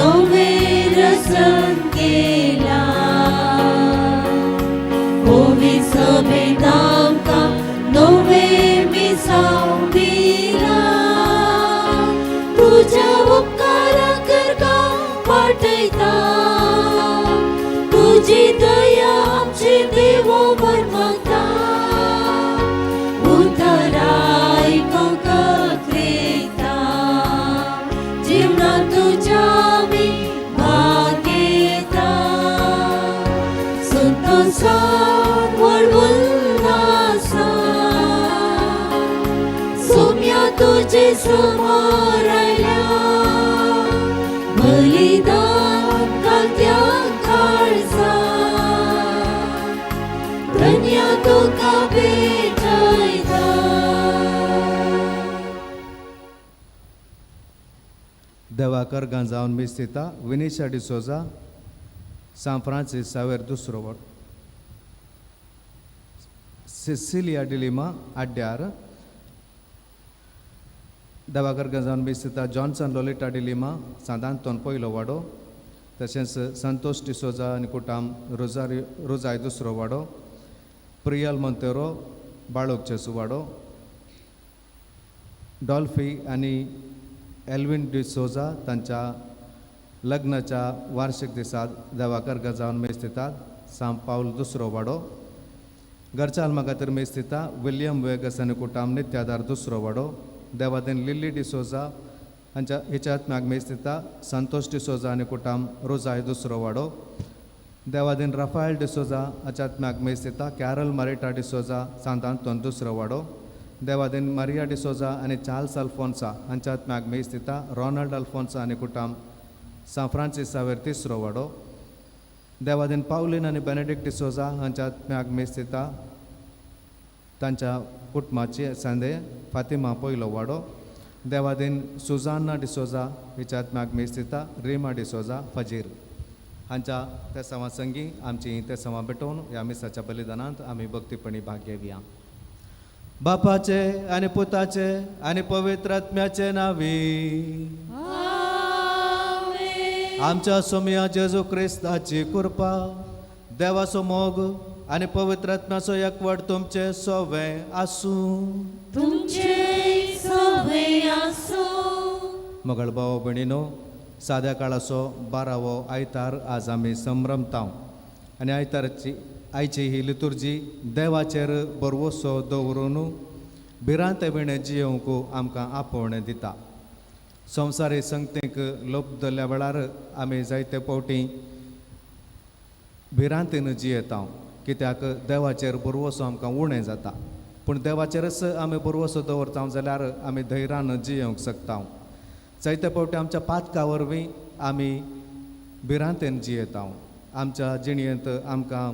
नवे रसन केला होवी सभेत आमकां नवे मिसाव दिला तुझ्या उपकारा करता वाटयता तुझी दया आमची देवो भरमता उतराय कोंकरेता जीवना तुझ्या मी भागेता संतोषान वळवळनासा सोम्या तुझे समोर आयल्या बलिदान घालत्या काळजा धन्य तुका भेटयता. देवाकर गांजावन मिस्तिता Vinisha D'Souza San Francis Xavier दुसरो वड सिसिलिया डिलिमा आड्यार देवाकर गांजावन मिस्तिता जॉन्सन लोलिटा डिलिमा सांतांतोन पयलो वाडो तशेंच संतोष डिसोजा आनी कुटाम रोजाय दुसरो वाडो प्रियल मोंतेरो बाळोक जेसू वाडो डॉल्फी आनी एल्विन डिसोजा तांच्या लग्नाच्या वार्षिक दिसात देवाकर गांजावन मेस्तितात सांत पाऊल दुसरो वाडो घरच्या आल्मा खातीर मेस्तिता विलियम वेगस आनी कुटाम नित्यादार दुसरो वाडो देवादीन लिली डिसोजा हांच्या हिच्या आत्म्याक मेस्तिता संतोष डिसोजा आनी कुटाम रोजाय दुसरो वाडो देवादीन राफायल डिसोजा हाच्या आत्म्याक मेस्तिता कॅरल मारिटा डिसोजा सांत आंतोन दुसरो वाडो देवादीन मारिया डिसोजा आनी चार्ल्स अल्फोन्सा हांच्या आत्म्याक मेस्तिता रॉनाल्ड अल्फोन्सा आनी कुटाम San Francis Xavier तिसरो वाडो देवादीन पावलीन आनी बेनेडिक्ट डिसोजा हांच्या आत्म्याक मेस्तिता तांच्या कुटुंबाची सांदे फातिमा पयलो वाडो देवादीन सुजान्ना डिसोजा हिच्या आत्म्याक मेस्तिता रिमा डिसोजा फजीर हांच्या त्या समासंगी आमची ते समा भेटोवन ह्या मिसाच्या बलिदानांत आमी भक्तीपणी भाग घेवया. बापाचे आनी पुताचे आनी पवित्र आत्म्याचे नांवी आमच्या सोम्या जेजू क्रिस्ताची कृपा देवाचो मोग आनी पवित्र आत्म्याचो एकवट तुमचे सोवे आसूं तुमचे सोवे आसूं. मोगळ भाव भयणीनो साद्या काळाचो 12वो आयतार आज आमी संभ्रमता आनी आयची ही लितुर्जी देवाचेर बरवोसो दवरून भिरांत विणे जियोवंक आमकां आपोवणें दिता. संवसारी संगतेक लोप धरल्या वेळार आमी जायते फावटी भिरांतीन जियेता कित्याक देवाचेर बरवोसो आमकां उणें जाता पूण देवाचेरच आमी बरवोसो दवरता जाल्यार आमी धैर्यान जियोंक शकता. जायते फावटी आमच्या पातका वरवीं आमी भिरांतेन जियेता आमच्या जिणयेंत आमकां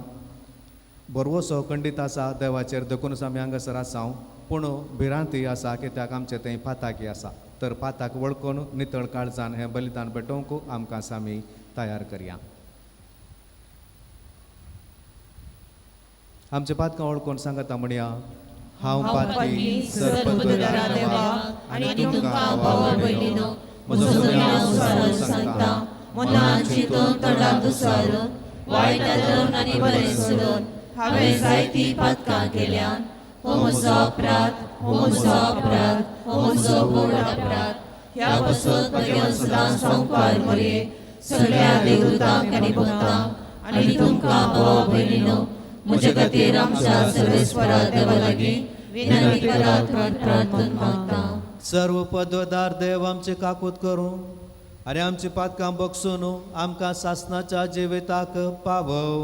बरवोसो खंडीत आसा देवाचेर देखूनच आमी हांगासर आसा पूण भिरांती आसा कित्याक आमचें थंय पाताकी आसा तर पाताक वळखून नितळ काळजान हें बलिदान पेटोवंक आमकां आमी तयार करया. आमचे पातकां वळखून सांगता म्हणया हांव पातकी सर्वोत्तरा देवा आनी तुमकां भावा भयणीनो म्हजो सगळ्यांक उसारून सांगता मनान चिंतून तोंडाक दुसारून वायट आदरून आनी बरें सोडून हांवें जायतीं पातकां केल्यान हो म्हजो अपराध हो म्हजो अपराध हो म्हजो व्हड अपराध. ह्या पासून म्हज्या सदां संवकार मरे सगळ्या देवदूतांक आनी भक्तांक आनी तुमकां भावा भयणीनो म्हजे खातीर आमच्या सर्वेस्वरा देवा लागीं विनंती करात प्रार्थना मागता. सर्व पदवेदार देव आमचे काकूत करूं आनी आमची पातकां बगसून आमकां सासणाच्या जिविताक पावव.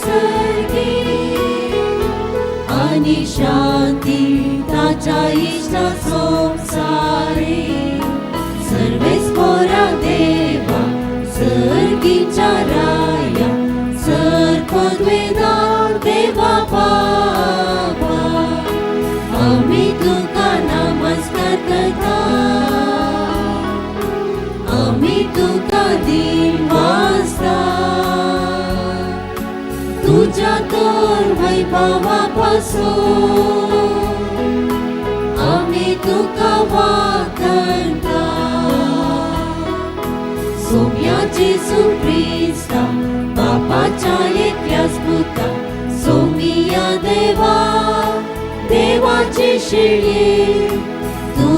सर्गी आणि शांती ताच्या इष्ट संसारी सर्वेस पोरा देवा सर्गीच्या राया सर्पद्वेदार देवा बाबा आम्ही तुका नमस्कार करता आम्ही तुका दिन वाजता तुझ्या तोर वैभवापासून आम्ही तुका वाखणता सोम्याचे सुख्रिस्ता बापाच्या एकल्याच पुता सोमिया देवा देवाचे शेळये तू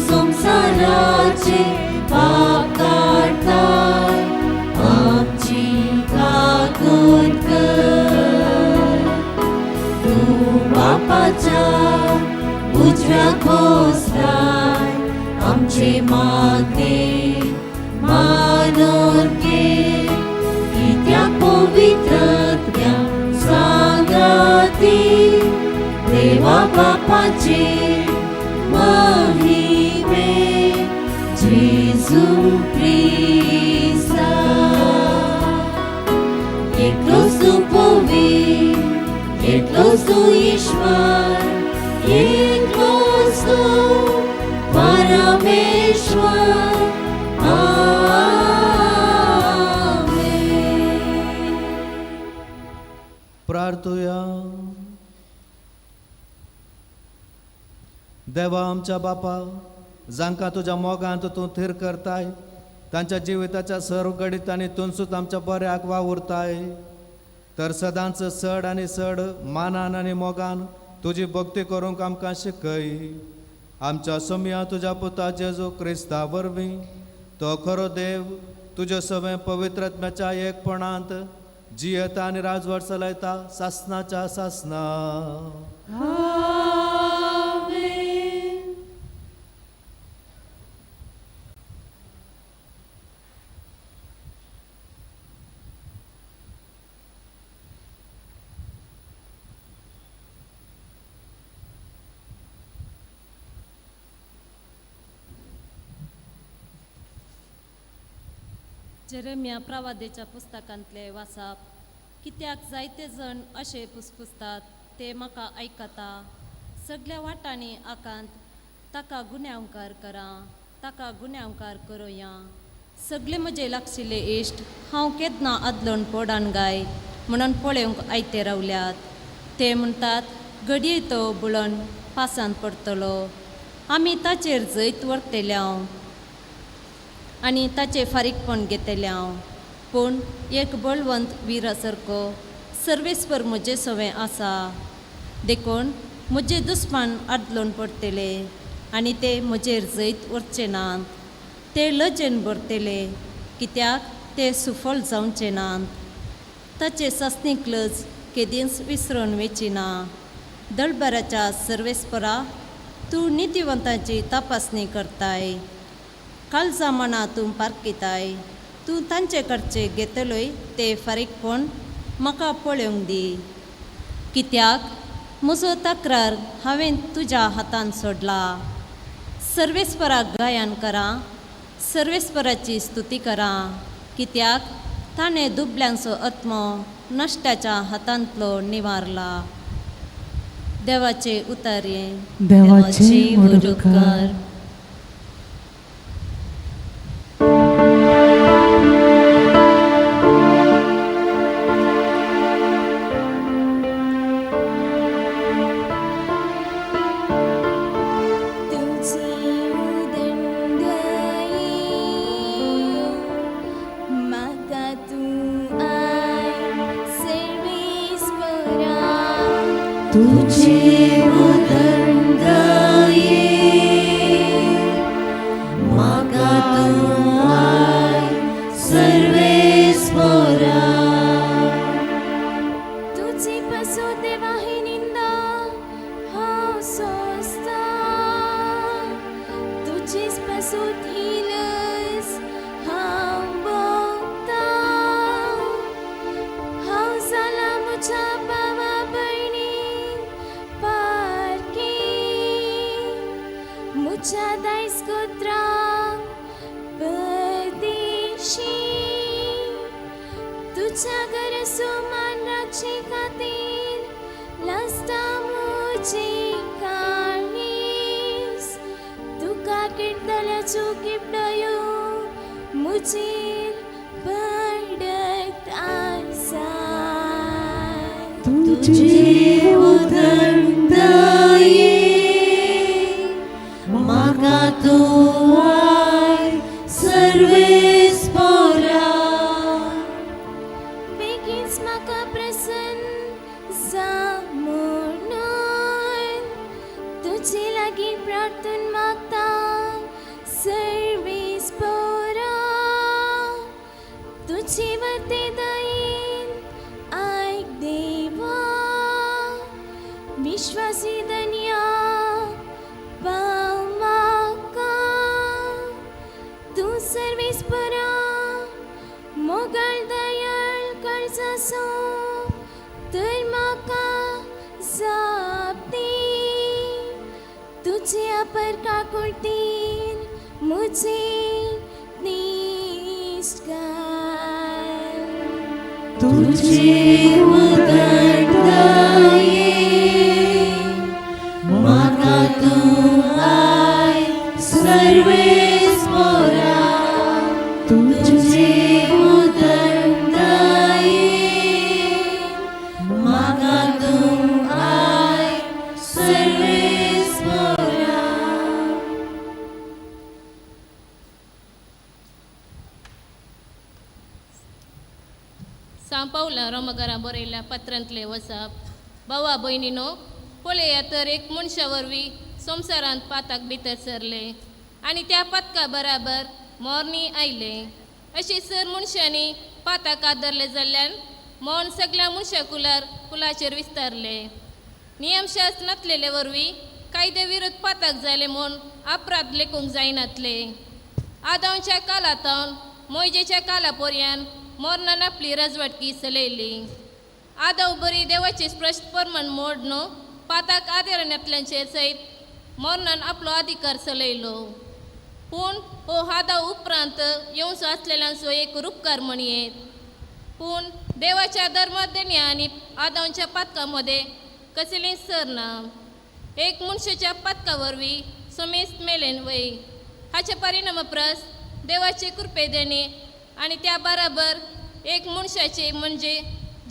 संसाराचे पाप काढताय आमची काकून कर तू बापाच्या उजव्या खोसलाय आमचे मागे मानून घे कित्याक पवित्रत्या सांगाती देवा बापाचे महिमे जेजू ख्रिस्ता एकलोच तू पवित्र एकलोच तू ईश्वर एकलोच तू परमेश्वर प्रार्थूया. देवा आमच्या बापा जांकां तुज्या मोगांत तूं थीर करताय तांच्या जिविताच्या सर्व गणितांनी तुमसूच आमच्या बऱ्याक वावुरताय तर सदांच चड आनी चड मानान आनी मोगान तुजी भक्ती करूंक आमकां शिकय. आमच्या सोम्या तुज्या पुता जेजू क्रिस्ता वरवीं तो खरो देव तुज्या सगळे पवित्रत्म्याच्या एकपणांत जियेता आनी राजवट चलयता सासनाच्या सासना. जेरेमिया प्रवादेच्या पुस्तकांतले वाचप. कित्याक जायते जण अशे पुसपुसतात ते म्हाका आयकता सगळ्या वाटांनी आकांत ताका गुन्यांवकार करा ताका गुन्यांवकार करुया. सगळे म्हजे लागशिल्ले इश्ट हांव केदना आदलोन पोडान गाय म्हणून पळोवंक आयते रावल्यात. ते म्हणटात घडये तो बुळण पासान पडटलो आमी ताचेर जैत व्हरतल्या आनी ताचे फारीकपण घेतल्या. पूण एक बळवंत वीरा सारको सर्वेस्पर म्हजे सवें आसा देखून म्हजे दुस्मान आदलोन पडटले आनी ते म्हजेर जैत व्हरचे नात. ते लजेन भरतले कित्याक ते सुफल जावचे नात. ताचे सासणीक लज केदींच विसरून वेचिना. दळबराच्या सर्वेस्परा तूं नितीवंतांची तपासणी करताय काळजा मना तूं पारकिताय. तूं तांचे कडचे घेतलोय ते फारीकपण म्हाका पळोवंक दी. कित्याक म्हजो तक्रार हांवें तुज्या हातान सोडला. सर्वेस्पराक गायन करा सर्वेस्पराची स्तुती करा कित्याक ताणें दुबल्यांचो आत्मो नश्टाच्या हातांतलो निवारला. देवाचे उतारे. देवाचे मुरुकार. तुझे उदंड म्हाका तूं आय सर्वेस्परा. तुझी पासून देवा ही निंदा हांव सोंसता. तुझीच पासून ही लज हांव भोगता. हांव जाला तुझ्या गरजो मान राखचे खातीर लसता मुजी काळीस तुका किडतल्या चुकिपडयो मुजीर पडत आसा तुझे उदंड म्हाका तू आय सर्वेस पोरा बेगीच म्हाका प्रसन्न जा म्हणून तुजे लागीं प्रार्थना मागता सर्वेस पोरा तुझी वर्ते दयेन आयक देवा विश्वासी धन्या पाव म्हाका तूं सर्वेस पोरा मोगळ दयाळ कर्जाचो तर म्हाका जाप दी तुझे अपर काकुळतीन मुझे निश्ट कर तुझे उदंड म्हाका तू आय सर्वेस पोरा तुझे उदंड म्हाका तू आय सर्वेस पोरा. सांपावला रोमकारां बरयल्या पत्रांतले वचप भावा भयणीनो पळया तर एक मनशा वरवीं संवसारांत पाताक भितर सरले आनी त्या पातका बराबर मोरणी आयले. अशी सर मनशांनी पाताक आदरले जाल्ल्यान मोन सगळ्या मनशा कुलाचेर विस्तारले. नियमशास्त्र नासलेले वरवीं कायदे विरोध पाताक जाले म्हूण अपराध लेखूंक जायनातले. आदांच्या काळांतवन मोयजेच्या काळा पर्यंत मोरणान आपली राजवटकी चलयली. आदव बरी देवाचे स्पश्ट प्रमाण मोड न्हू पाताक आदरण्यांतल्यांचेर सयत मोरणान आपलो अधिकार चलयलो. पूण हो आदाव उपरांत येवचो आसलेल्यांचो एक उपकार म्हणयेत. पूण देवाच्या धर्मज्ञानी आनी आदावांच्या पातका मदें कसलींच सर ना. एक मनशाच्या पातका वरवीं समेस्त मेलेन वय हाचे परिणाम प्रस देवाचे कृपे देणे आनी त्या बराबर एक मनशाचे म्हणजे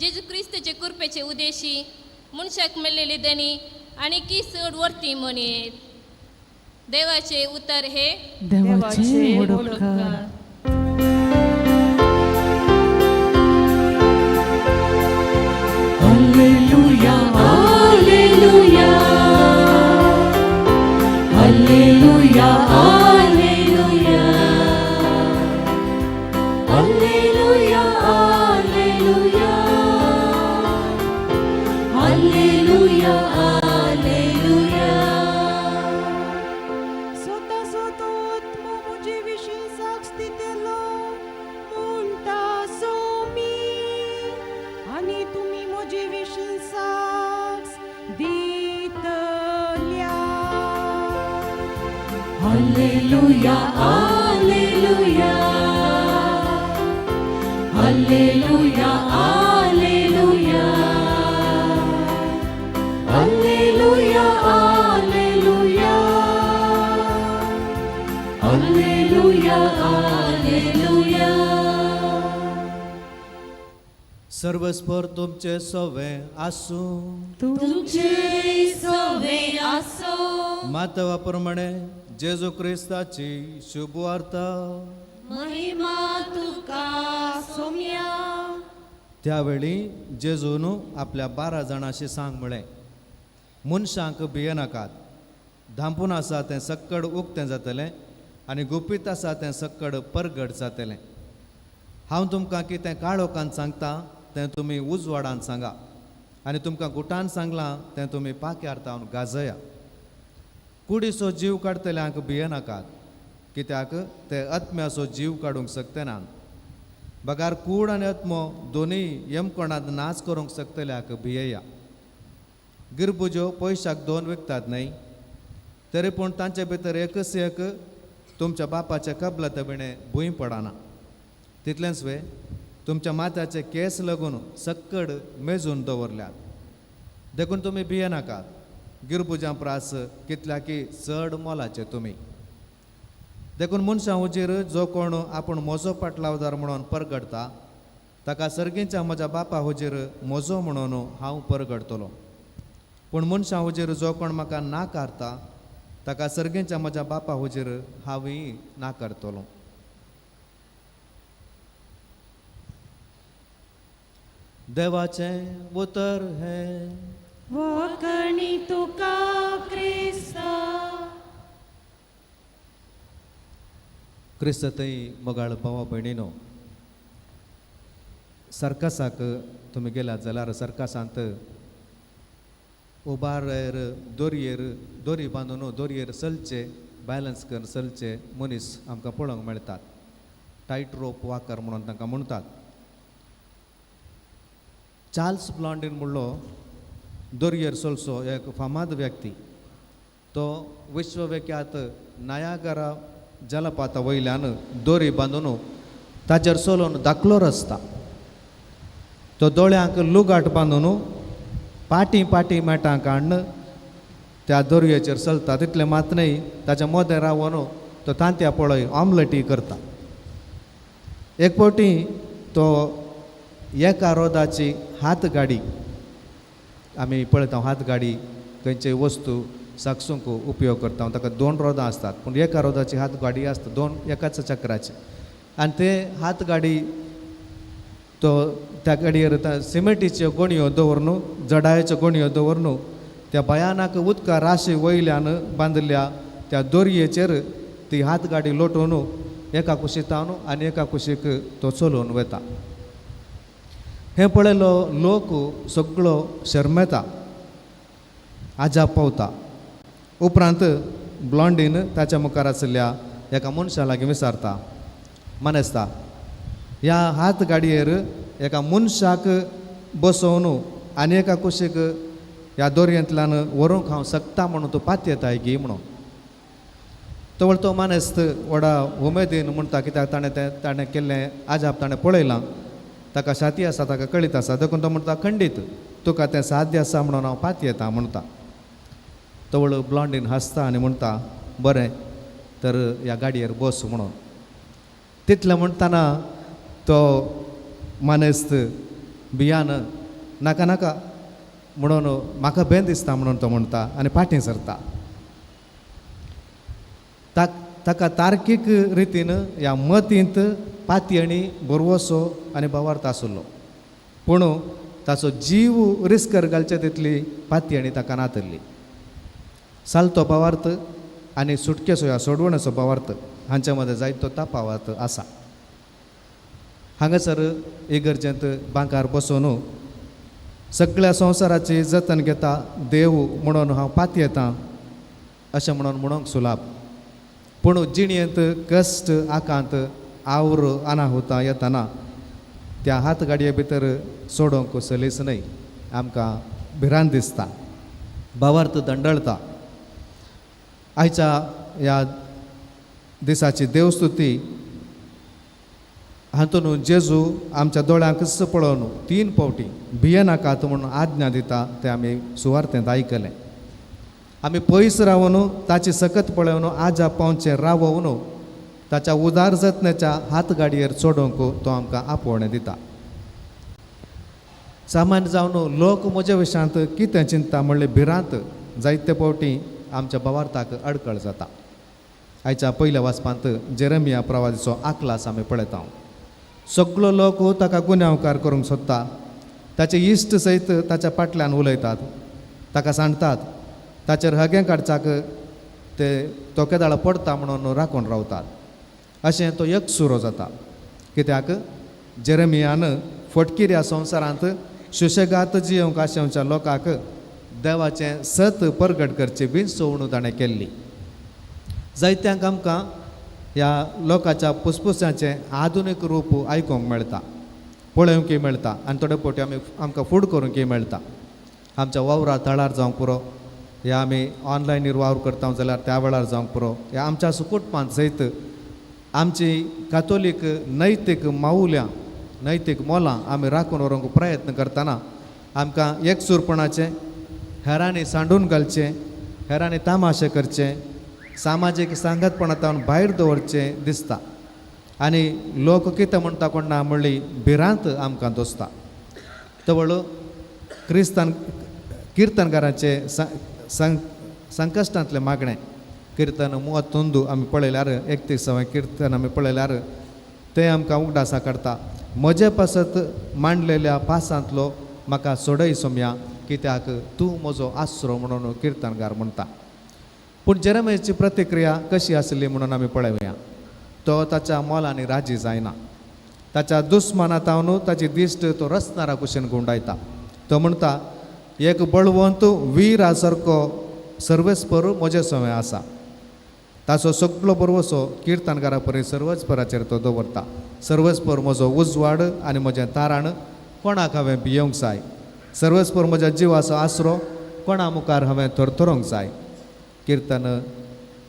जेजू क्रिस्तचे कृपेचे उद्देशी मनशाक मेल्लेली देणी आनी की चड वर्ती म्हणयेत. देवाचे उतर हे देवाचे वडोदकार. Hallelujah, hallelujah, hallelujah, hallelujah, hallelujah, hallelujah, hallelujah, hallelujah. Sota sotot mo muji vishi saksti telo munta somi ani tumi muji vishi saks ditल्या. Hallelujah, hallelujah, hallelujah, hallelujah, hallelujah, hallelujah, hallelujah, hallelujah. सर्वस्वर तुमचे सवे आसूं तुमचे सवे आसो मातवाप्रमाणे जेजू क्रिस्ताची शुभ वार्ता. महिमा तुका सोम्या. त्यावेळी जेजून आपल्या 12 जाणांशी सांग म्हळें, मनशांक भियेनाकात. धांपून आसा तें सक्कड उक्तें जातलें आनी गुपीत आसा तें सक्कड परगट जातलें. हांव तुमकां कितें काळोखांत सांगता तें तुमी उजवाडांत सांगा आनी तुमकां गुटान सांगलां तें तुमी पाक्यार गाजया. कुडीचो जीव काडटल्यांक भियेनाकात, कित्याक ते आत्म्याचो जीव काडूंक शकतेनात. बगार कूड आनी आत्मो दोनी यमकोणांत नाच करूंक शकतल्याक भियेया. गिरबुज्यो पयशाक 2 विकतात न्हय, तरी पूण तांचे भितर एकच एक तुमच्या बापाचे कबलात बिणे भूंय पडना. तितलेंच वे तुमच्या माथ्याचे केस लागून सक्कड मेजून दवरल्यात. देखून तुम्ही भिये नाकात. गिरपुजां प्रास कितल्या की चड मोलाचे तुमी. देखून मनशां हुजीर जो कोण आपूण म्हजो पाटलावदार म्हणून परगडता ताका सर्गीच्या म्हज्या बापा हुजीर म्हजो म्हणून हांव परगडतलो. पूण मनशां हुजीर जो कोण म्हाका नाकारता ताका सर्गीच्या म्हज्या बापा हुजीर हांवूय नाकारतलो. देवाचें उतर हें वखणी तुका क्रिस्ता. क्रिस्ततय मोगाळ भावा भयणीनो, सर्कसाक तुमी गेल्यात जाल्यार सर्कसांत उबार दोरयेर दोरी बांदून दोरयेर चलचे, बॅलन्स करून चलचे मनीस आमकां पळोवंक मेळटात. टायट रोप वाकर म्हणून तांकां म्हणटात. चार्ल्स ब्लॉन्डीन म्हणलो दोरयेर चलचो एक फामाद व्यक्ती. तो विश्वविख्यात नायागरा जलपाता वयल्यान दोरी बांदून ताचेर चलोवन धाकलो रस्ता. तो दोळ्यांक लुगाट बांदून पाटी पाटी मेटां काडून त्या दोरयेचेर चलता. तितले मात न्हय, ताच्या मोदें रावन तो तांत्या पळय ऑमलेटी करता. एक फावटी तो एका रोदाची हातगाडी, आमी पळयता हातगाडी खंयचेय वस्तू साकसूंक उपयोग करता. ताका 2 रोदां आसतात, पूण एका रोदाची हातगाडी आसता 2 एकाच चक्राची. आनी ते हातगाडी तो त्या गाडयेर सिमेंटीच्यो गोणयो दवरून, जडायच्यो गोणयो दवरून त्या भयानक उदका राशी वयल्यान बांदल्या त्या दोरयेचेर ती हातगाडी लोटून एका कुशीक तावन आनी एका कुशीक तो चलोवन वता. हें पळयलो लोक सगळो शर्मेता, आजाप पावता. उपरांत ब्लॉन्डीन ताच्या मुखार आशिल्ल्या एका मनशा लागीं विचारता, मानेस्ता, ह्या हातगाडयेर एका मनशाक बसोवन आनी एका कुशीक ह्या दोरयेंतल्यान व्हरूंक हांव शकता म्हणून तूं पात येताय गी म्हणून. तो मानेस्त व्हडा उमेदीन म्हणटा, कित्याक ताणें केल्लें आजाप ताणें पळयलां. ताका छाती आसा, ताका कळीत आसा. देखून तो म्हणटा, खंडीत तुका तें साध्य आसा म्हणून हांव पात येता म्हणटा. तवळ ब्लॉन्डीन हांसता आनी म्हणटा, बरें तर ह्या गाडयेर बस म्हणून. तितलें म्हणटाना तो मानेस्त भियान नाका नाका म्हणून म्हाका भें दिसता म्हणून तो म्हणटा आनी फाटीं सरता. ताका तार्कीक रितीन ह्या मतींत पातयणी बरवसो आनी भावार्थ आसलो, पूण ताचो जीव रिस्कर घालचे तितली पातयणी ताका नातरली. सालतो भावार्थ आनी सुटकेचो ह्या सोडवणेचो भावार्थ हांचे मदें जायतो तफावत आसा. हांगासर इगर्जेंत बांकार बसोवन सगळ्या संवसाराची जतन घेता देव म्हणून हांव पात येतां अशें म्हणूंक सुलाभ. पूण जिणयेंत कश्ट आकांत आवर अनाहुतां येतना त्या हातगाडये भितर सोडूंक सलीस न्हय. आमकां भिरांत दिसता, भावार्थ दंडळटा. आयच्या ह्या दिसाची देवस्तुती हातून जेजू आमच्या दोळ्यांक पळोवन 3 फावटी भिये नाकात म्हणून आज्ञा दिता तें आमी सुवार्थेंत आयकलें. आमी पयस रावन ताची सकत पळोवन आजा पावचें रावोवन ताच्या उदार जतनेच्या हातगाडयेर चोडोवंक तो आमकां आपोवणें दिता. सामान्य जावन लोक म्हज्या विशयांत कितें चिंता म्हणलें भिरांत जायते फावटी आमच्या भावार्थाक अडखळ जाता. आयच्या पयल्या वाचपांत जेरेमिया प्रवादीचो 11 आमी पळयता. सगळो लोक ताका गुन्यांवकार करूंक सोदता. ताचे इश्ट सयत ताच्या फाटल्यान उलयतात, ताका सांडटात, ताचेर हगें काडचाक ते तोकेदाळ पडटा म्हणून राखून रावतात. अशें तो एक सुरो जाता. कित्याक जेरेमियान फटकीर ह्या संवसारांत सुशेगाद जियोंक आशेवच्या लोकांक देवाचें सत परगट करची बी सोवणूक ताणें केल्ली. जायत्यांक आमकां ह्या लोकांच्या फुसफुसांचें आधुनीक रूप आयकूंक मेळटा, पळोवंकय मेळटा आनी थोडे फावटी आमकां फूड करूंकय मेळटा. आमच्या वावरां तळार जावंक पुरो, या आमी ऑनलायनीर वावर करता जाल्यार त्या वेळार जावंक पुरो, ह्या आमच्या सुकुटपांत सयत आमची कातोलीक नैतीक माऊल्यां नैतीक मोलां आमी राखून व्हरूंक प्रयत्न करतना आमकां एकसूरपणाचें, हेरांनी सांडून घालचें, हेरांनी तामाशे करचे, सामाजीक सांगतपणांतावन भायर दवरचें दिसता. आनी लोक कितें म्हणटा कोण ना म्हणली भिरांत आमकां दोसता. तवळ क्रिस्तान किर्तनकारांचे संकश्टांतले मागणें किर्तन 31 आमी पळयल्यार 31वें किर्तन आमी पळयल्यार तें आमकां उगडासा करता. म्हजे पासत मांडलेल्या पासांतलो म्हाका सोडय सोम्या, कित्याक तूं म्हजो आसरो म्हणून किर्तनकार म्हणटा. पूण जेरेमियाची प्रतिक्रिया कशी आसली म्हणून आमी पळयवया. तो ताच्या मोलांनी राजी जायना. ताच्या दुस्मानातावन ताची दिश्ट तो रचणारा कुशीन गुंडायता. तो म्हणटा एक बळवंत वीरा सारको सर्वेस्पर म्हजे सवय आसा. ताचो सगळो बरवसो किर्तनकारा परी सर्वस्पराचेर तो दवरता. सर्वस्पर म्हजो उजवाड आनी म्हजें तारण, कोणाक हांवें भियोंक जाय. सर्वस्पर म्हज्या जिवाचो आसरो, कोणा मुखार हांवें थरथरोंक जाय. किर्तन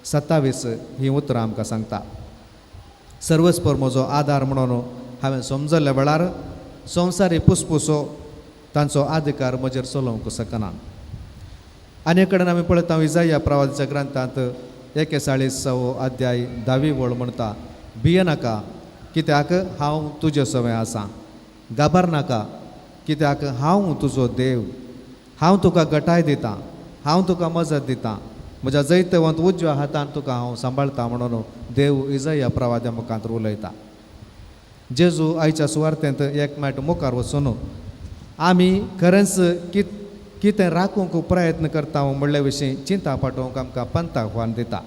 27 ही उतरां आमकां सांगता. सर्वस्पर म्हजो आदार म्हणून हांवें समजल्या वेळार संवसारी पुसपुसो तांचो अधिकार म्हजेर चलोवंक शकना. आनी एक कडेन आमी पळयता इजाया प्रवादीच्या ग्रंथांत 41 अध्याय 10वी वळ म्हणटा भियेनाका, कित्याक हांव तुजे सवय आसा. गाबरनाका, कित्याक हांव तुजो देव. हांव तुका गटाय दितां, हांव तुका मजत दितां. म्हज्या जैतवंत उजव्या हातान तुका हांव सांबाळटा म्हणून देव इजाया प्रवाद्या मुखांत उलयता. जेजू आयच्या सुवार्थेंत एक मेट मुखार वचून आमी खरेंच कितें राखूंक प्रयत्न करता म्हणले विशीं चिंता पाठोवंक आमकां पंथ आव्हान दिता.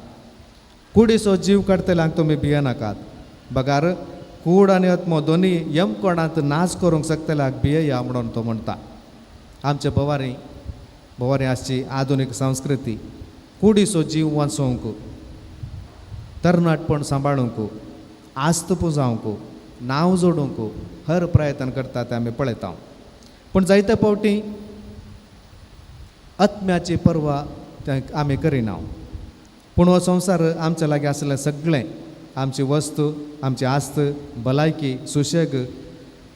कुडीचो जीव काडटल्यांक तुमी भियेनाकात. बगार कूड आनी आत्मो दोनी यमकोणांत नाच करूंक शकतल्याक भियेया म्हणून तो म्हणटा. आमचे बोवारी आसची आधुनीक संस्कृती कुडीचो जीव वाचोवंक, तरणाटपण सांबाळूंक, आस्त पुजावंक, नांव जोडूंक हर प्रयत्न करता ते आमी पळयता. पूण जायते फावटी आत्म्याची पर्वा आमी करिना. पूण हो संवसार आमचे लागीं आसलें सगळें, आमची वस्तू, आमची आस्त, भलायकी, सुशेग,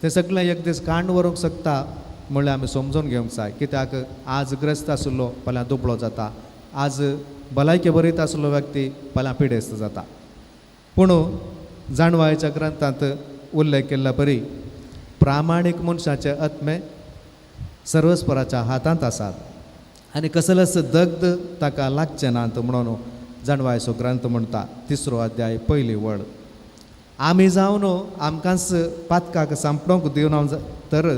तें सगळें एक दीस कांड व्हरूंक शकता म्हणल्यार आमी समजून घेवंक जाय. कित्याक आज ग्रस्त आशिल्लो फाल्यां दुबळो जाता. आज भलायकी बरीत आशिल्लो व्यक्ती फाल्यां पिडेस्त जाता. पूण जाणवायेच्या ग्रंथांत उल्लेख केल्ल्या परी प्रामाणीक मनशाचे आत्मे सर्वस्पराच्या हातांत आसात आनी कसलेच दग्ध ताका लागचें नात म्हणून जाणवायचो ग्रंथ म्हणटा 3 अध्याय 1 वळ. आमी जावन आमकांच पातकाक सांपडोवंक दिवना तर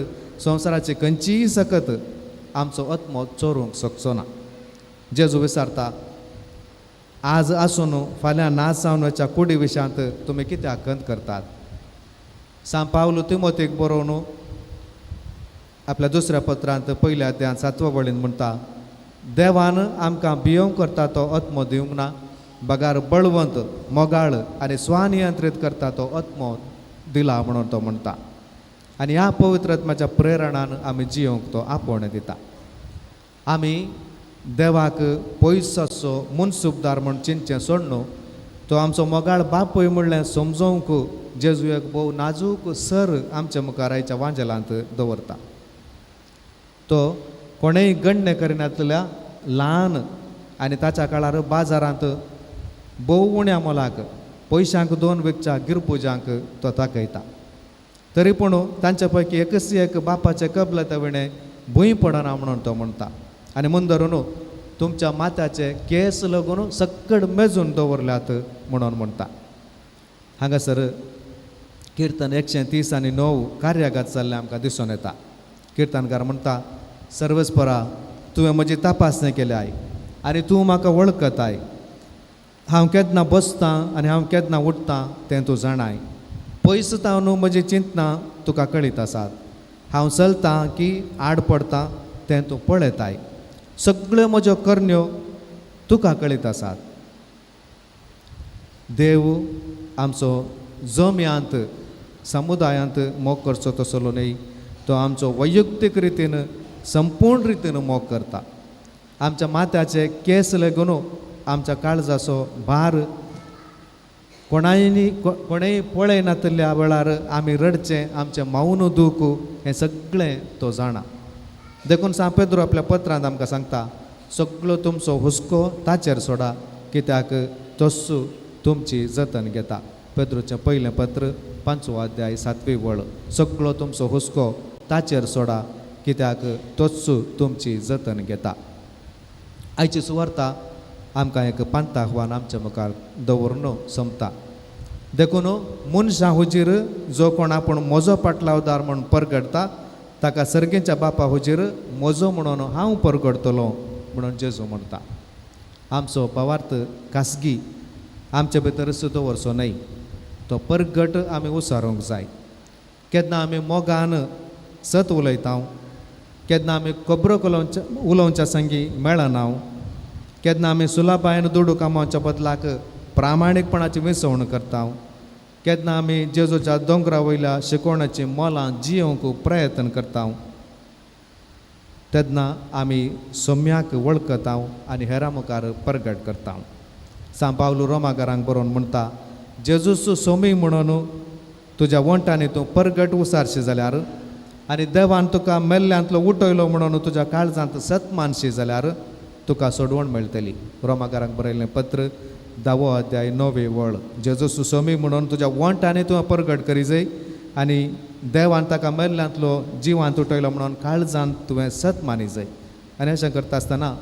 संवसाराची खंयचीय सकत आमचो आत्मो चोरूंक शकचो ना. जेजू विचारता आज आसून फाल्यां नाच जावनाच्या कुडी विशयांत तुमी कित्याक खंत करतात. सांत पावलो तिमोथेक बरोवन आपल्या दुसऱ्या पत्रांत 1 अध्यायान 7 वळीन म्हणटा देवान आमकां भियोंक करता तो आत्मो दिवंक ना. बगार बळवंत, मोगाळ आनी स्वानियंत्रीत करता तो आत्मो दिला म्हणून तो म्हणटा. आनी ह्या पवित्र आत्म्याच्या प्रेरणान आमी जियोंक तो आपोवणें दिता. आमी देवाक पयस आसचो मुनसुबदार म्हूण चिंतचें सोडून तो आमचो मोगाळ बापूय म्हणलें समजोवंक जेजू एक भोव नाजूक सर आमच्या मुखार आयच्या वांजेलांत दवरता. तो कोणेय गण्य करिनातल्या ल्हान आनी ताच्या काळार बाजारांत भोव उण्या मोलाक पयशांक 2 विकच्या गिरपुजांक तो ताकयता. तरी पूण तांचे पैकी एकच एक बापाचे कबलते विणे भूंय पडना म्हणून तो म्हणटा. आनी म्हूण धरून तुमच्या माथ्याचे केस लागून सक्कड मेजून दवरल्यात म्हणून म्हणटा. हांगासर किर्तन 130 आनी 9 कार्यागत जाल्लें आमकां दिसून येता. किर्तनकार म्हणटा सर्वस्परा तुवें म्हजी तपासणी केल्याय आनी तूं म्हाका वळखताय. हांव केन्ना बसतां आनी हांव केन्ना उठतां तें तूं जाणाय. पयस तावन म्हजी चिंतनां तुका कळीत आसात. हांव चलतां की आड पडतां तें तूं पळयताय. सगळ्यो म्हज्यो करण्यो तुका कळीत आसात. देव आमचो जम्यांत समुदायांत मोग करचो तसलो न्ही, तो आमचो वैयक्तीक रितीन संपूर्ण रितीन मोग करता. आमच्या माथ्याचे केस लेगून आमच्या काळजाचो भार कोणेय पळय नातल्या वेळार आमी रडचें आमचें मावून दुखू हें सगळें तो जाणा. देखून सा पेद्रो आपल्या पत्रांत आमकां सांगता सगळो तुमचो हुस्को ताचेर सोडा कित्याक तोच तुमची जतन घेता. पेद्रोचें पयलें पत्र 5वो अध्याय 7वी वळ. सगळो तुमचो हुस्को ताचेर सोडा कित्याक तोच तुमची जतन घेता. आयची सुवार्ता आमकां एक पांत आव्हान आमच्या मुखार दवरून सोंपता. देखून मनशां हुजीर जो कोण आपूण म्हजो पाटलावदार म्हूण परगडता ताका सर्गेच्या बापा हुजीर म्हजो म्हणून हांव परगडतलो म्हणून जेजू म्हणटा. आमचो भावार्थ खासगी आमचे भितर दवरचो न्हय. तो परगट आमी उसारूंक जाय. केन्ना आमी मोगान सत उलयता, केन्ना आमी खबरो उलोवच्या संगी मेळना, केन्ना आमी सुलाबायन दुडू कामाच्या बदलाक प्रामाणीकपणाची विसवण करता, केन्ना आमी जेजूच्या दोंगरा वयल्या शिकोवण्याची मोलां जियोवंक प्रयत्न करता, तेन्ना आमी सोम्याक वळखता आनी हेरां मुखार परगट करता. सा पावलू रोमाकारांक बरोवन म्हणटा जेजूस सोमी म्हणून तुज्या वंटांनी तूं परगट उसारशी जाल्यार आनी देवान तुका मेल्ल्यांतलो उटयलो म्हणून तुज्या काळजांत सत मानशी जाल्यार तुका सोडवण मेळटली. रोमाकारांक बरयल्लें पत्र 10वो अध्याय 9वी वळ. जेजूस सोमी म्हणून तुज्या वंटांनी तुवें परगट करी जाय आनी देवान ताका मेल्ल्यांतलो जिवांत उटयलो म्हणून काळजांत तुवें सत मानी जाय. आनी अशें करता आसतना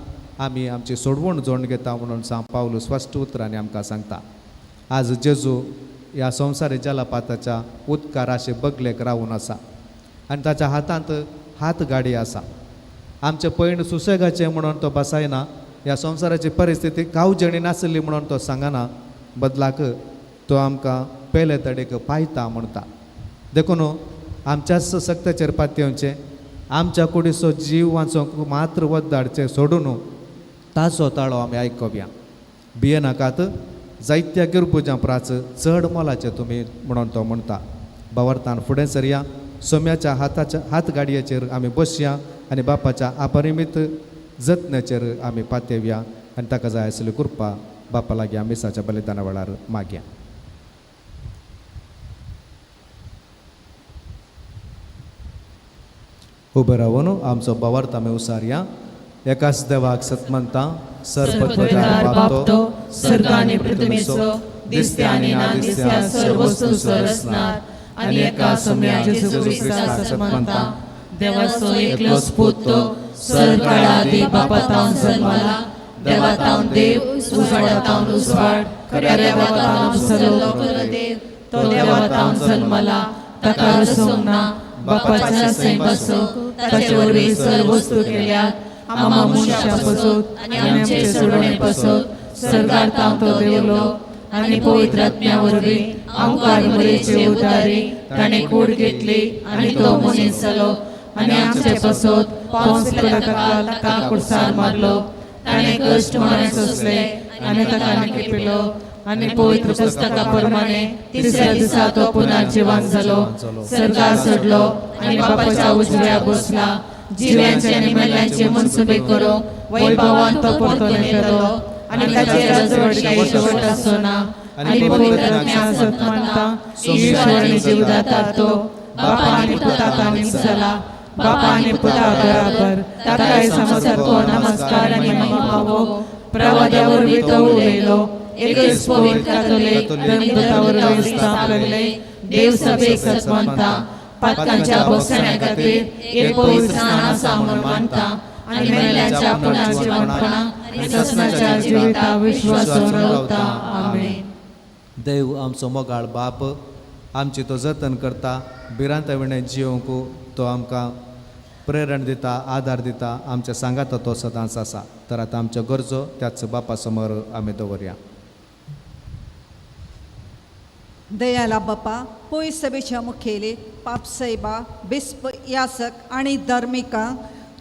आमी आमची सोडवण जोडून घेता म्हणून सा पावलू स्पश्ट उतरांनी आमकां सांगता. आज जेजू ह्या संवसारी जलपाताच्या उदकाराशे बगलेक रावून आसा आनी ताच्या हातांत हात गाडी आसा. आमचे पैण सुसेगाचें म्हणून तो बसायना. ह्या संवसाराची परिस्थिती कावजणी नासली म्हणून तो सांगना, बदलाक तो आमकां पेले तडेक पायता म्हणटा. देखून आमच्याच सक्तेचेर पातयेवचें, आमच्या कुडीचो जीव वाचोवंक मात्र वद्दाडचें सोडून ताचो ताळो आमी आयकोवया. भियेनाकात, जायत्या गिरपुजां प्राच चड मोलाचे तुमी म्हणून तो म्हणटा. भावार्थान फुडें सरया, सोम्याच्या हात गाडयेचेर आमी बसया आनी बापाच्या अपरिमीत जतनेचेर आमी पातयेवया आनी ताका जाय आसली कृपा बापा लागीं आमी मिसाच्या बलिदाना वेळार मागया. उबे रावून आमचो भावार्थ आमी उसारया. एकाच देवाक सत म्हणटा, सर्पत्वदार बापतो सर्ग आनी पृथ्वीचो दिसत्या आनी नादिसत्या सर्व वस्तू सरसनार आनी एका सोम्या जेजू क्रिस्ता सत म्हणटा. देवाचो एकलोच पुतो सरकाळादी बापातावन जल्मला. देवातावन देव उजवाडातावन उजवाड खऱ्या देवातावन सलो खरो देव. तो देवातावन जल्मला ताका रसोंक ना. बापाच्या सैम बसो ताचे वरवीं सर्व वस्तू केल्यात. आमा मनशां पसोत आनी आमचे सोडणे पसोत सरकार तावन तो देवलो आनी पवित्र आत्म्या वरवीं आमकां मरेचे उदारी ताणें कूड घेतली आनी तो मनीस जालो आनी आमचे पसोत पावस पिलाताक ताका कुडसार मारलो. ताणें कश्ट म्हणून सोंसले आनी ताका पिलो आनी पवित्र पुस्तका प्रमाणे तिसऱ्या दिसा तो पुन्हा जिवंत जालो. सरकार सोडलो आनी बापाच्या उजव्या बसला. जिव्यांचे आनी मेल्ल्यांचे मनसुबे करूंक वैभवान तो परतून येतलो आनी ताची राजवट शेवट आसचो ना. आनी पवित्र आत्म्या सत म्हणटा, ईश्वर आनी जीवदाता तो बापा आनी पुताक आनीक जाला. बापा आनी पुता बराबर ताकाय समजको नमस्कार आनी महिमा हो. प्रवाद्या वरवीं तो उलयलो. एकच पवित्र कातोलीक धर्मदूता वरवीं स्थापले. देव सभेक सत म्हणटा. पातकांच्या भोगसण्या खातीर एक पवित्र स्नान आसा म्हणून मानता आनी मेल्ल्यांच्या पुना जिवंतपणा आनी ससनाच्या जिविता विश्वासून रावता. आमेन. देव आमचो मोगाळ बाप आमची तो जतन करता. भिरांता विणें जियोवंक तो आमकां प्रेरण दिता, आदार दिता. आमच्या सांगाता तो सदांच आसा. तर आतां आमच्यो गरजो त्याच बापा समोर आमी दवरया. दयाला बापा, पोय सभेच्या मुखेली पापसैबा बिस्प यासक आणि धार्मिकांक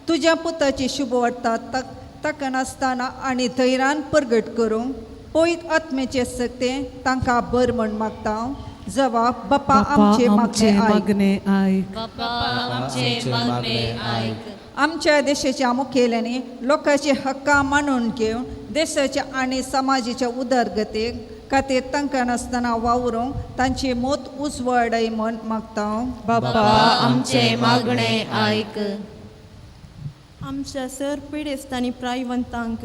तुज्या पुताची शुभ वार्ता ताका नासतना आनी धैर्यान परगट करूंक पवित्र आत्म्याचे सक्ते तांकां बर म्हण मागता. जवाब बापा आमचे मागणे आयक. बापा आमचे मागणे आयक. आमच्या देशाच्या मुखेल्यांनी लोकांचे हक्कां मानून घेवन देशाच्या आणि समाजाच्या उदरगतीक खातीर तांकां नासतना वावरूंक तांची मोत उजवाडय म्हण मागता. बाप्पा आमचे मागणे आयक. आमच्या सर पिडेस्तांनी प्रायवंतांक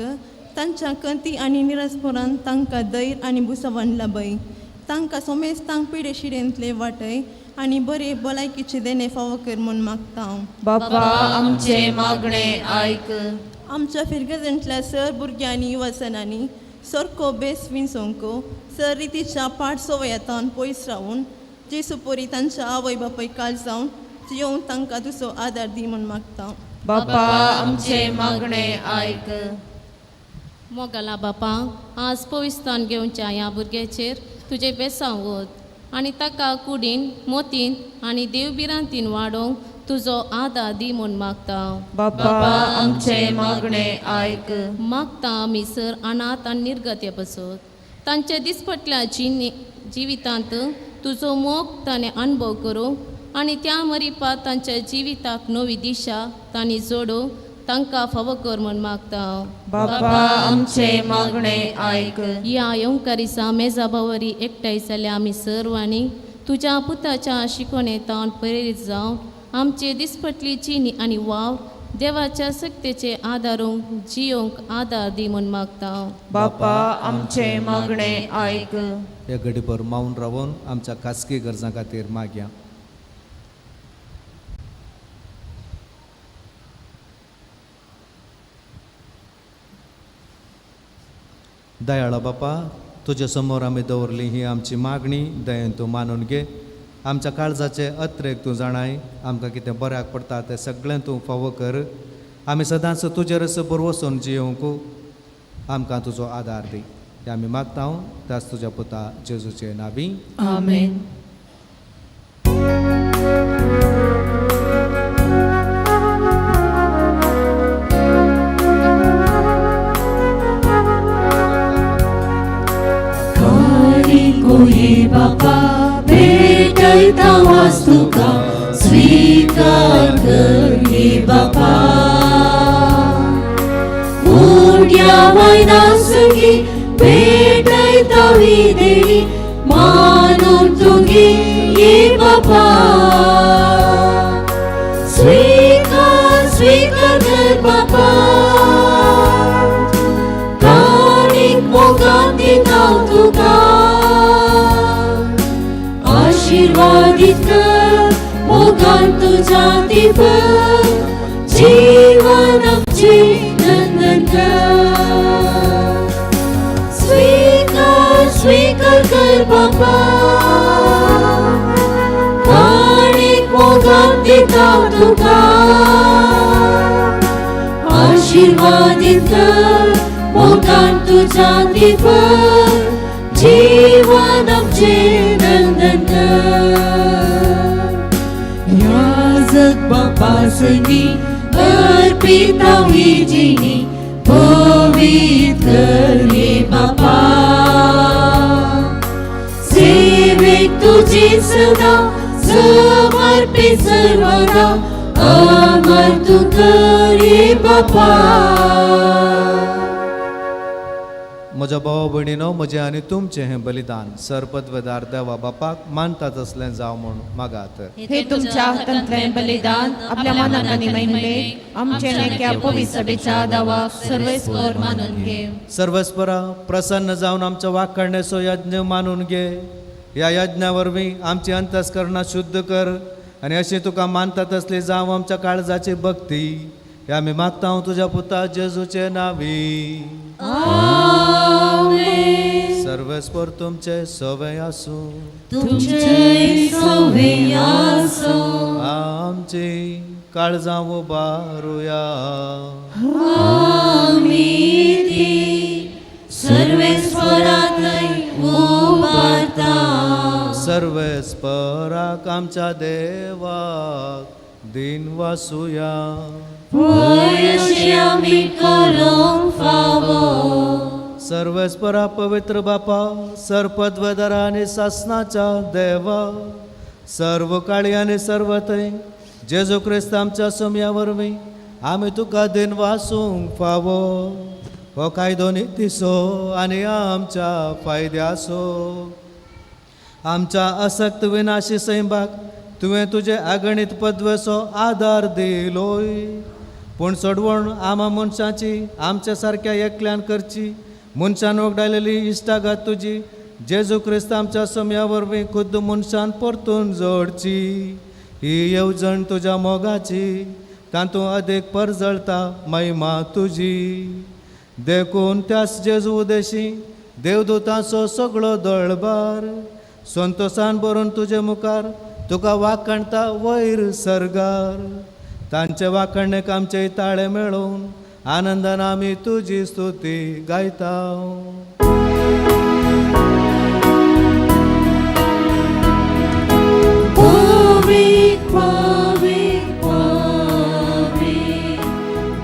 तांच्या कंती आनी निरस्परान तांकां दैर आनी बुसवण लाभय. तांकां सोमेस्तांक पिडे शिडेंतले वाटय आनी बरे भलायकीचे देणे फावो कर म्हूण मागता. बाप्पा आमचे मागणे आयक. आमच्या फिरगजेंतल्या सर भुरग्यांनी युवसनांनी सारको बेस विंसोंको सर रितीच्या पाठ सवयातान पयस रावून जेसू पोरी तांच्या आवय बापाय काल जावन जियोंक तांकां तुजो आदार दी म्हूण मागता. बाप्पा आमचे मागणे आयक. मोगला बापा, आज पविस्तान घेवच्या ह्या भुरग्याचेर तुजे बेसांव वत आनी ताका कुडीन मोतीन आनी देवबिरांतीन वाडोवंक तुजो आदार दी म्हूण मागता. बाप्पा आमचे मागणे आयक. मागता आमी सर अनाथ आनी निर्गत्य बसत तांच्या दिसपटल्या जिवितांत तुजो मोग ताणें अनुभव करूंक आनी त्या मरिपा तांच्या जिविताक नवी दिशा तांणी जोडो तांकां फावो कर म्हूण मागता. बाप्पा आमचे मागणे आयक. या येवकारिसा मेजा बावरी एकठांय जाल्या आमी सर्वांनी तुज्या पुताच्या शिकवणेतान प्रेरीत जावन आमचे दिसपटली चिनी आनी वाव देवाच्या सक्तेचे आदारूंक जियोंक आदार दी म्हूण मागता. बाप्पा आमचे मागणे आयक. हे घडीभर मावून रावून आमच्या खासगी गरजां खातीर मागया. दयाळा बापा, तुजे समोर आमी दवरली ही आमची मागणी दयेन तूं मानून घे. आमच्या काळजाचे अत्रेक तूं जाणाय. आमकां कितें बऱ्याक पडटा तें सगळें तूं फावो कर. आमी सदांच तुजेर बरो वचून जियोंक आमकां तुजो आदार दी. हें आमी मागता त्याच तुज्या पुता जेजूचे नांवी. आमेन. कोई बापा भेटता वास्तुका स्वीकार कर हे बापा. मोठ्या मैदासगी भेटता विदेणी मानून तुगे ये बापा. स्वीकार कर बापा. काणीक मोगान दिता तुका आशीर्वादित कर मोगान तुझा दिप जीवनाचे नंदन कर. स्वीकार कर बापा. काणीक मोगान दिता तुका आशीर्वादित कर मोगान तुझा दिप जीवनाचे नंदन कर. याजक बापा संगी अर्पिता विजिनी पवित्र कर हे बापा. सेवेक तुझे सदा समर्पित सर्वदा अमर तू कर हे बापा. म्हज्या भाव भयणीनो, म्हजें आनी तुमचें हें बलिदान सरपदवेदार देवा बापाक मानता तसलें जावं म्हूण मागात. हे तुमच्या हातांतलें बलिदान आपल्या मनान आनी महिमले आमचे नेक्या पवित्र सभेच्या दावाक सर्वेस्पर मानून घे. सर्वेस्परा, प्रसन्न जावन आमच्या वाखाणणेचो यज्ञ मानून घे. ह्या यज्ञा वरवीं आमची अंतस्करणां शुद्ध कर आनी अशी तुका मानता तसली जावं आमच्या काळजाची भक्ती. हे आमी मागता तुज्या पुता जेजूचे नांवी. सर्वेस्पर तुमचे सवय आसूं. तुमचे सवय आसूं. आमची काळजां उबारुया. सर्वेस्परांतय उबारता. सर्वेस्पराक आमच्या देवाक दिन वासुया. अशी आमी करूंक फावो. सर्वेस्परा पवित्र बापा, सरपदवेदारा आनी सासणाच्या देवा, सर्व काळी आनी सर्वतय जेजू क्रिस्त आमच्या सोम्या वरवीं आमी तुका दिन वासूंक फावो. हो कायदो नितीसो आनी आमच्या फायद्यासो. आमच्या असक्त विनाशी सैमाक तुवें तुजे अगणित पद्वेचो आदार दिलोय. पूण सोडवण आमा मनशाची आमच्या सारक्या एकल्यान करची. मनशान वगडायलेली इश्टागत तुजी जेजू क्रिस्त आमच्या समया वरवीं खुद्द मनशान परतून जोडची. ही येवजण तुज्या मोगाची तातूं अदेक परजळता महिमा तुजी. देखून त्याच जेजू उदेशी देवदूतांचो सगळो दळबार संतोषान भरून तुजे मुखार तुका वाखणता वयर सरगार. तांचे वाखणणेक आमचे ताळे मेळोवन आनंदान आमी तुजी स्तुती गायता. पवित्र पवित्र पवित्र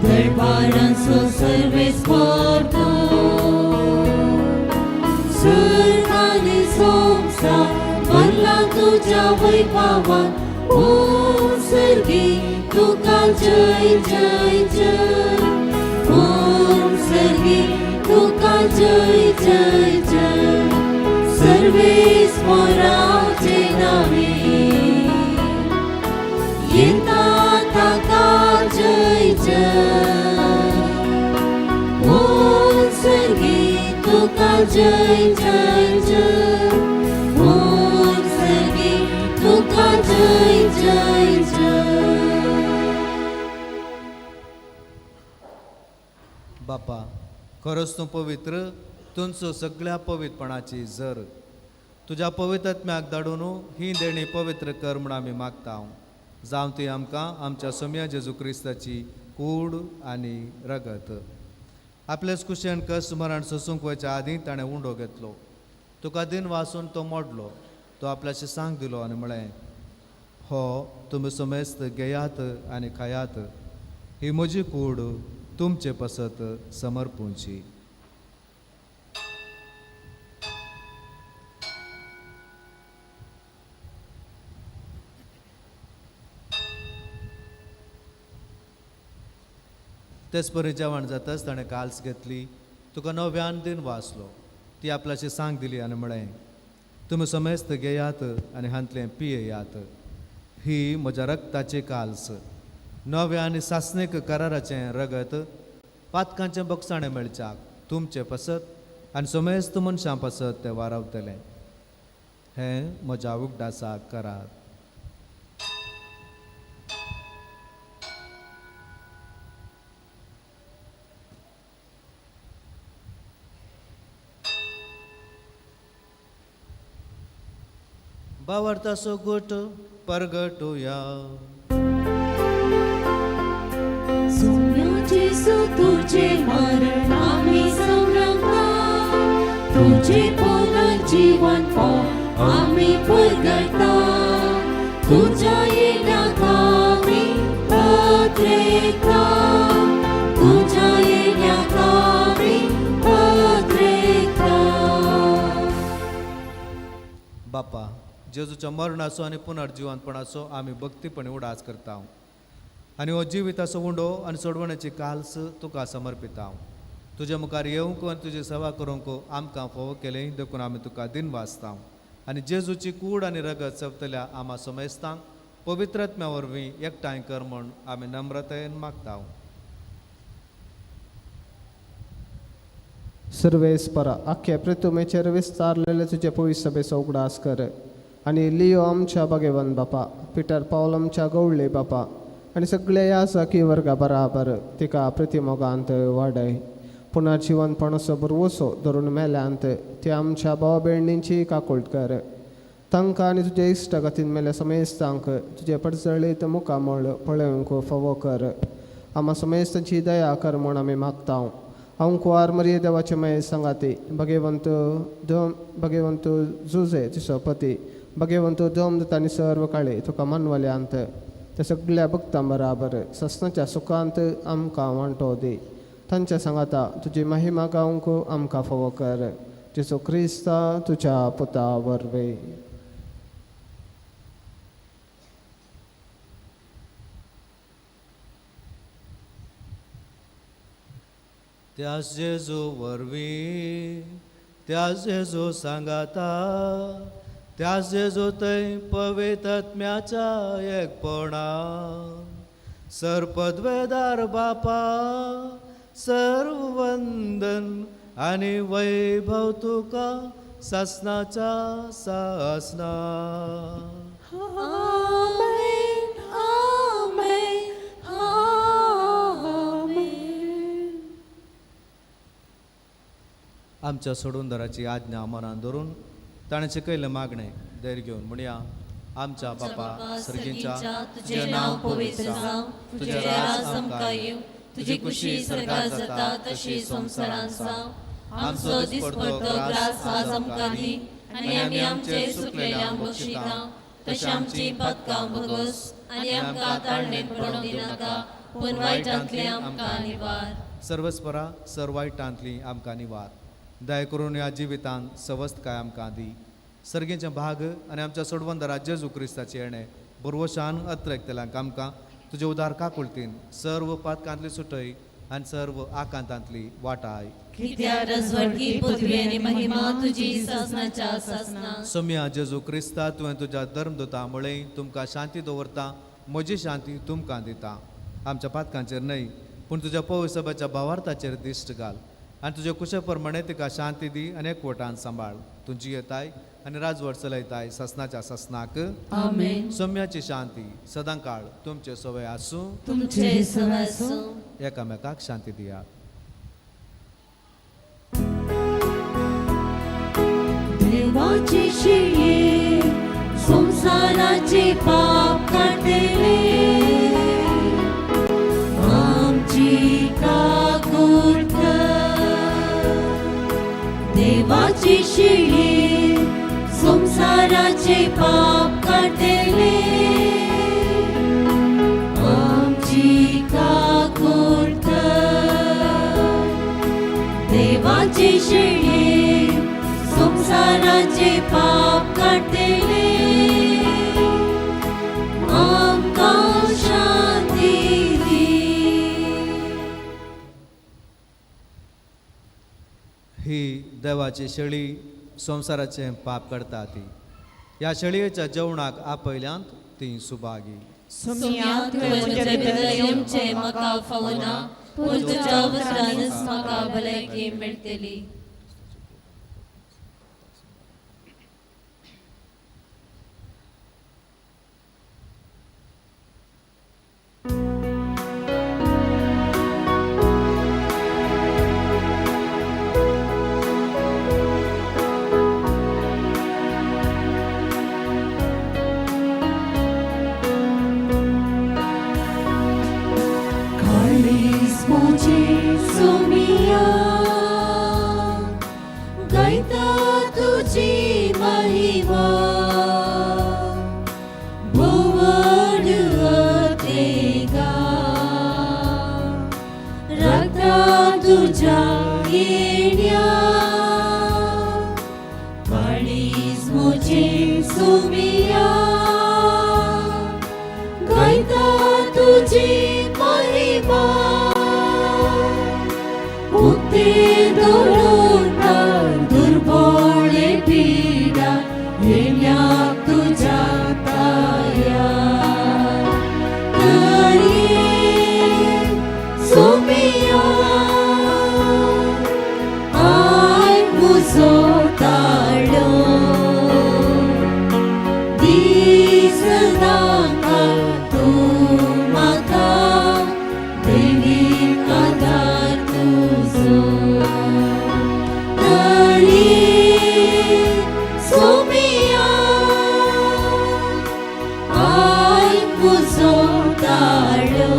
दरबारांचो सर्वेस्वर स्वर्ग आनी संवसार भरला तुज्या वैभवान. ओम सर्गी तुका जय जय जय. ओम सर्गी तुका जय जय जय. सर्वेस्वराचे नावे येता ताका जय जय. ओम सर्गी तुका जय जय जय. ओम सर्गी तुका जय जय जय. बापा, खरोच तूं पवित्र, तुमचो सगळ्या पवित्रपणाची जर तुज्या पवित्रत्म्याक धाडून ही देणी पवित्र कर म्हूण आमी मागता. जावं ती आमकां आमच्या सोम्या जेजू क्रिस्ताची कूड आनी रगत. आपलेच कुशेन कश्ट मरण सोसूंक वयच्या आदीं ताणें उंडो घेतलो. तुका दिन वाचून तो मोडलो. तो आपल्याशी सांग दिलो आनी म्हळें, हो तुमी समेस्त घेयात आनी खायात. ही म्हजी कूड तुमचे पसत समर्पूंची. तेच परी जेवण जाताच ताणें काल्स घेतली. तुका नव्यान दिन वाचलो. ती आपल्याशी सांग दिली आनी म्हळें, तुमी समेस्त घेयात आनी हांतलें पियेयात. ही म्हज्या रक्ताची काल्स, नव्या आनी सासणीक कराराचें रगत पातकांचें बक्षाणें मेळच्याक तुमचे पसत आनी समेस्त मनशां पसत तें वारवतलें. हें म्हज्या उगडासाक करात. बावरतासो गोट परगटुया. जेसू तुझे मरण आम्ही संभ्रमता. तुझे पुनर्जीवन आम्ही परगटता. तुझ्या येण्याक आम्ही पात्रेता. तुझ्या येण्याक आम्ही पात्रेता. बापा, जेजूच्या मरणाचो आनी पुनर्जिवनपणाचो आमी भक्तीपणे उडास करता. आनी हो जिविताचो उंडो आनी सोडवण्याची काल्स तुका समर्पिता. तुजे मुखार येवंक आनी तुजी सेवा करूंक आमकां फोव केलें देखून आमी तुका दिन वाचता. आनी जेजूची कूड आनी रगत चवतल्या आमा समेस्तांक पवित्रत्म्या वरवीं एकठांय कर म्हूण आमी नम्रतायेन मागता. सर्वेस्परा आख्या पृथ्वीचेर विस्तारलेले तुजे पवित्र सभेचो उगडास कर. आनी लियो आमच्या भगेवन बापा, पिटर पावल आमच्या गवळ्ळे बापा आनी सगळे यासाकी वर्गा बराबर तिका प्रतिमोगांत वाडय. पुनर्जीवनपणाचो बरवसो धरून मेल्यांत ते आमच्या भाव भयणींची काकुळट कर. तांकां आनी तुजे इश्टगतीन मेल्या समेस्तांक तुजे पडसळीत मुखामळ पळोवंक फावो कर. आमा समेस्तांची दया कर म्हूण आमी मागता. हांव कुंवार मरिये देवाचे माये सांगाती भगेवंत जुजे तिचो पती भगेवंत दोमदत आनी सर्व काळे तुका मानवल्यांत त्या सगळ्या भक्तां बराबर ससनाच्या सुखांत आमकां वांटो दी. तांच्या सांगाता तुजी महिमा गावंक आमकां फावो कर. जेजू क्रिस्ता तुज्या पुता वरवीं. त्याच जेजू वरवीं त्याच जेजू सांगाता त्याच जेजू थंय पवित्र आत्म्याच्या एकपणा सरपदवेदार बापा सर्व वंदन आनी वैभव तुका सासनाच्या सासना. आमेन, आमेन, आमेन. आमच्या सोडूनदाराची आज्ञा मनान धरून ताणें शिकयलें मागणें धैर्य घेवन म्हणया. आमच्या बापा सर्गीच्या तुझे नाव पवित्र जावं, तुझे राज आमकां येवं, तुझी खुशी स्वर्गात जाता तशी संवसारांत जावं. आमचो दिसपडटो ग्रास आज आमकां दी आनी आमी आमचे चुकलेल्यांक बक्षिता तशी आमची पातकां भोगोस आनी आमकां ताळणेंत पडोवंक दिनाका पूण वायटांतले आमकां निवार. सर्वस्परा सर्वायटांतली आमकां निवार. दया करून ह्या जिवितांत सवस्तकाय आमकां दी. सर्गेचे भाग आनी आमच्या सोडवंदरा जेजू क्रिस्ताचे येणे बरवशान अत्रेकतल्यांक आमकां तुजे उदार काकुळतीन सर्व पातकांतली सुटय आनी सर्व आकांतांतली वाटाय. कित्या रजवडकी पदवी आनी महिमा तुजी सासनाच्या सासना. सोम्या जेजू क्रिस्ता तुवें तुज्या धर्मदुता मुळे तुमकां शांती दवरता. म्हजी शांती तुमकां दिता. आमच्या पातकांचेर न्हय पूण तुज्या पवित्र सभेच्या भावार्थाचेर दिश्ट घाल आनी तुजे कुशे प्रमाणे तिका शांती दी आनी एकवटान सांबाळ. तुजी येताय आनी राजवट चलयताय ससनाच्या ससनाक. आमेन. सोम्याची शांती सदां काळ तुमचे सवय आसूं. तुमचे सवय आसूं. एकामेकाक शांती दियात. देवाचे शिळे संसाराचे पाप काढले आमची काकुळट. देवाचे शिळे संसाराचे पाप काढले आमची काकुळट. देवाचे शिळे संसाराचे पाप काढले आमकां शांती दी. ही देवाची शेळी संवसाराचे पाप करता ती. ह्या शेळयेच्या जेवणाक आपयल्यांत ती सुभागी. सोम्या तुवें येवचे म्हाका फावना पूण तुज्या उतरानच म्हाका भलायकी मेळटली. सोमिया गायता तुझी महिमा भुवन तेगा रक्ता तुझ्या येण्या काळीज मुझे सोमिया गायता तुझी महिमा उक्ते दोन दुर्बळे पीडा येण्या तुझ्या ताया तरी सोमिया आय मुझो ताळो दीस दाका तू म्हाका दैवीक आधार तुझो तरी सोमिया आय मुझो ताळो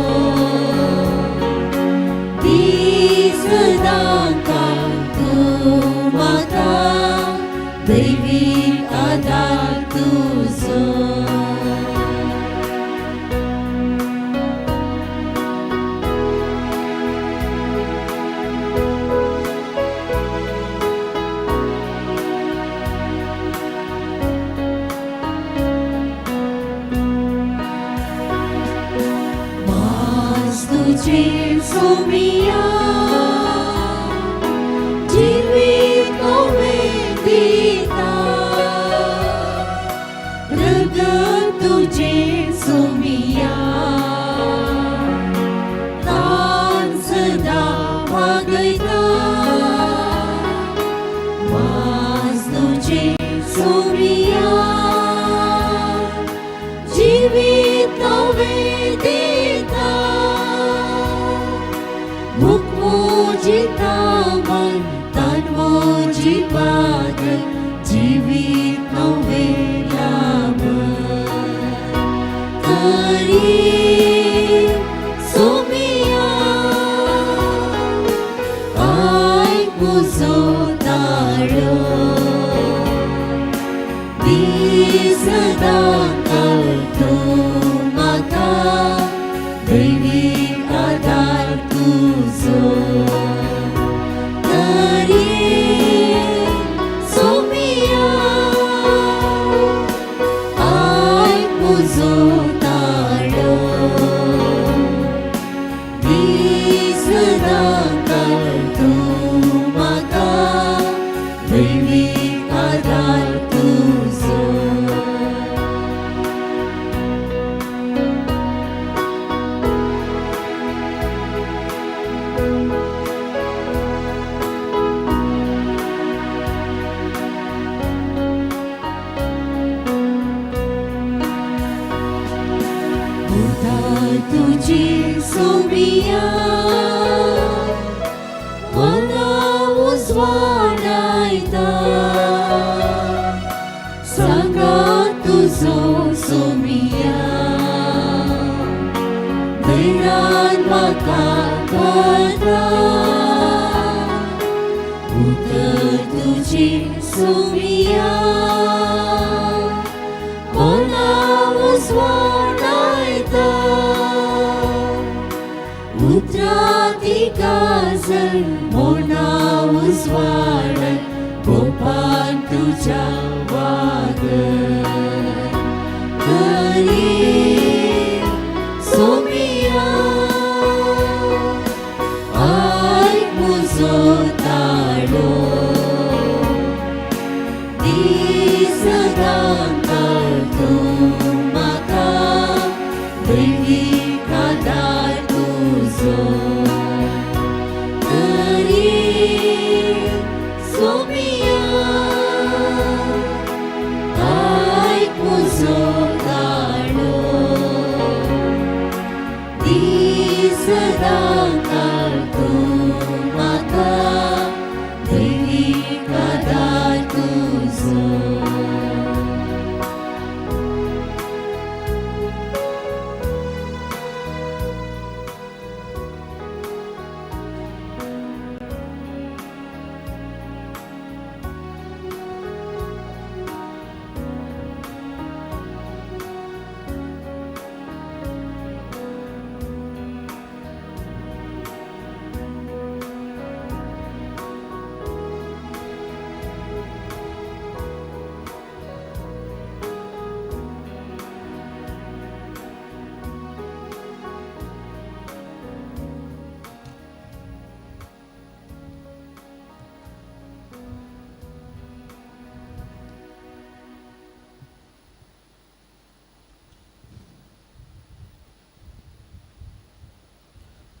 दीस दाका तू म्हाका दैवीक आधार तुझो. तुझे सोमिया दैवीक आधार तुझो तरी सोमिया आय मुजो ताळो सदा करतो म्हाका दैवीक आधार तुझो तुझी सोबिया मना उजवाडायता सांगा तुझो सोबिया धैर्यान म्हाका पडा उतर तुझी सोबिया मना उजवाडायता उतराती गाजर मोना उजवाडत गोपान तुझ्या वागर करी सोमिया आय मुजो ताळो सदा करतो म्हाका दैवीक आधार तुझो तरी सोमिया आय मुजो ताळो सदा करतो म्हाका दैवीक आधार तुझो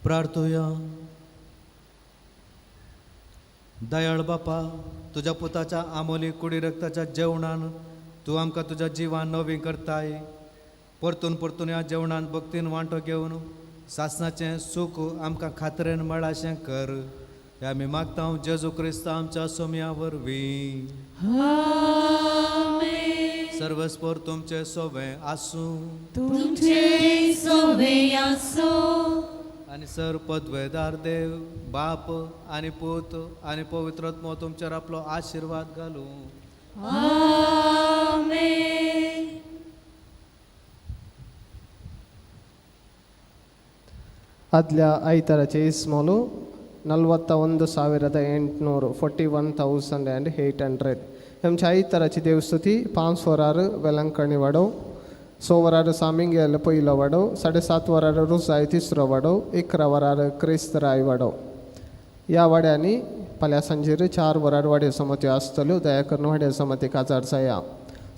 प्रार्थूया. दयाळ बापा, तुझ्या पुताच्या आमोली कुडी रक्ताच्या जेवणान तू आमकां तुझ्या जिवान नवीन करताय. परतून परतून ह्या जेवणान भक्तीन वांटो घेवन सासणाचें सूख आमकां खात्रेन मेळाशें कर. हे आमी मागता जेजू क्रिस्त आमच्या सोम्या वरवीं. सर्वस्पर तुमचे सोवे आसूं. तुमचे सोवे आसूं. आनी सर पदवेदार देव बाप आनी पूत आनी पवित्रत्म तुमचेर आपलो आशिर्वाद घालूं. आमेन. ಆದ್ಯ ಐತರಚೆ ಇಸ್ಮೋಲು 41,800 41,800 आमच्या आयतराची देवस्तुती 5 वरार वेलंकणी वाडो, 6 वरार सामिंगेल पयलो वाडो, 7:30 वरार रुसाय तिसरो वाडो, 11 वरार क्रिस्तराय वाडो. ह्या वाड्यांनी फाल्यां सांजेर 4 वरार वाड्यो समत्यो आसतल्यो. दया करून वाड्यो समती काजार जाया.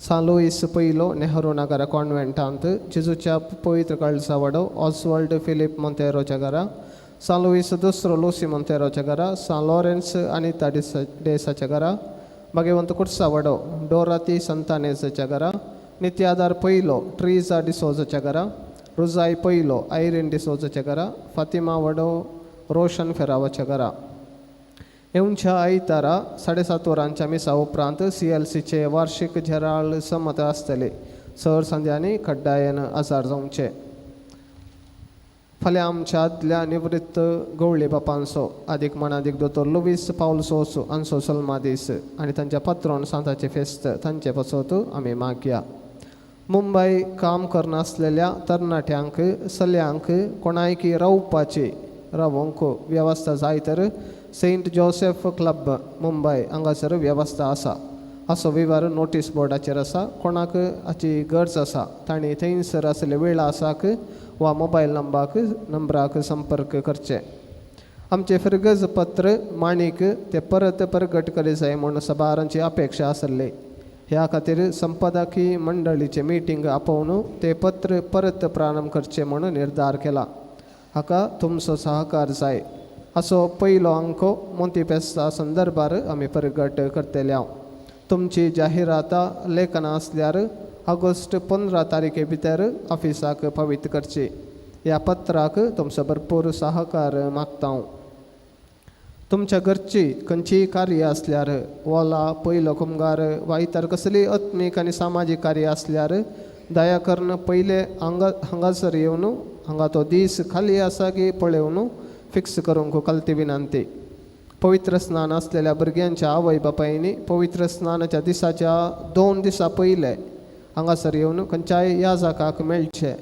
सान लुईस पयलो नेहरू नगर कॉन्व्हेंटांत जेजूच्या पवित्र कळसा वाडो, ऑस्वाल्ड फिलिप मोंतेरोच्या घरा, सान लुईस दुसरो लुसी मोंतेरोच्या घरा, सान लॉरेन्स अनिता डेसाच्या घरा, भगवंत कुर्सा वाडो डोराती संतानेसच्या घरा, नित्यादार पयलो ट्रीजा डिसोजाच्या घरा, रुजाई पयलो आयरीन डिसोजाच्या घरा, फातिमा वाडो रोशन फेरावाच्या घरा. येऊनच्या आयतारा 7:30 वरांच्या मिसा उपरांत CLCचे वार्षिक झेराळ समत आसतले. सर संध्यानी खड्डायेन आजार जावचे. फाल्यां आमच्या आदल्या निवृत्त गवळी बापांचो अधिक मनाधिक दोतोर लुईस पावलसोस हांचो सल्मा दीस आनी तांच्या पात्रोन सांताचे फेस्त तांचे पासत आमी मागया. मुंबई काम करनासलेल्या तरणाट्यांक सल्यांक कोणायकी रावोंक वेवस्था जाय तर सेंट जोसेफ क्लब मुंबय हांगासर वेवस्था आसा असो विवर नोटीस बोर्डाचेर आसा. कोणाक हाची गरज आसा तांणी थंयसर आसले विळासाक वा मोबायल नंबराक संपर्क करचे. आमचे फिरगज पत्र माणीक ते परत प्रगट करी जाय म्हूण सभारांची अपेक्षा आसली. ह्या खातीर संपादकी मंडळीचे मिटींग आपोवन ते पत्र परत प्रारंभ करचे म्हूण निर्धार केला. हाका तुमचो सहकार जाय असो पयलो अंको मोंतीफेस्ता संदर्भार आमी प्रगट करतले. तुमची जाहिरातां लेखनां आसल्यार ऑगस्ट 15 तारखे भितर ऑफिसाक फावीत करची. ह्या पत्राक तुमचो भरपूर सहकार मागता. तुमच्या घरची खंयचीय कार्य आसल्यार ओला पयलो कुंभार वा इतर कसलीय आत्मीक आनी सामाजीक कार्य आसल्यार दया करून पयले हांगासर येवन हांगा तो दीस खाली आसा की पळोवन फिक्स करूंक कळती विनंती. पवित्र स्नान आसलेल्या भुरग्यांच्या आवय बापायनी पवित्र स्नानाच्या दिसाच्या 2 दिसां पयले हांगासर येवन खंयच्याय याजकाक मेळचे.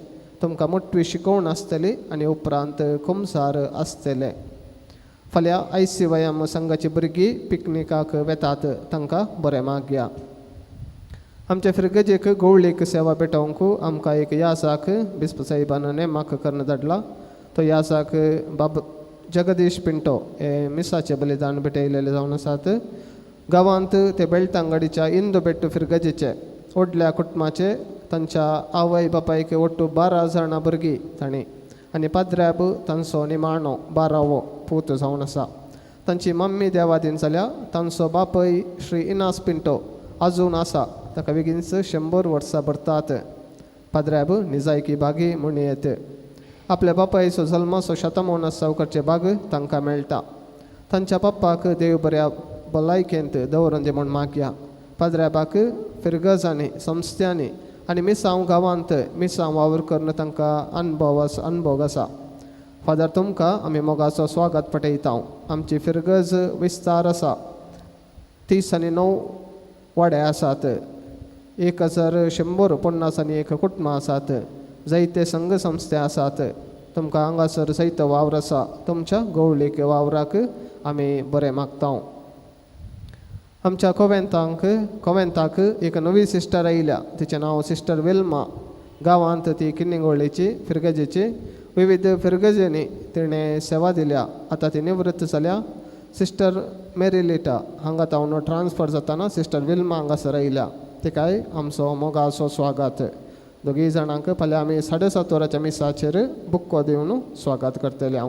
तुमकां मोठवी शिकवण आसतली आनी उपरांत कुमसार आसतले. फाल्यां ICYM संघाची भुरगीं पिकनिकाक वेतात तांकां बरें मागया. आमच्या फिरगजेक गवळीक सेवा पेटोवंक आमकां एक याजक बिस्प साहेबान नेमाक करून धाडला. तो याजक बाब जगदीश पिंटो हे मिसाचे बलिदान भेटयलेले जावन आसात. गांवांत ते बेळतांगडीच्या इंदू बेट्टू फिरगजेचे व्हडल्या कुटुंबाचे तांच्या आवय बापायक ओट्टू 12 जाणां भुरगीं तांणी आनी पाद्र्याब तांचो निमाणो 12वो पूत जावन आसा. तांची मम्मी देवादीन जाल्या. तांचो बापय श्री इनास पिंटो आजून आसा. ताका बेगीनच 100 वर्सां भरतात. पाद्र्याब निजायकी बागी म्हणयेत. आपल्या बापायचो जल्माचो शतमोहोत्सव करचे भाग तांकां मेळटा. तांच्या पप्पाक देव बऱ्या भलायकेंत दवरून दी म्हूण मागया. पाद्र्याबाक फिरगजांनी संस्थांनी आनी मिसांव गांवांत मिसांव वावर करून तांकां अनुभव आसा. फादर तुमकां आमी मोगाचो स्वागत पटयता. आमची फिरगज विस्तार आसा. 30 वाडे आसात. 1150 कुटुंबां आसात. जायते संघ संस्था आसात. तुमकां हांगासर सैत वावर आसा. तुमच्या गवळीक वावराक आमी बरें मागता. आमच्या कोवेंताक एक नवी सिस्टर आयल्या. तिचें नांव सिस्टर विल्मा. गांवांत ती किन्निगोळेची फिरगजेची विविध फिरगजेनी तिणें सेवा दिल्या. आतां ती निवृत्त जाल्या. सिस्टर मेरिलिटा हांगा तावन ट्रान्सफर जाताना सिस्टर विल्मा हांगासर आयल्या. तिकाय आमचो मोगाचो स्वागत. दोगी जाणांक फाल्यां आमी 7:30 वरांच्या मिसाचेर बुक्को दिवन स्वागत करतले.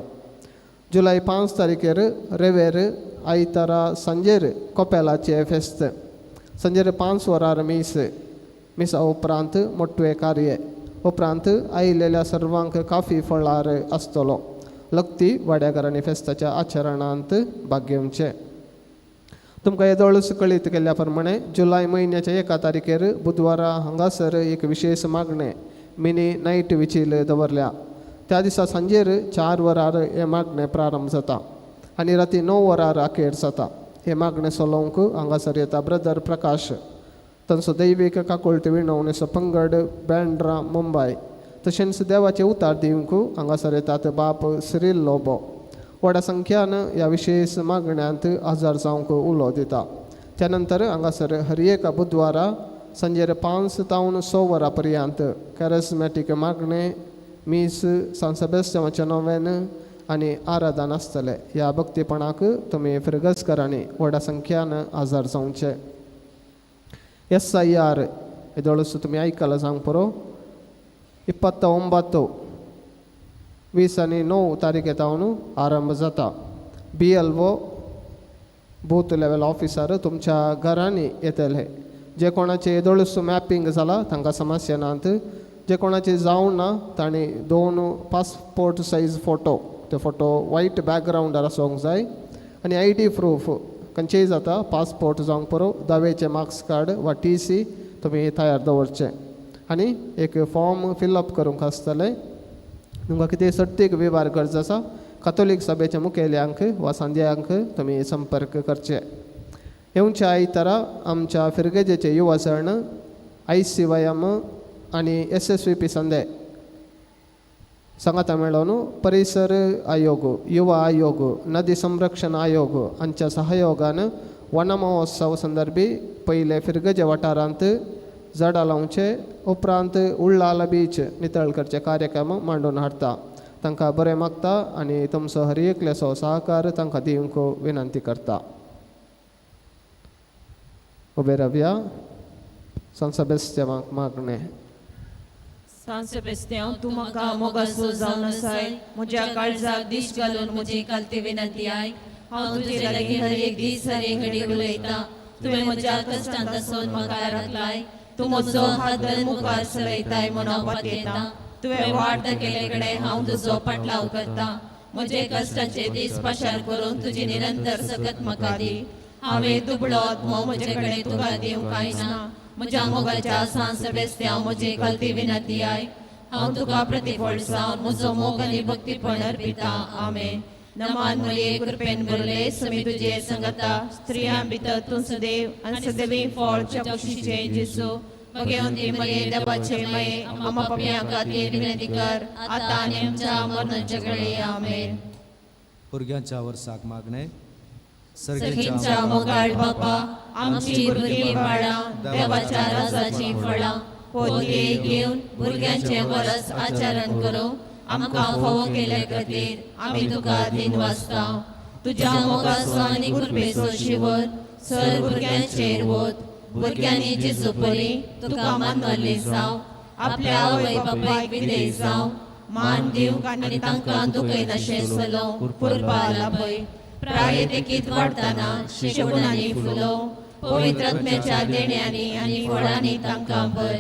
जुलय 5 तारखेर रेवेर आयतारा सांजेर कोपेलाचे फेस्त. सांजेर 5 वरार मिसा उपरांत मोठवे कार्य. उपरांत आयिल्ल्या सर्वांक काफी फळार आसतलो. लक्ती वाड्याकारांनी फेस्ताच्या आचरणांत भाग घेवचे. तुमकां येदोळस कळीत केल्ल्या प्रमाणे जुलय म्हयन्याच्या 1 तारखेर बुधवारा हांगासर एक विशेष मागणे मिनी नायट विचील दवरल्या. त्या दिसा सांजेर 4 वरार हे मागणें प्रारंभ जाता आनी राती 9 वरार अखेर जाता. हे मागणें चलोवंक हांगासर येता ब्रदर प्रकाश. तांचो दैवीक काकुळट विणवणेचो पंगड बँड्रा मुंबय. तशेंच देवाचे उतार दिवंक हांगासर येतात बाप सिरील लोबो. व्हडा संख्यान ह्या विशेष मागण्यांत हजर जावंक उलो दिता. त्यानंतर हांगासर हर एक बुधवारा सांजेर 5 तावन 6 वरां पर्यंत कॅरिस्मॅटीक मागणे मीस सान सेबेस्टियानाचें नोवेन आनी आराधन आसतले. ह्या भक्तीपणाक तुमी फिरगजकारांनी व्हडा संख्यान हजर जावचे. SIR येदोळस तुमी आयकलां जावंक पुरो. 29 20 आनी 9 तारखे तावन आरंभ जाता. BLO बूथ लेवल ऑफिसर तुमच्या घरांनी येतले. जे कोणाचे येदोळस मॅपिंग जाला तांकां समस्या नात. जे कोणाचे जावं ना तांणी 2 पासपोर्ट सायज फोटो. ते फोटो वायट बॅकग्रावंडार आसूंक जाय आनी ID प्रूफ खंयचेय जाता. पासपोर्ट जावंक पुरो. दावेचे मार्क्स कार्ड वा TC तुमी तयार दवरचे आनी एक फॉर्म फिलअप करूंक आसतले. तुमकां कितें सट्टीक वेव्हार गरज आसा कातोलीक सभेच्या मुखेल्यांक वा सांद्यांक तुमी संपर्क करचे. येवच्या आयतारा आमच्या फिरगजेचे युवा सण ICYM आणि SSVP संदे ಸಂಗತ ಮೇಳೋನು ಪರಿಸರ ಆಯೋಗ ಯುವ ಆಯೋಗ ನದಿ ಸಂರಕ್ಷण आयोग हांच्या सहयोगान वन महोत्सव संदर्भी पहिले फिरगजे वाठारांत झाडां लावचे उपरांत उल्लाल बीच नितळ करचे कार्यक्रम मांडून हाडटा तांकां बरें मागता आनी तुमचो हर एकल्याचो सहकार तांकां दिवंक विनंती करता. उबे रावया. San Sebastian मागणे. San Sebastian, तूं म्हाका मोगाचो जावन आसाय, म्हज्या काळजाक दिश घालून म्हजी कालती विनंती आय. हांव तुजे लागीं हर एक दीस हर एक घडी उलयता. तुवें म्हज्या कश्टांतसून म्हाका राखलाय. तूं म्हजो हात धरून मुखार चलयताय म्हूण हांव पातयेता. तुवें वाट दाखयले कडेन हांव तुजो पाटलाव करता. म्हजे कश्टांचे दीस पाशार करून तुजी निरंतर सकत म्हाका दी. हांवें दुबळो आत्मो म्हजे कडेन तुका दिवंक कांय ना. म्हज्या मोगाच्या सान सेबेस्तियान म्हजी कालती विनंती आय. हांव तुका प्रतिफळ जावन म्हजो मोग आनी भक्तीपण अर्पिता. आमेन. नमान मुले कृपेन भरले समी तुजे संगता स्त्रियां भितर तूं सदैव आनी सदैवी फळच्या कुशीचे जेसू भगवंती मये देवाचे मये आम्हा पापयां खातीर विनंती कर आतां आनी आमच्या मरणाच्या वेळी. आमेन. भुरग्यांच्या वर्साक मागणे. सखींच्या मोगाळ बापा आमची भुरगीं बाळां देवाच्या राजाची फळां पोतये घेवन भुरग्यांचे वरस आचरण करूं आमकां फावो केले खातीर आमी तुका दिन वाजता. तुज्या मोगाचो आनी कृपेचो शिवर सर भुरग्यांचेर वत. भुरग्यांनी जेजू परी तुका मानवाली जाव. आपल्या आवय बापायक विधेय जाव. मान दिवंक आनी तांकां दुखयनाशें चलोवंक पुरपा लाभय. प्राय देखीत वाडटाना शेवणांनी फुलो पवित्र आत्म्याच्या देण्यांनी आनी फळांनी तांकां भर.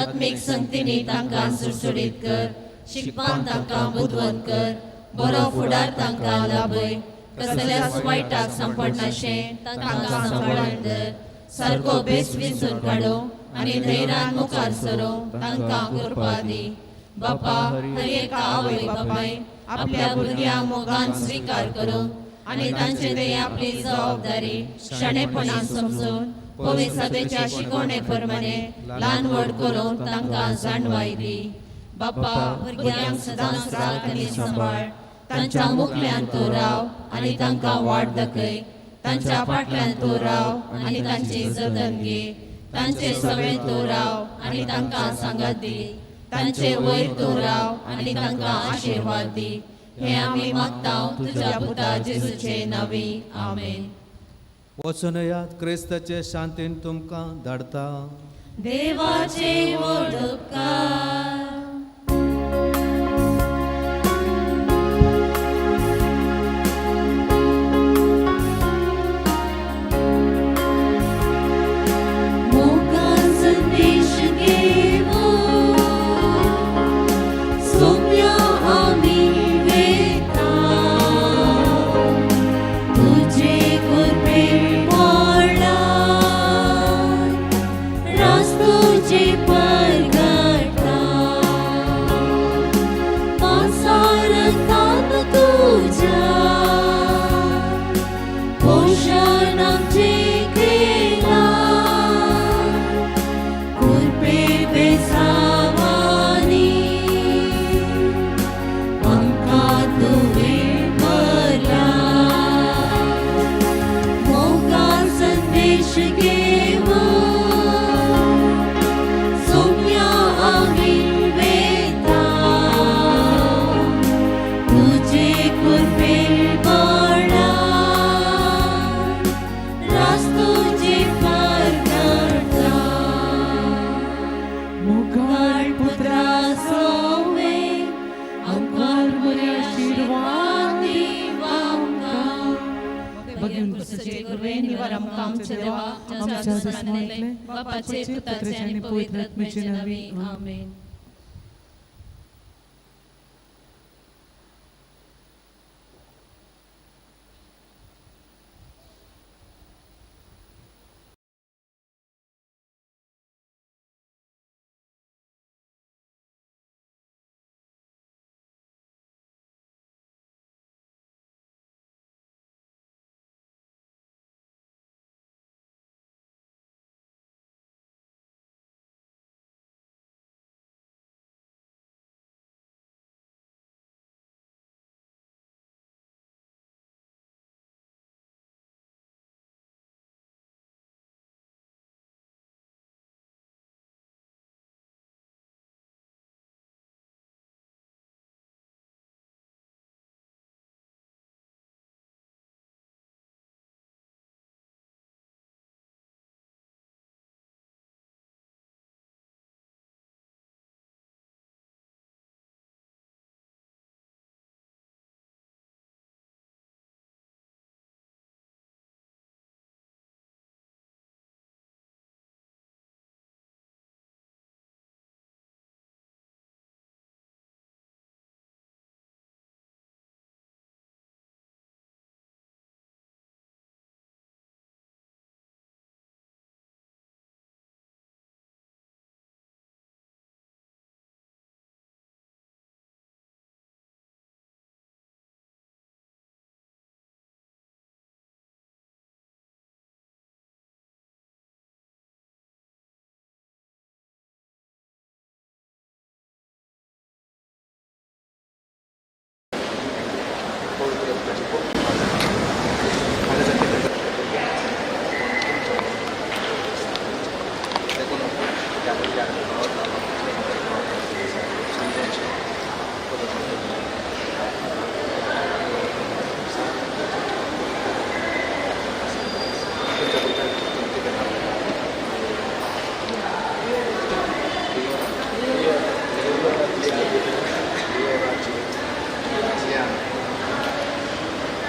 आत्मीक संगतींनी तांकां सुडसुडीत कर. शिकपान तांकां बुदवंत कर. बरो फुडार तांकां लाभय. कसल्याच वायटाक सांपडनाशें तांकां सांबाळून दर. सारको बेस विंचून काडो आनी धैर्यान मुखार सरो तांकां कृपा दी. बापा हर एका आवय बापाय आपल्या भुरग्यांक मोगान स्विकार करूं आनी तांचे दये आपली जबाबदारी शाणेपणान समजून पवित्र सभेच्या शिकवणे प्रमाणे ल्हान व्हड करून तांकां जाणवाय दी. बापा भुरग्यांक सदांच राख आनी सांबाळ. तांच्या मुखल्यान तूं राव आनी तांकां वाट दाखय. तांच्या फाटल्यान तूं राव आनी तांची जतन घे. तांचे सगळे तूं राव आनी तांकां सांगात दी. तांचे वयर तूं राव आनी तांकां आशिर्वाद दी. हे आमी मागता तुज्या पुता जेजूचे नांवी. आमेन. वचून यात क्रिस्ताचे शांतीन तुमकां धाडटा. देवाचे व्हड उपकार. बापाचे पुताचे आणि पवित्र आत्म्याचे नावे. आमेन.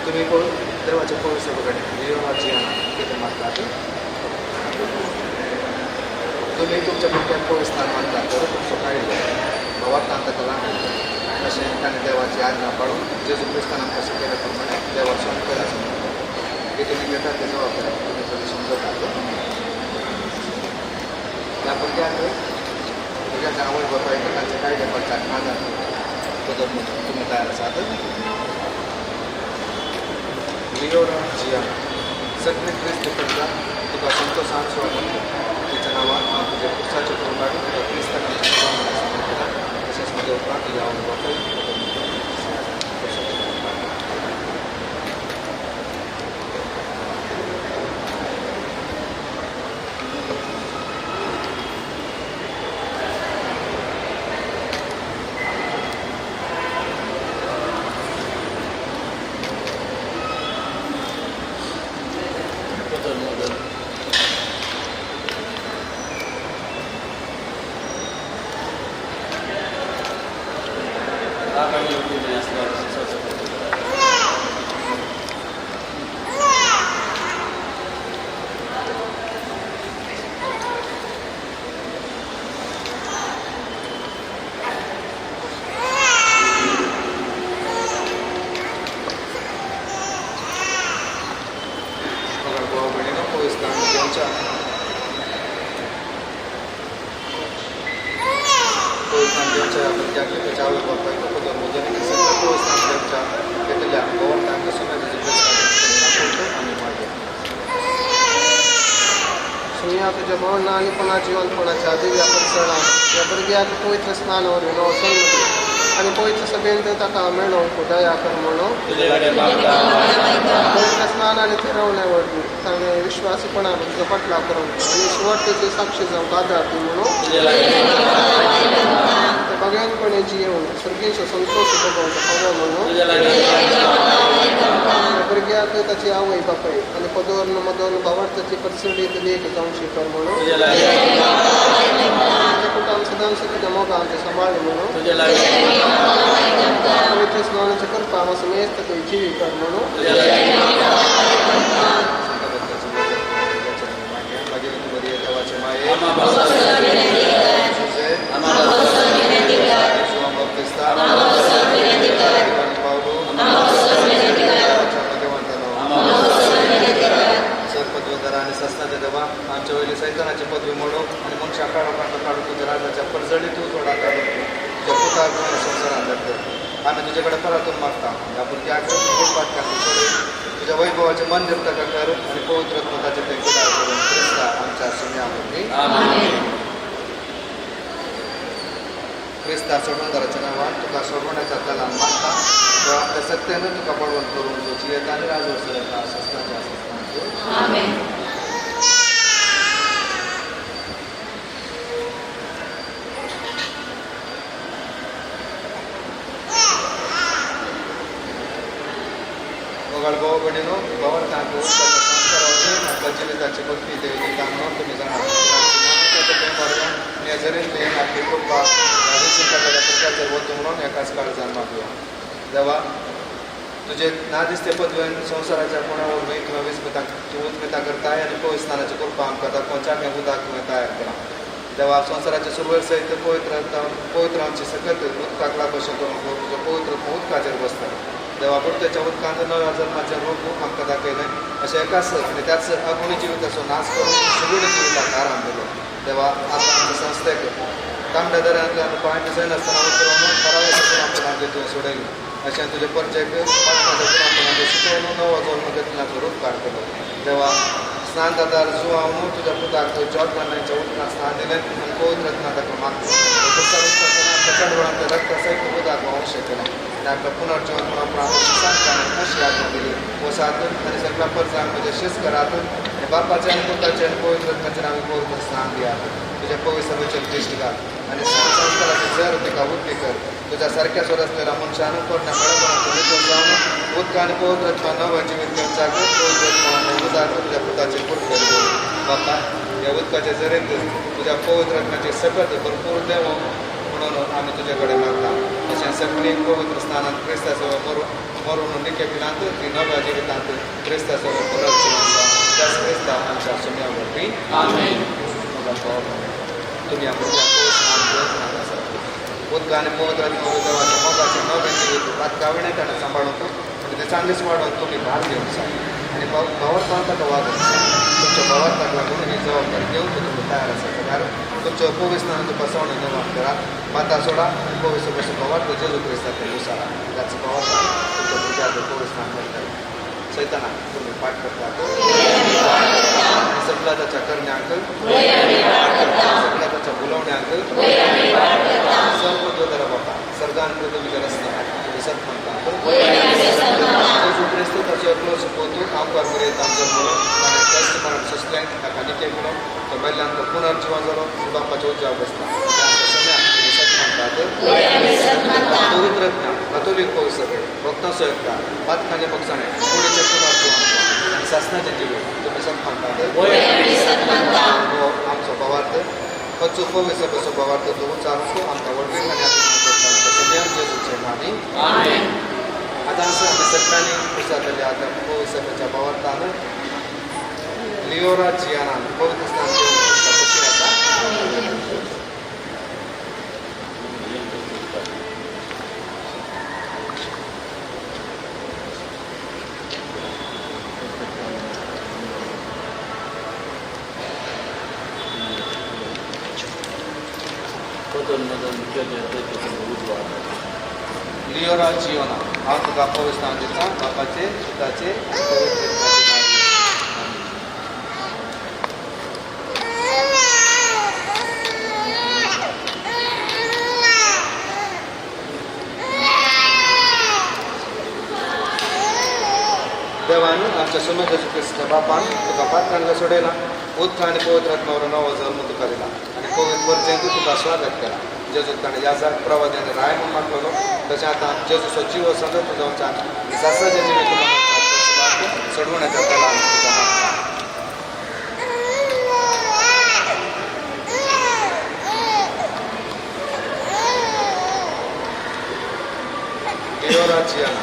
तुम्ही देवाच्या पवित्रकडे देवाची तिथे मागतात. तुम्ही तुमच्या पुढच्या पवित्रान मानता तर तुमचं काय भावात तांतकाला तसे त्याने देवाची आज्ञा पाळून जेजू ख्रिस्ताना कसं केल्याप्रमाणे देवा स्वामी करायचं म्हणतो हे तुम्ही घेतात ते जबाबदारी तुम्ही कधी समजत आलो. यापूर्वी तुझ्या आवड बाबा एकमेकांचे काय पडतात माझा बदल तुम्ही तयार असाल. लिओरा जिया सगळे ख्रिस्त करता तुका संतोष सांगसो म्हणतो तिच्या नावात तुझ्या पुस्तकाचे करून काढून तुझ्या ख्रिस्ताना तसेच मध्ये उपरांत यावं बापा तुझ्या भवन आणि पुन्हा जीवनपणाच्या दिव्या परिसरात या भुरग्याक पवित्र स्नानावर विनो सन्मती आणि पवित्र सभेंत ताका मेळोवंक दया कर म्हणून पवित्र स्नान आणि फिरवण्यावर ताणें विश्वासीपणान तुझा पटला करून आणि शेवटचे साक्षी जावंक आदार म्हणून भगवानपणे जियेवन सर्गीचो संतोष भोगवंक हवो म्हणून भुरग्याक ताची आवय बापाय आणि पदोवन मदोवन भावार्थाची परिसडीत लेख जावं शिकर म्हणून कुटुंब सदांश तुझ्या मोगा आमचे सांभाळ म्हणून पवित्र स्नानाची कृपा आमकां मेस्त तुझी जिवी कर म्हणून आणि सस्ताचे देवा आमच्या वेळी सैतानाची पदवी मोडो आणि मग शाकाळ काढून तुझ्या राजाच्या पडझडी तू थोडा काढून तुझ्या पुता संसारात जातो आम्ही तुझ्याकडे परातून मागता यापूर्वी पाठ करतो तुझ्या वैभवाचे मन व्यक्त कर आणि पवित्र पोताचे ते करून ख्रिस्ता आमच्या सुन्यामध्ये ख्रिस्ता सोडवणाराच्या नावात तुका सोडवण्याचा त्याला मागता तेव्हा आपल्या सत्यानं तुका बळवंत करून तुझी येत आणि राजवसरता सस्ताच्या सस्तांचे भाऊ बहिणीनो भावार्थांक संस्कारावर जीविताची भक्ती देवी कामना तुम्ही जाणार या जरी आपली कृपा प्रकारचे होतो म्हणून एकाच काळजान मागूया. देवा तुझे ना दिसते पदवीन संसाराच्या कोणावर मी किंवा विस्मिता करताय आणि पवित्राची कृपा आमकां दाखोवच्या आम्ही उदाक तयार करा. देवा संसाराच्या सुरवेर सहित पवित्र आमची सकत उदकाक लागोशें करून तुझ्या पवित्र उदकाचेर बसता. देवा पुढच्या उदकांत नव्या जन्माचे रूप आमकां दाखयलें अशें एकाच आणि त्याच अगुणी जिविताचो नाश करून सगळ्या जिविताक आराम दिलो. देवा आता आमच्या संस्थेक तांबड्या दर्यांतल्यान पांय पिसयनासतना उतरवून थरावे सकून आपण आमचे तुवें सोडयलें अशें तुजे परचेक आपण शिकवून नवो जल्म घेतल्याचो रूप काडटलो. देवा स्नान दादार जुवावन तुज्या पुताक जॉर्डानाच्या उदकांत स्नान दिलें आनी पवित्र ताका मागता प्रचंड वेळांत रक्त सहित उदक आवश्यक केलें आणि आपलं पुनर्जीवन म्हणून आपण सांगताना अशी आज्ञा दिली वसातून आणि सगळ्या परजा म्हणजे शेतकऱ्यातून आणि बापाचे आणि पुताचे आणि पवित्र आम्ही पवित्र स्नान दिया तुझ्या पवित्र सभेचे दृष्टी घाल आणि संस्काराचे जर तिका उद्दी कर तुझ्या सारख्या सोड असलेला मनुष्यानं पूर्ण निघून जाऊन उदक आणि पवित्र नवं जीवित पवित्र उदाहरण तुझ्या पुताचे पूर्ण बापा या उदकाचे जरीत तुझ्या पवित्र सगळं भरपूर देव म्हणून आम्ही तुझ्याकडे मागता अशा सगळी पवित्र स्थानात ख्रिस्तासेवा करून मरून निके पिलांत ती नव्या जिवितांत क्रिस्ताचं पुनर्जीवन त्याच क्रिस्ता आमच्या सोन्यावरती तुम्ही उदका आणि पवित्र देवाच्या मोगाचे नव्या जिवीत रातकाविणे त्यांना सांभाळतो आणि ते चांगलीच वाढवून तुम्ही भाग घेऊन सांग आणि भावार्थांता वागून तुमच्या भावार्थाक लागून ही जबाबदारी घेऊन तुम्ही तयार असायचं कारण तुमच्या उपविस्तानं तुका सवणं निर्माण करा माता सोडा आणि पवित्र बसून भावार्थ जेजू क्रिस्ताचे दिवसाला त्याचं भावार्थान तुमच्या भुरग्याचं उपविस्तान करता सैताना तुम्ही पाठ करता आणि सगळा त्याच्या करण्याक सगळ्या त्याच्या बोलवण्याक सर्व जो त्याला बापा सर्गान पृथ्वीच्या रस्त्यात तुम्ही सत म्हणता जेजू क्रिस्त त्याचे एकलो शिकवतो आमकार मरेत आमचं म्हणून आणि कष्ट मरण सुसलें ताका निके मिळून तो बैलांक पुनर्जीवन जालो बापाच्या उज्जाव बसता आमच्या सगळ्यांक तुम्ही सत म्हणतात पवित्र ज्ञान कथोलिक पवित्र भक्तां सयता पातखाने पक्षाने पुढेचे पुनर्जीवन आणि शासनाचे जिवीत तुम्ही सत म्हणतात हो आमचो भावार्थ खचो पवित्र कसो भावार्थ तो उच्चारतो आमच्या वडील आणि आमच्या सगळ्यांचे जेजूचे नामी आता असं आम्ही सगळ्यांनी पुस्तकातले आता पवित्राच्या भावार्थानं लिओरा जियाना पवित्र स्नान घेऊन खुशी आता लिओरा जियोना हांव तुका पवित्र स्नान दिता बापाचे पिताचे आणि पवित्र आत्म्याचे नांवान. देवान आमच्या समोर जेजू ख्रिस्ताच्या बापान तुका पातकांना सोडयला उदका आणि पवित्र आत्म्यावर नवो जल्म तुका दिला आणि पवित्र वर्जेंतू तुका स्वागत केला जेजू ताणें ह्या जाग प्रवाद्याने राय म्हणून मागलो तशें आतां जेजूचो जीव सतत जावच्यान शास्त्राचें जिवीत तुका सोडवण्याच्या कलान तुका मागता. लिओरा जियाना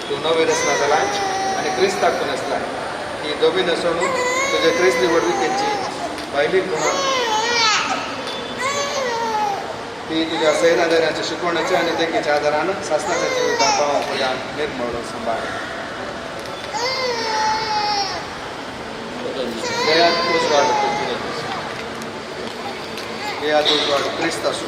तूं नवी रचना जालाय आनी क्रिस्ताक तूं नसलाय ही दोबी नसवणूक तुजे क्रिस्ती वडविकेची भायली गुणां ती तुझ्या सैरादाराच्या शिकवण्याच्या आणि देखीच्या आधारानं शासनाच्या जिवितांत भावापर्यंत निर्मळ सांभाळ देयात उजवाड क्रिस्त असो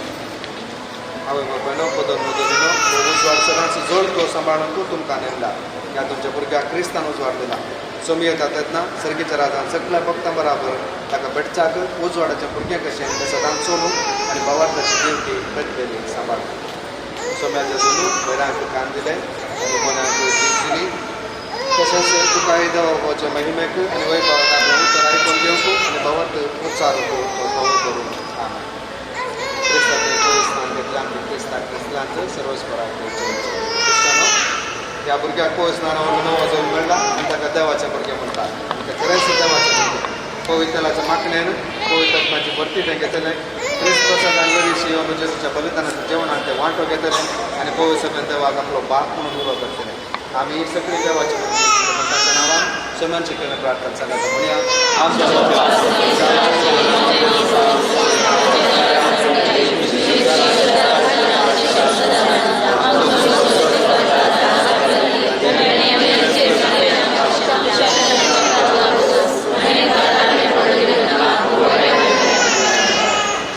हांवें बापायनो पदर मोदीनो उजवाड सगळ्यांचो जोड तो सांबाळून तूं तुमकां नेमला ह्या तुमच्या भुरग्याक क्रिस्तान उजवाड दिला सोमी येता तेन्ना सर्गीच्या राजान सगळ्या भक्तां बराबर ताका भेटचाक उजवाडाच्या भुरग्यां कशें ते सदांच चलूंक आनी भावार्थाची देवकी प्रतलेली सांबाळटा सोम्याच्या चलून भैरांक कान दिले आनी कोणाक जीक दिली तशेंच तुका देवाच्या महिमेक आनी वैभवाक आपलें उतर आयकून घेवंक आनी भावार्थ उत्साह तो भोव करून क्रिस्ताचे पवित्र घेतले आमच्या क्रिस्ताक क्रिस्तांत सर्वस्पराक क्रिस्तानो ह्या भुरग्याक पवित्र स्नानावर नवो जल्म मेळ्ळा आनी ताका देवाचें भुरगें म्हणटात ते खरेंच देवाचें भुरगें पवित्र तेलाच्या माखणेन पवित्र आत्म्याची भरती तें घेतलें क्रिस्त प्रसाद आनी वरीशी येवन जेजूच्या बलिदानाचें जेवणान ते वांटो घेतले आनी पवित्र सभेन देवाक आपलो बाप म्हणून उलो करतले आमी ही सगळीं देवाची भुरगीं ताच्या नांवान समान शिकयलें प्रार्थना सांगात म्हणया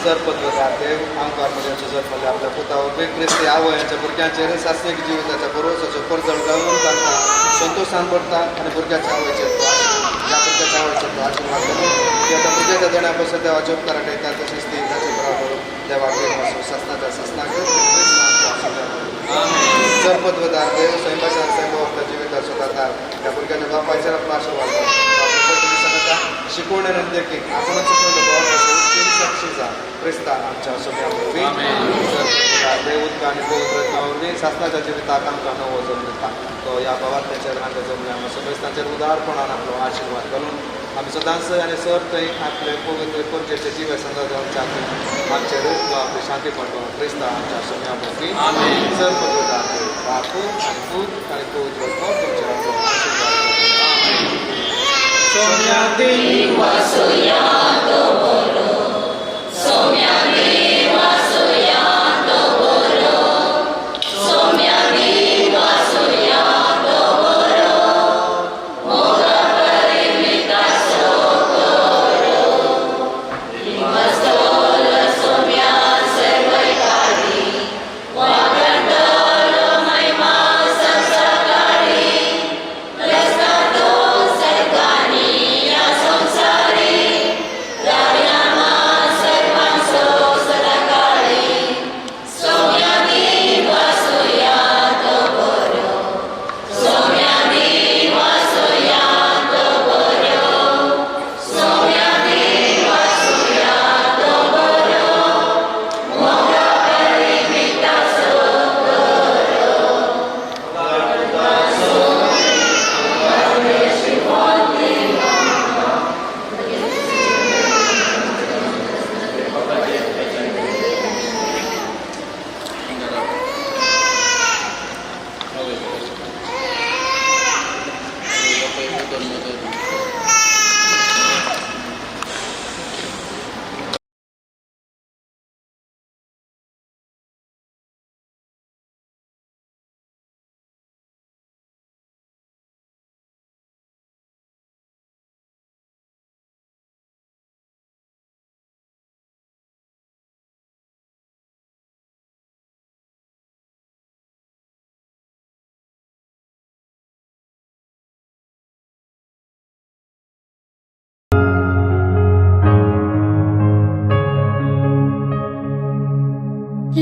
सरपद्वकार देव आमकां म्हज्याचो जल्मले आपल्या पुतावर बे क्रिस्ती आवय यांच्या भुरग्यांचेर सासवेक जिविताच्या भरवसाचो परजळ घालून तांकां संतोशान भरता आनी भुरग्याच्या आवयचेर ह्या भुरग्याच्या आवयचेर तो आशिर्वाद दिलो की आतां भुरग्याच्या देण्या पासून देवाचे उपकार ठेयता तशेंच ती ताचे बरोबर देवाक वचून शासनाच्या शासनाक सरपद्वकार देव स्वयंपाशान स्वयंभवता जिविताचो दातार ह्या भुरग्याच्या बापायचेर आपलो आशिर्वाद सांगता शिकवणाऱ्यान देखील आपणच साक्षी जा क्रिस्ता आमच्या सोम्यावरवी देव उदका आनी पवित्र आत्म्यावरवी शासनाच्या जिविताक आमकां नवो जल्म दिता तो ह्या भावार्थ्याचेर हांगा जमले आमी सगळे तांचेर उदारपणान आपलो आशिर्वाद घालून आमी सदांच आनी सर थंय आपले पवित्र परजेचे जिवे संदर्भांच्या आमचेर आपली शांती पडलो क्रिस्ता आमच्या सोम्यावरवी sir पदवीदार Bapu, Anak, Kaliku, Boko, Berjaraku, Amin. Somyati Wasuya Doboro, Somyati Wasuya Doboro, Somyati Wasuya Doboro, Moga Parimita Sokoro, Imastola Somya Servaikari, Wakandala Maima Sansakari, Lestato Sergani Ya Samsari, Raryama Servanso Sadakari, Somyati Wasuya Doboro, Somyati Wasuya Doboro, Somyati Wasuya Doboro, Moga Parimita Sokoro, Moga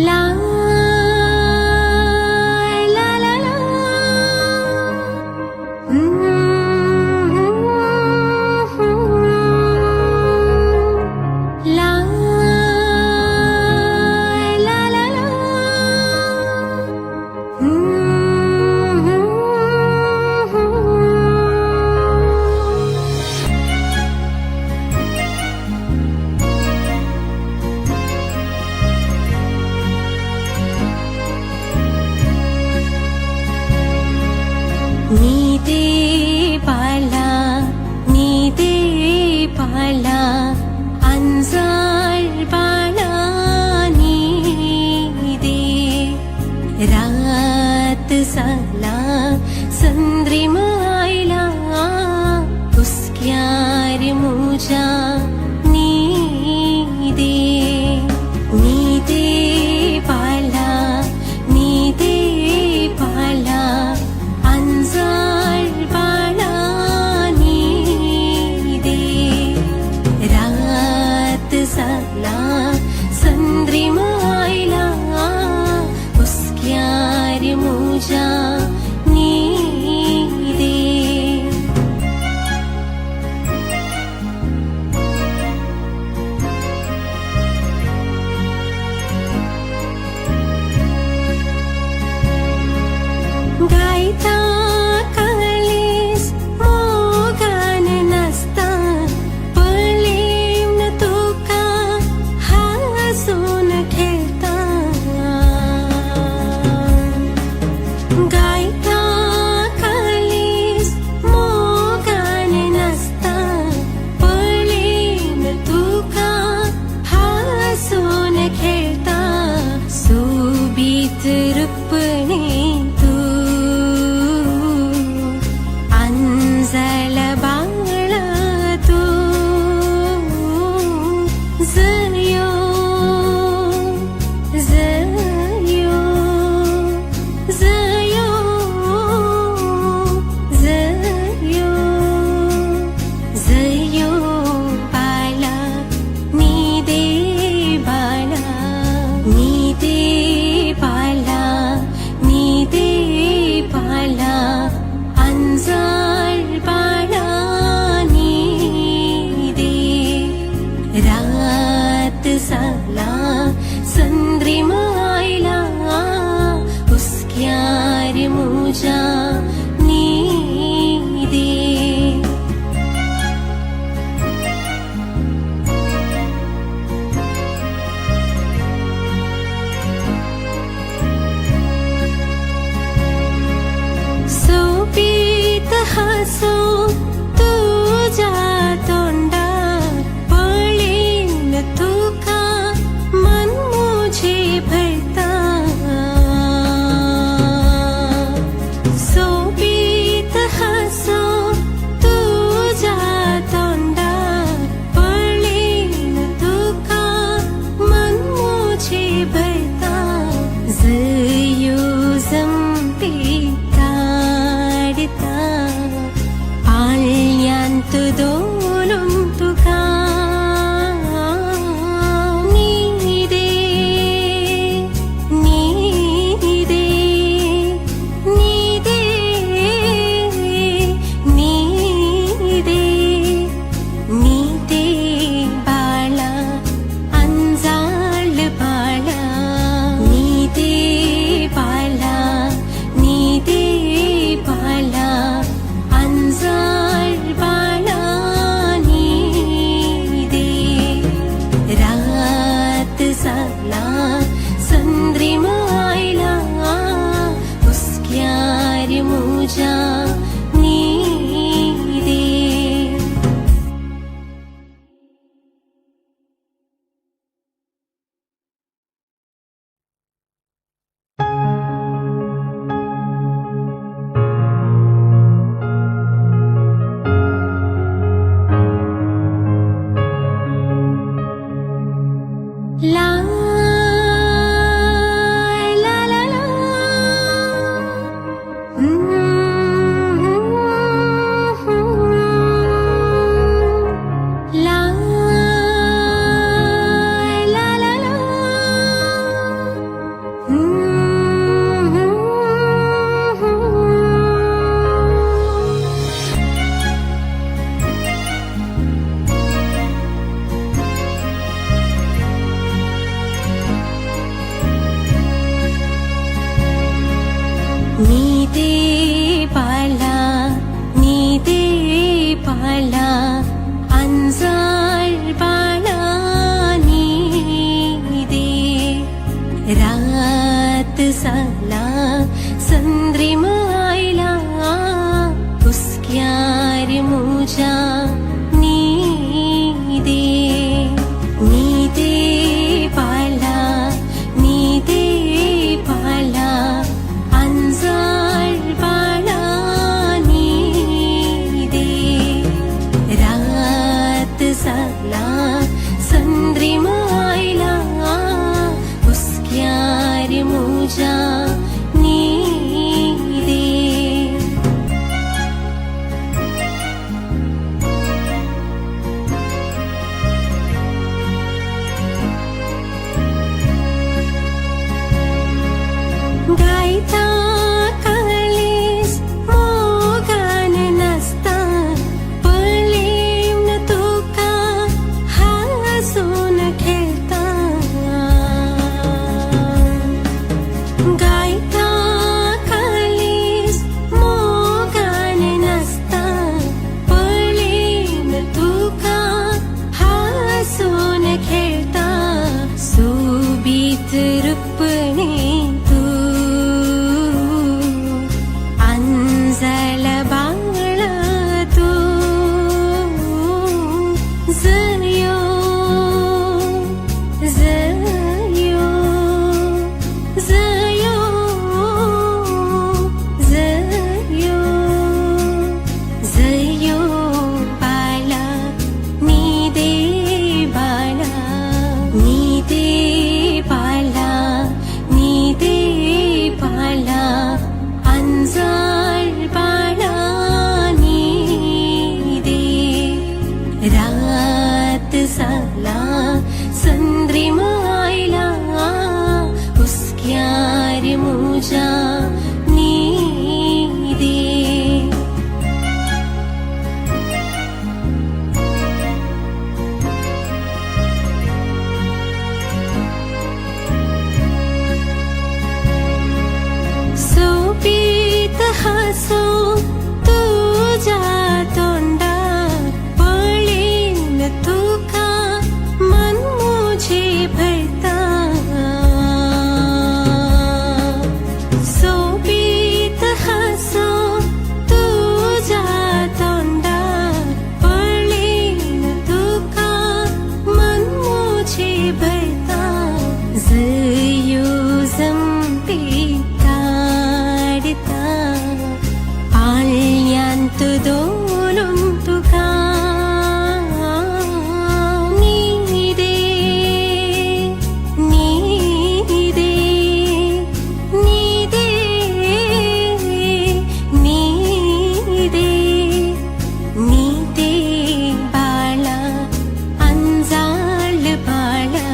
La la la la La la la la Nide pala anzar pala nide raat sala sandrima aila uskyar muja nide pala anzar pala nide raat sala sandrima aila uskyar muja nide Gaita kalis mogan nasta pelim na tuka hasun khelta Gaita kalis mogan nasta pelim na tuka hasun khelta subit rupne tu सोबीत हसो तुझ्या तोंडात पळेन तुका मन मुझे भरता सोबीत हसो तुझ्या तोंडात पळेन तुका मन मुझे भरता जयू जमते काढता पाळ्यांत दोलून तुका नीदे नीदे नीदे नीदे नीदे बाळा अंजाळ बाळा नीदे बाळा नीदे बाळा अंजाळ बाळा नीदे रात झाला संद्रीम आयला हुस्क्यार मुजा नीदे ला ला ला ला अंत दोलुं तुका नीदे नीदे नीदे नीदे नीदे बाळा अंजाळ बाळा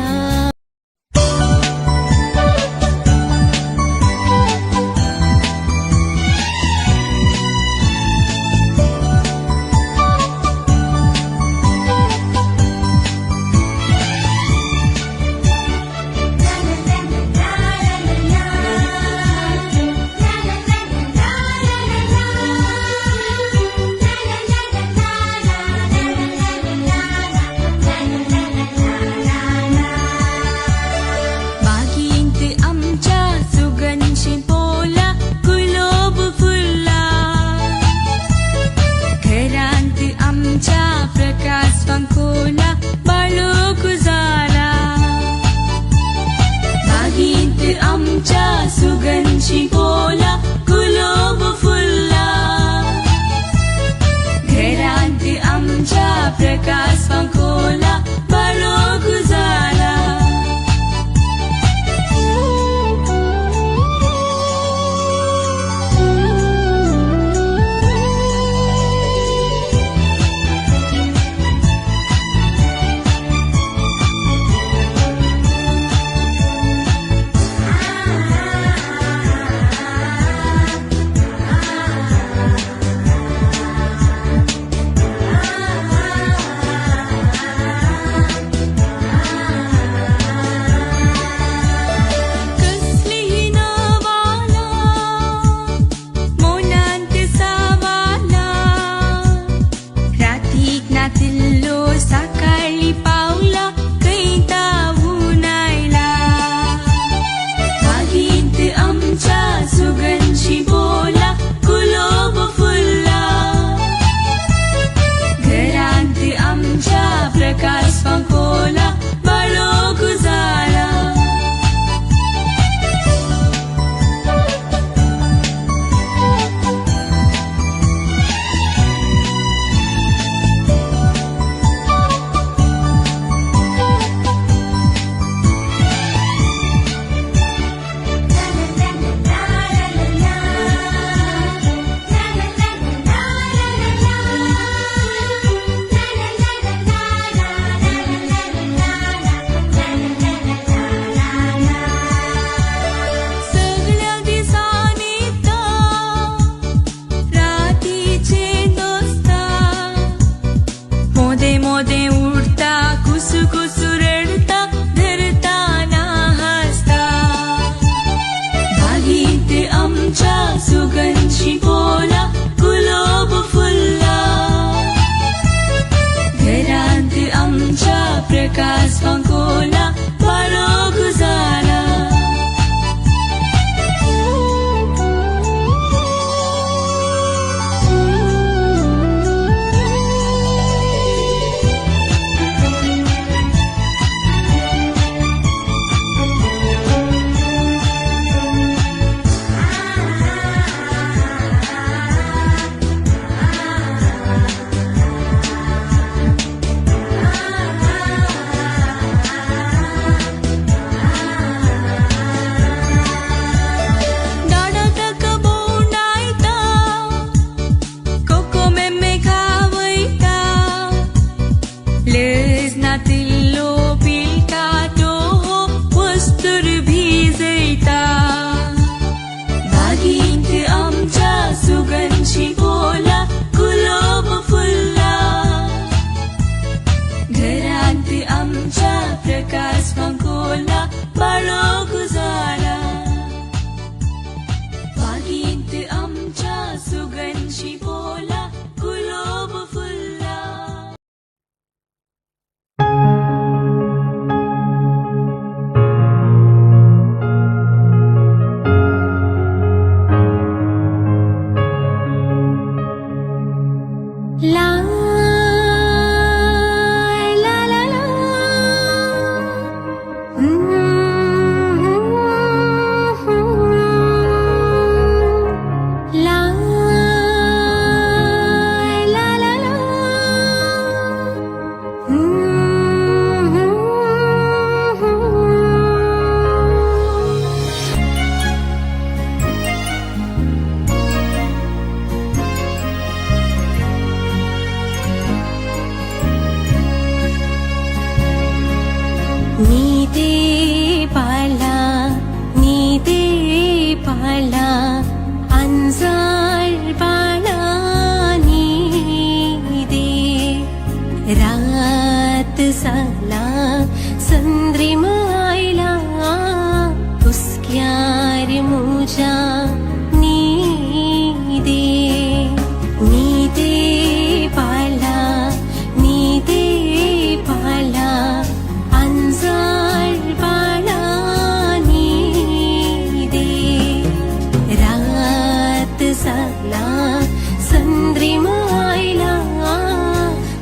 साला संद्रीम आयला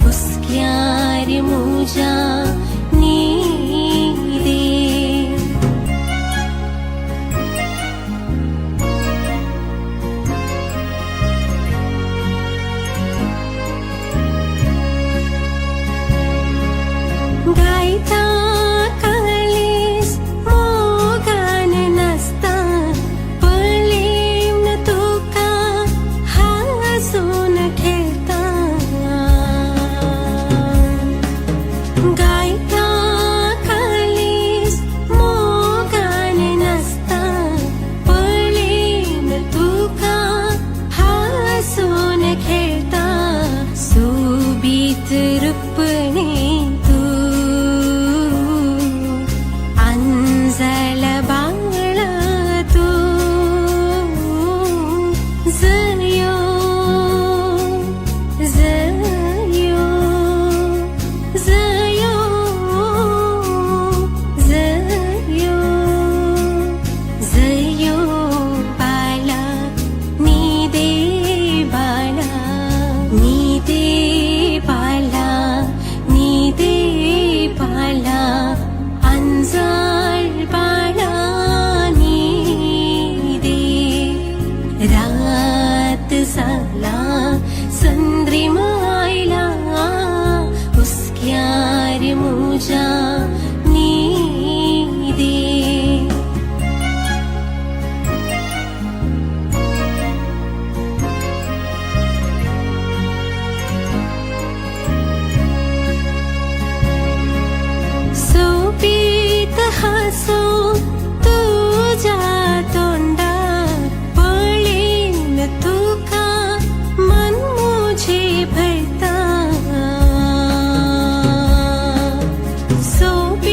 हुस्क्यार मुजा नी दे गायता कालीस मोगान नाचता पळेम न तुका हासून खेळता गायता कालीस मोगान नाचता पळेम न तुका हासून खेळता सोबीत रुपणे अंजल बाळा तू जयो जयो जयो जयो जयो बाळा नी दे बाळा नी दे बाळा नी दे बाळा अंजाळ बाळा नी दे रात झाला संद्रीम आयला हुस्क्यार मुजा नी दे सोबीत हसो तुझ्या तोंडा पळेन तुका मन मुझे भरता सोबीत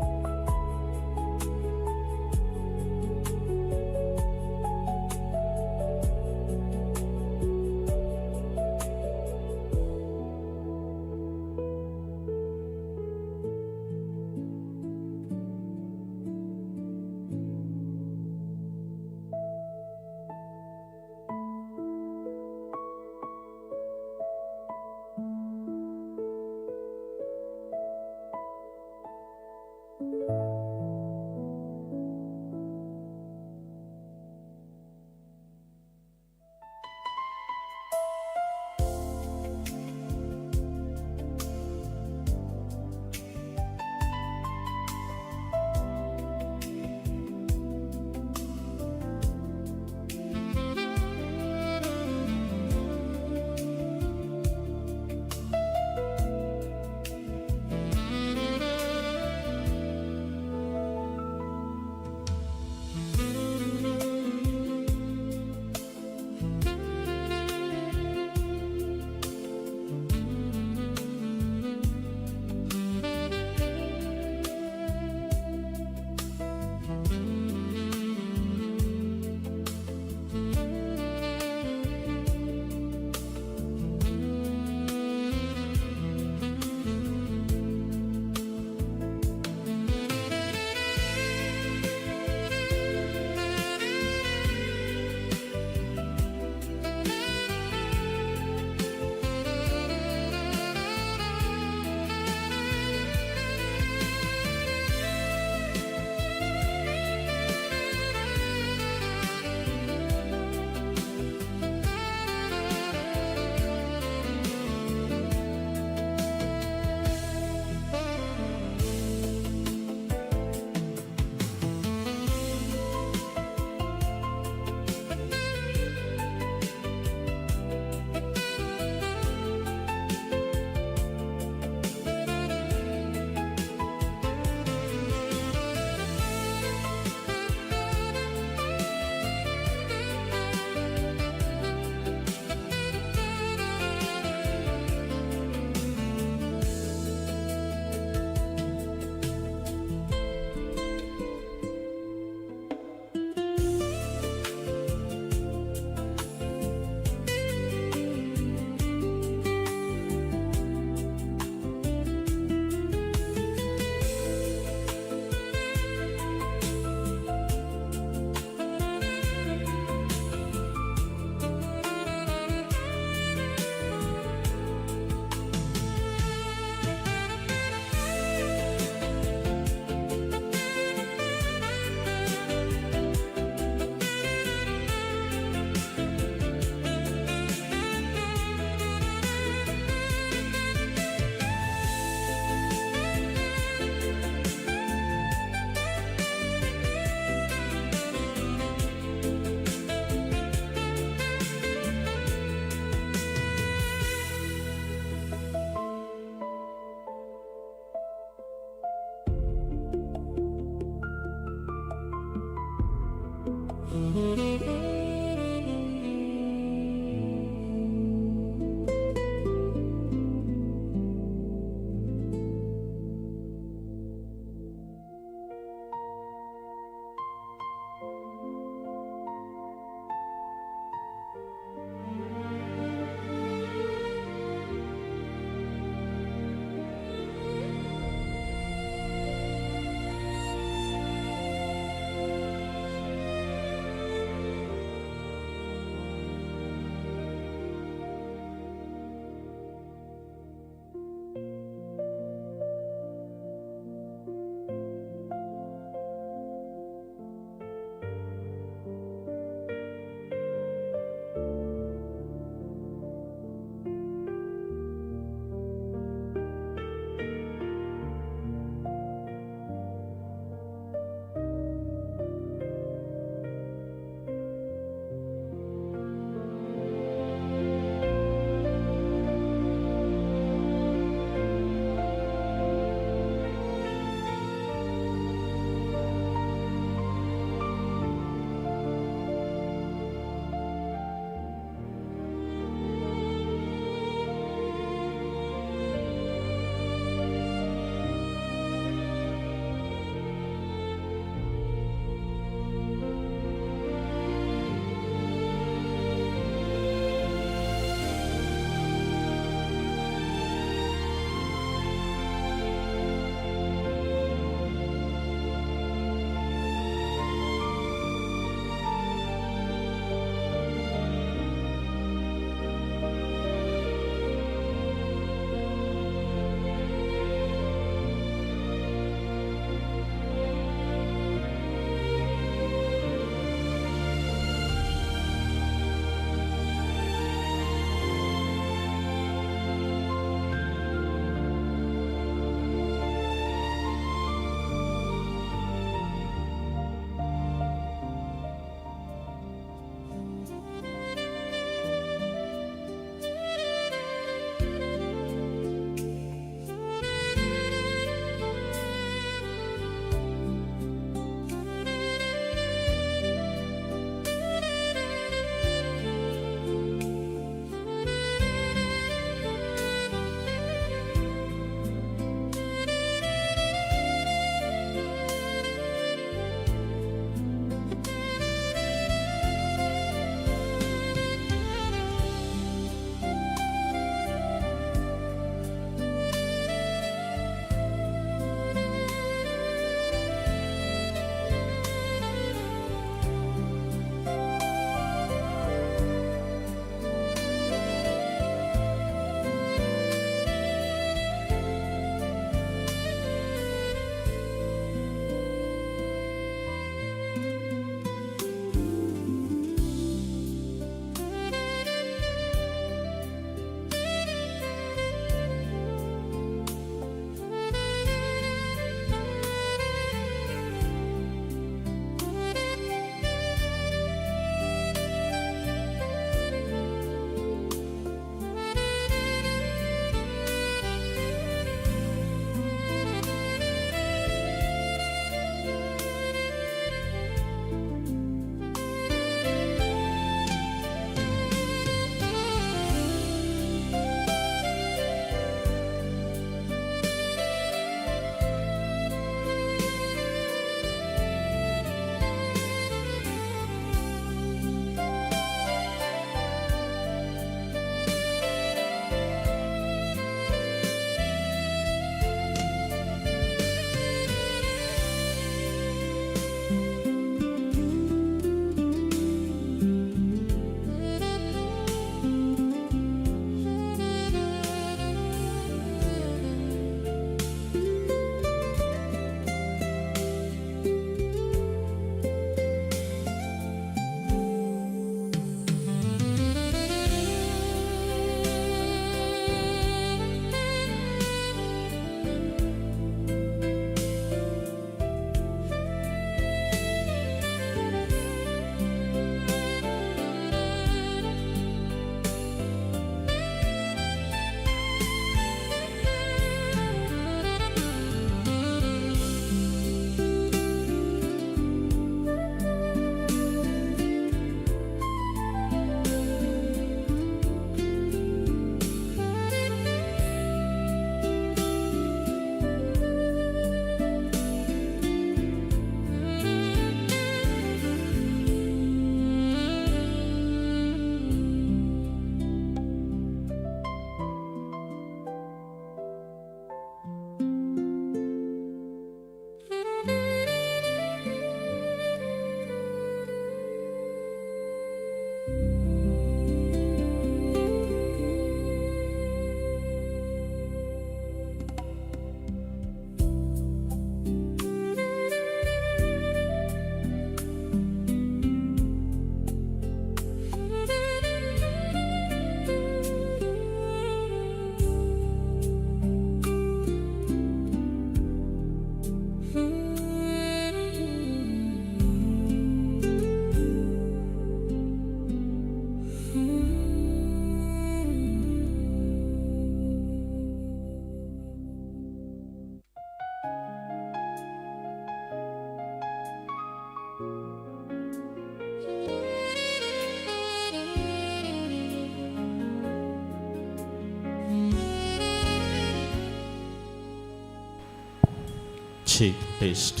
जेवणाची टेस्ट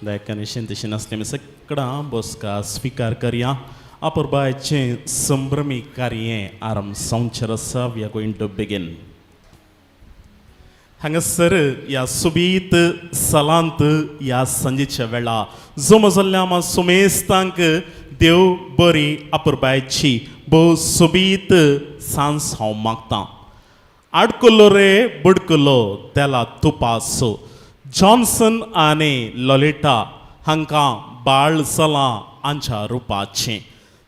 दायकांनी शिंतशी नसले सगळा बसका स्वीकार करया अपुरबायचे संभ्रमी कार्य आरंभ संवसार आसा we are going to begin हांगासर या सुबीत सलांत या संजेच्या वेळा जो मजल्ल्या सुमेस्तांक देव बरी अपुरबायची भोव सुबीत सांस हांव मागतां आडकुलो रे बुडकुलो त्याला तुपासो जॉन्सन आनी लॉलिटा हांकां बाळ जालां आमच्या रुपाचें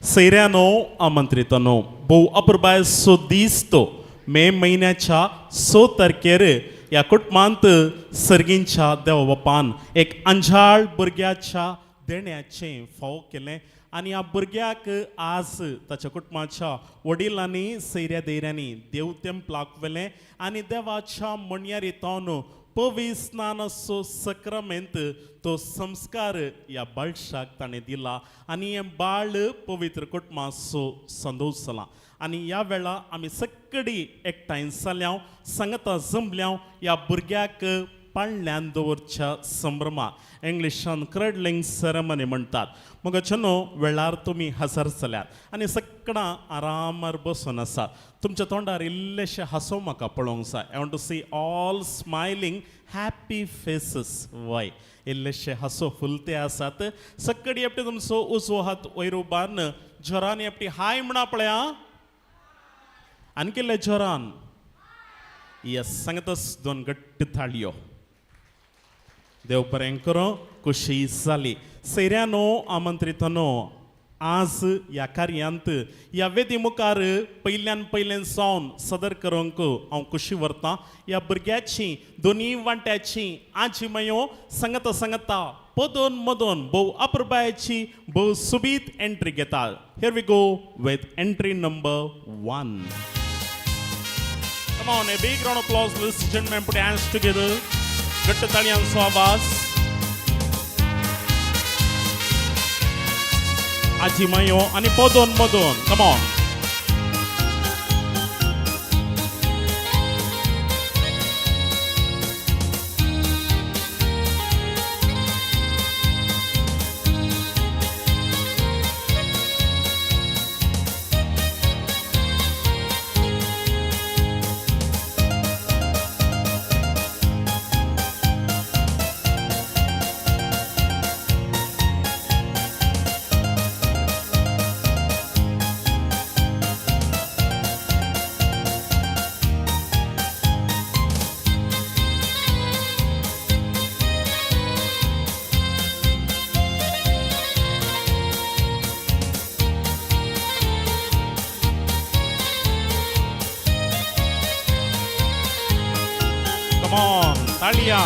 सैऱ्यानो आमंत्रितनो भोव अपुरबाय सो दिसतो मे म्हयन्याच्या 6 तारखेर या कुटुंबांत सर्गींच्या देवा बापान एक अंजाळ भुरग्याच्या देण्याचें फाव केलें आनी ह्या भुरग्याक आज ताच्या कुटुंबाच्या वडिलांनी सैऱ्या दैऱ्यांनी देव तेंपलाक व्हेलें आनी देवाच्या मणयारीतावन पवित्र स्नानाचो सक्रामेंत तो संस्कार या बाळशाक ताणें दिला आनी हें बाळ पवित्र कुटुंबाचो संदोश जाला आनी ह्या वेळा आमी सगळीं एकठांय जाल्यां सांगता जमल्यां ह्या भुरग्याक पाळण्यान दवरच्या संभ्रमा इंग्लिशान क्रडलिंग सेरेमनी म्हणटात मगचनो वेळार तुमी हजर जाल्यात आनी सगळां आरामार बसून आसा तुमच्या तोंडार इल्लेशें हांसो म्हाका पळोवंक जाय I want to see all smiling happy faces वय इल्लेशे हांसो फुलते आसात सगळीं एपटी तुमचो उजवो हात वयर उबारन जोरान एपटी हाय म्हणा पळया आनी केल्ले जोरान यस सांगतस 2 गट्ट थाळयो देव बरें करो खुशी जाली सैऱ्यानो आमंत्रितनो आज ह्या कार्यांत ह्या वेदी मुखार पयल्यान सावन सदर करूंक हांव खुशी व्हरतां ह्या भुरग्याची दोनी वांट्याची आजी मायो सांगता पदोन मदोन भोव अपुरबायची भोव सुबीत एंट्री घेता here we go with entry number 1 Come on, a big round of applause, ladies and gentlemen. Put your hands together. गट्ट ताळयांचो आवाज आजी मायो आनी पदोन मदोन कम ऑन ताळिया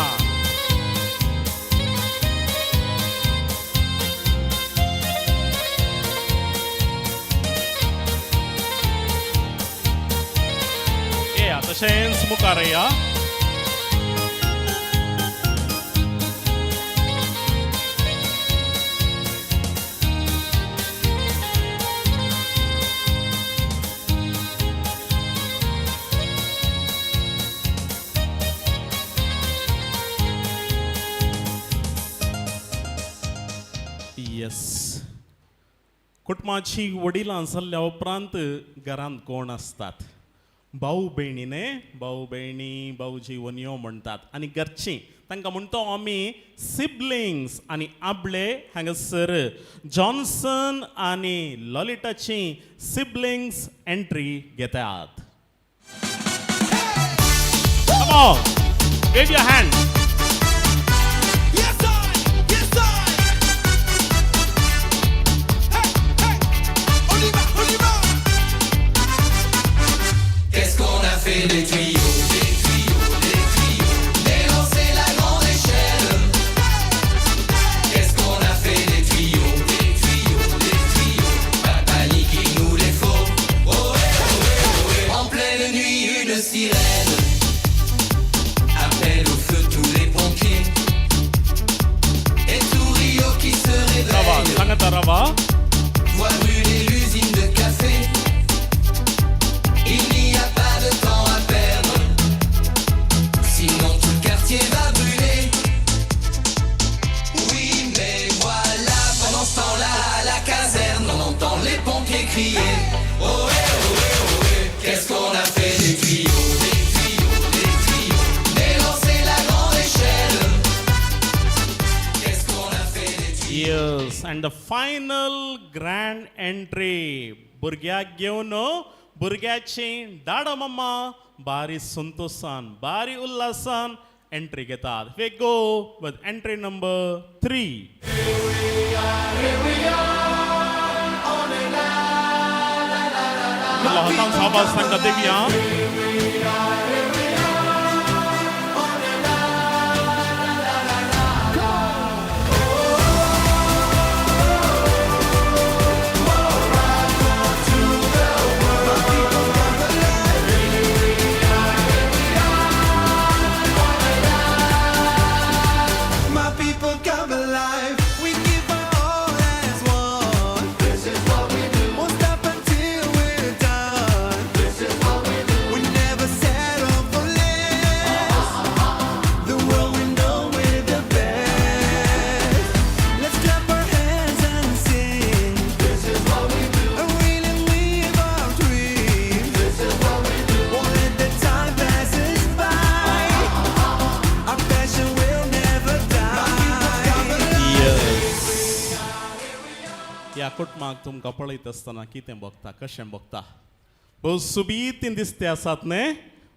तशेंच मुखार या कुटुंबाची वडिलां जाल्ल्या उपरांत घरांत कोण आसतात भाऊ भयणी भाऊजी वनियो म्हणटात आनी घरचीं तांकां म्हणतो आमी सिबलिंग्स आनी आबले हांगासर जॉन्सन आनी लॉलिटाची सिबलिंग्स एंट्री घेतात Come on, wave your hand. Des tuyaux, des lancer la grande échelle. Qu'est-ce qu'on a fait des tuyaux, pas de panique, il nous les faut. En pleine nuit, une sirène appelle au feu tous les pompiers. Et tout Rio qui se réveille voit brûler l'usine de café. Il n'y a pas de temps à perdre, sinon tout le quartier va brûler. Yes, and the final grand entry. भुरग्याक घेवन भुरग्याची दाडा mamma बारी संतोषान बारी उल्हासान entry घेतात. We go with entry number 3. हातान साबास सांगता Devaaya. My people come alive. We give our all as one. This is what we do. Won't stop until we're done. This is what we do. We never settle for less. The world we know we're the best. Let's clap our hands and sing. This is what we do. And really live our dreams. This is what we do. Won't let the time pass us by. Our passion will never die. या कुटुंबाक तुमकां पळयत आसतना कितें भोगता कशें भोगता. भोव सुबीत दिसते आसात न्ही.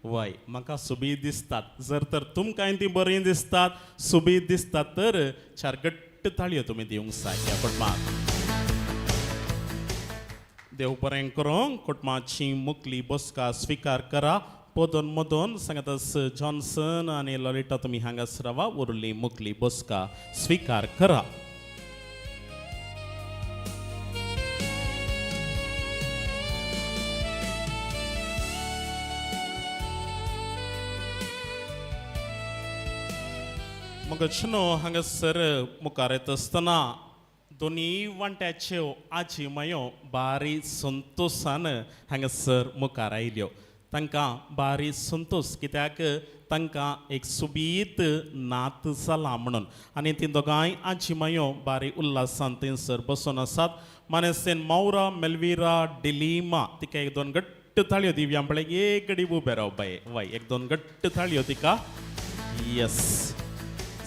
वय म्हाका सुबीत दिसतात. जर तर तुमकांय ती बरी दिसतात सुबीत दिसतात तर चार घट्ट ताळयो तुमी दिवंक जाय ह्या कुटुंबाक. देव बरें करूं. कुटुंबाची मुखली बसका स्वीकार करा. पोदोन मदोन सांगतास जॉन्सन आनी ललिता तुमी हांगास रावा. उरली मुखली बसका स्वीकार करा. मग चिनो हांगासर मुखार येत आसतना दोनी वांट्याच्यो आजी मायो बारी संतोषान हांगासर मुखार आयल्यो. तांकां बारी संतोष कित्याक तांकां एक सुबीत नात जाला म्हणून. आनी ती दोगांय आजी मायो बारी उल्हासान थंयसर बसून आसात. मानेसेन मौरा मेल्विरा डिलिमा तिका एक दोन घट्ट थाळयो दिवया. म्हळ्यार एक घडी उबे राव बाय. वय एक दोन घट्ट थाळयो तिका. यस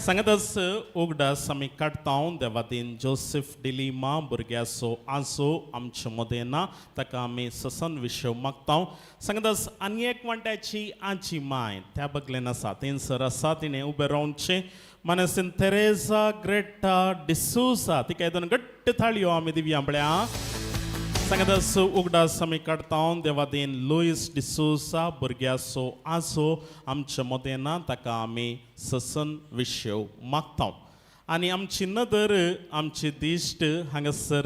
सांगतास उगडास आमी काडटा. देवादीन जोसेफ डिलिमा भुरग्याचो आजो आमचे मदें ना. ताका आमी ससन विशय मागता. सांगतास आनी एक वांट्याची आजी माय त्या बगलेन आसा. थंयसर आसा तिणें उबें रावचें. मानेसेन तेरेजा ग्रेटा डिसूसा तिका दोन घट्ट थाळयो आमी दिवया. म्हळ्यार सांगतास उगडास आमी काडटा. देवादीन लुईस डिसूसा भुरग्याचो आजो आमचे मदें ना. ताका आमी ससन विशय मागता. आनी आमची नदर आमची दिश्ट हांगासर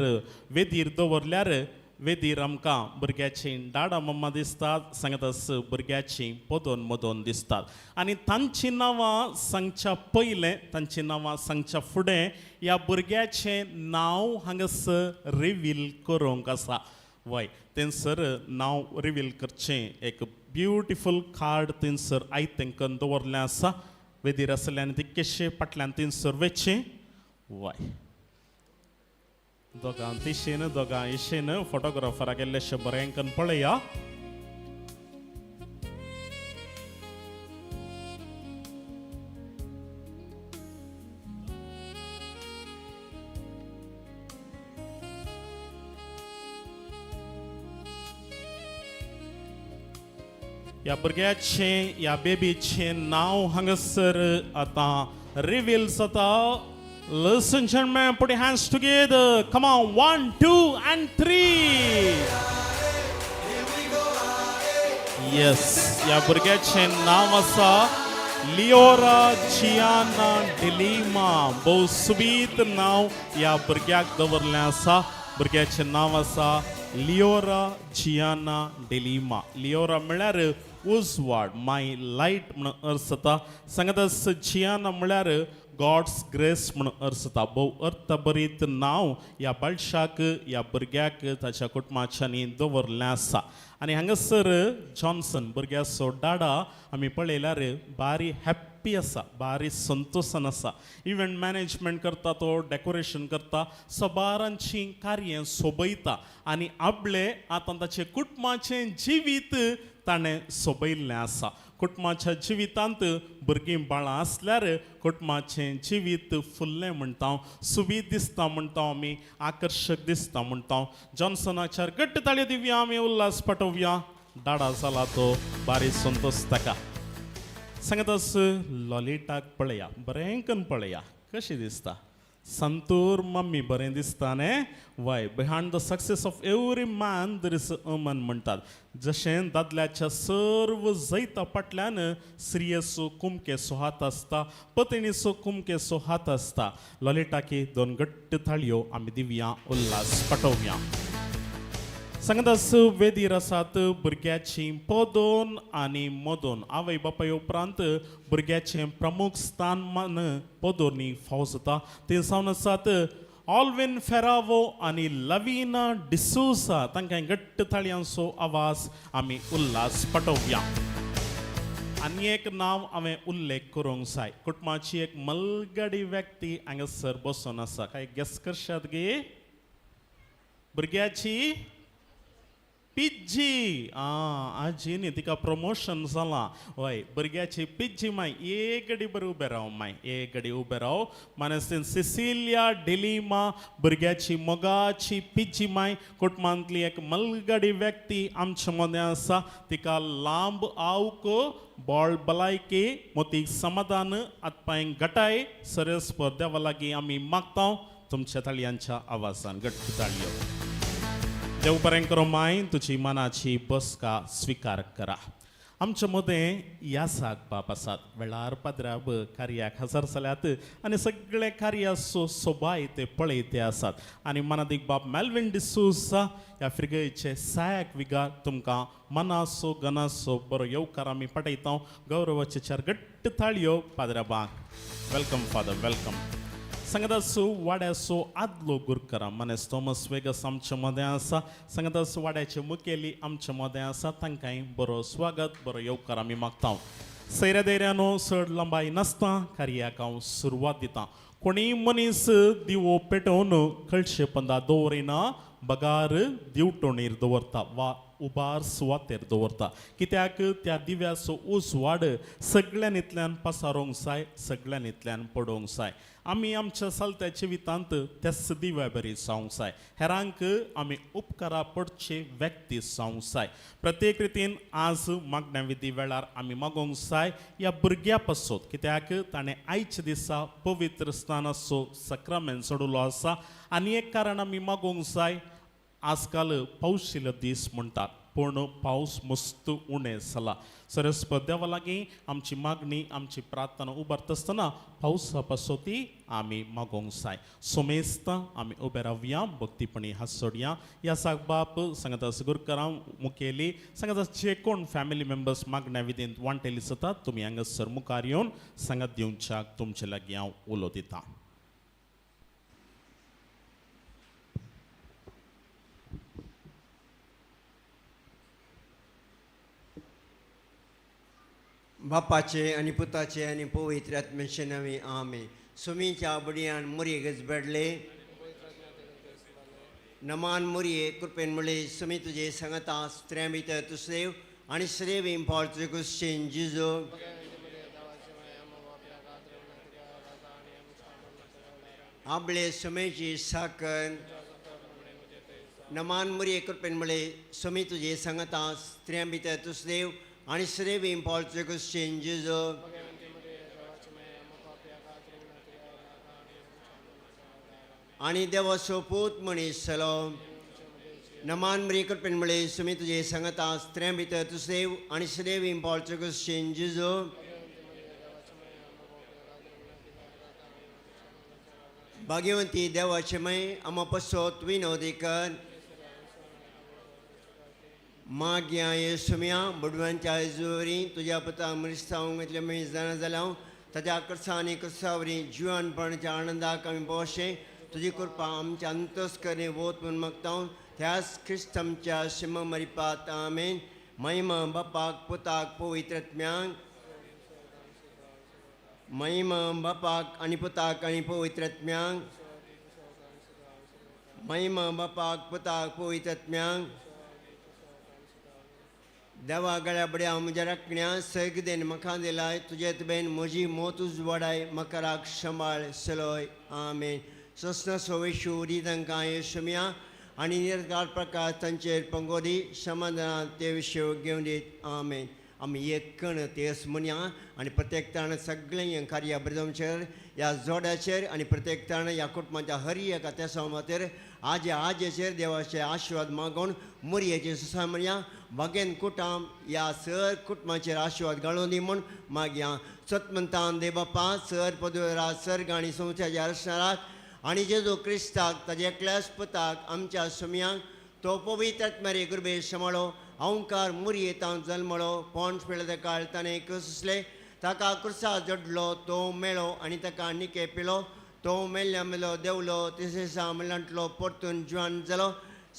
वेदीर दवरल्यार वेदीर आमकां भुरग्याची दाडा मम्मा दिसतात. सांगतास भुरग्याची पोदोन मदोन दिसतात. आनी तांची नांवां सांगच्या पयलें तांची नांवां सांगच्या फुडें ह्या भुरग्याचें नांव हांगासर रिवील करूंक आसा. वय थंयसर नांव रिवील करचें एक ब्युटिफूल कार्ड थंयसर आयतें करून दवरलें आसा. वेदीर आसल्यान ती केशे फाटल्यान थंयसर वेचें. वय दोगां दिशेन दोगां इशेन फोटोग्राफराक गेल्लेशें बरें करून पळया. या भुरग्याचें या बेबीचें नांव हांगासर आतां रिवील जाता. Listen, gentlemen, put your hands together. Come on, 1, 2, and 3. Yes, या भुरग्याचें नांव आसा लिओरा जियाना डिलिमा. भोव सुबीत नांव ह्या भुरग्याक दवरलें आसा. भुरग्याचें नांव आसा लिओरा जियाना डिलिमा. लिओरा म्हळ्यार उजवाड माय लायट म्हणून अर्थ जाता. सांगतास जियाना म्हळ्यार गॉड्स ग्रेस म्हणून अर्थ जाता. भोव अर्थभरीत नांव ह्या बाळशाक ह्या भुरग्याक ताच्या कुटुंबाच्यांनी दवरलें आसा. आनी हांगासर जॉन्सन भुरग्याचो डाडा आमी पळयल्यार बारी हॅप्पी आसा. बारी संतोशान आसा. इव्हेंट मॅनेजमेंट करता तो डेकोरेशन करता. सबारांची कार्य सोबयता. आनी आपले आतां ताचे कुटुंबाचें जिवीत ताणें सोबयल्लें आसा. कुटुंबाच्या जिवितांत भुरगीं बाळां आसल्यार कुटुंबाचें जिवीत फुल्लें म्हणटा सुबीत दिसता म्हणटा आमी आकर्शक दिसता म्हणटा जॉन्सनाच्या घट्ट ताळयो दिवया आमी उल्हास पटोवया दाडा जाला तो बारी संतोष ताका सांगतास लॉलिटाक पळया बरेंकन पळया कशी दिसता संतूर मम्मी बरें दिसता न्ही वय behind the success of every man there is a woman म्हणटात जशें दादल्याच्या सर्व जैता फाटल्यान स्त्रियेचो कुमकेचो हात आसता पत्नीचो कुमकेचो हात आसता लॉलिटाकी 2 घट्ट थाळयो आमी दिवया उल्हास पटोवया सांगतास वेदीर आसात भुरग्याची पोदोन आनी मोदोन आवय बापाय उपरांत भुरग्याचें प्रमुख स्थान मान पोदोनी फाव जाता ते सावन आसात ऑल्विन फेरावो आनी लविना डिसूसा तांकां घट्ट थाळयांचो आवाज आमी उल्हास पटोवया आनी एक नांव हांवें उल्लेख करूंक जाय कुटुंबाची एक मलगडी व्यक्ती हांगासर बसून आसा काय गेस करशात गे भुरग्याची पिज्जी आजी न्ही तिका प्रमोशन जालां हय भुरग्याची पिज्जी माय एक घडी बरें उबें राव माय एक घडी उबें राव मानेस्तीन सिसिलिया डिलिमा भुरग्याची मोगाची पिज्जी माय कुटुंबांतली एक मलगडी व्यक्ती आमच्या मदें आसा तिका लांब आवक बोळ भलायकी मोतीक समाधान आतपांय घटाय सरस्पर देवा लागीं आमी मागता तुमच्या ताळयांच्या आवाजान घट्ट ताळयो देव बरें करो माय तुजी मनाची बसका स्विकार करा आमच्या मदें यासाक बाप आसात वेळार पाद्राब कार्याक हजर जाल्यात आनी सगळे कार्याचो सोबाय ते पळयते आसात आनी मनादीक बाब मेल्विन डिसूसा ह्या फ्रिगयचे सायाक विगार तुमकां मनाचो गनाचो बरो येवकार आमी पटयता गौरवाचे 4 घट्ट थाळयो पाद्राबाक वेलकम फादर वेलकम सांगतासो वाड्याचो आदलो गुरकरा मनेस थॉमस वेगस आमच्या मदें आसा सांगतासो वाड्याचे मुखेली आमच्या मदें आसा तांकांय बरो स्वागत बरो येवकार आमी मागता सैऱ्या दैऱ्यानो चड लंबाय नासता कार्याक हांव सुरवात दितां कोणी मनीस दिवो पेटोवन कळशे पंदा दवरिना बगार दिवटोणेर दवरता वा उबार सुवातेर दवरता कित्याक त्या दिव्याचो उजवाड सगळ्यांतल्यान पसारोंक जाय सगळ्यांतल्यान पडोवंक जाय आमी आमच्या चलत्या जिवितांत त्याच दिव्या बरी जावंक जाय हेरांक आमी उपकारा पडचे व्यक्ती जावंक जाय प्रत्येक रितीन आज मागण्या विधी वेळार आमी मागोवंक जाय ह्या भुरग्या पासत कित्याक ताणें आयच्या दिसा पवित्र स्नानाचो सक्रामेंट सोडलो आसा आनी एक कारण आमी मागोवंक जाय आजकाल पावशिल्लो दीस म्हणटात पूण पावस मस्त उणें जाला सरस्वत देवा लागीं आमची मागणी आमची प्रार्थना उबारता आसतना पावसा पासोती आमी मागोवंक जाय सोमेस्तां आमी उबे रावया भक्तीपणी हात सोडया ह्या साक बाप सांगता गुरकरां मुखेली सांगता जे कोण फॅमिली मेंबर्स मागण्या विधीन वांटेली जातात तुमी हांगासर मुखार येवन सांगत दिवच्याक तुमचे लागीं हांव उलो दितां बापाचे आनी पुताचे आनी पवित्र आत्म्याचे नवे आमे सुमीच्या बडयान मुरये गज बेडले नमान मुरये कृपेन मुळे सुमी तुझे सांगता स्त्र्यां भितर तुसेव आनी श्रेव इम्पॉल तुजे कुस्चेन जिजो आपले सुमेची साकन नमान मुरये कृपेन मुळे सुमी तुझे सांगता स्त्र्यां भितर तुसेव आणि श्रेव इम्पॉल तुजे कुस्चेन जिजो आणि देवाचो पूत मनीस जालो नमान मुरये कृपेन मुळे सुमी तुझे सांगता स्त्र्यां भितर तुसेव आनी श्रेव इम्पॉल तुजे कुस्चेन जिजो भाग्यवंती देवाचे मय आमा पसोत विनोदिकन माग्या येसुम्या बुडव्यांच्या जोरी तुझ्या पुता मरिस्तावंक इतले मी जाणा जाल्या ताच्या कडसा आनी कडसावरी जिवानपणाच्या आनंदाक आमी पोशे तुजी कृपा आमच्या अंतस्करे वोत म्हूण मागता त्याच ख्रिस्त आमच्या शिम मरिपात आमेन महिमा बापाक पुताक पवित्रत्म्यांक महिमा बापाक आनी पुताक आनी पवित्रत्म्यांक महिमा बापाक पुताक पवित्रत्म्यांक देवा गळ्या बड्या म्हज्या रखण्या सैग देन म्हाका दिलाय तुजे तुवें म्हजी मोतूच वडाय म्हाका राख सांबाळ सलोय आमेन. सस्न सोवेशू रितंका येशुमिया आणि निर्गार प्रकाश तांचेर पंगोदी समाधान ते विशय घेवन दीत आमेन. आमी एक कण तेस म्हणया आनी प्रत्येक तण सगळें कार्य ब्रदमचेर ह्या जोड्याचेर आनी प्रत्येक तण ह्या कुटुंबाच्या हर एका तेसा खातीर आजेचेर देवाचे आशिर्वाद मागून मुरयेचे सुसा म्हणया वागेन कुटाम ह्या सर कुटुंबाचेर आशिर्वाद घालून दी म्हूण मागया. सतमंतान दे बापा सर पदवीराज सर्ग आनी संवसाच्या अर्शनाक आनी जेजू क्रिस्ताक ताजे एकल्याच पुताक आमच्या सुमयांक तो पवित्र आत्म्यारे गुरबे सांबाळो अवंकार मुरयेतां जल्मलो पोंड पिळ्ळे काळ ताणें कसले ताका क्रुसा जडलो तो मेळो आनी ताका निके पिलो तो मेल्ल्या मेलो देवलो तिसेसा मेलांतलो परतून जुवान जालो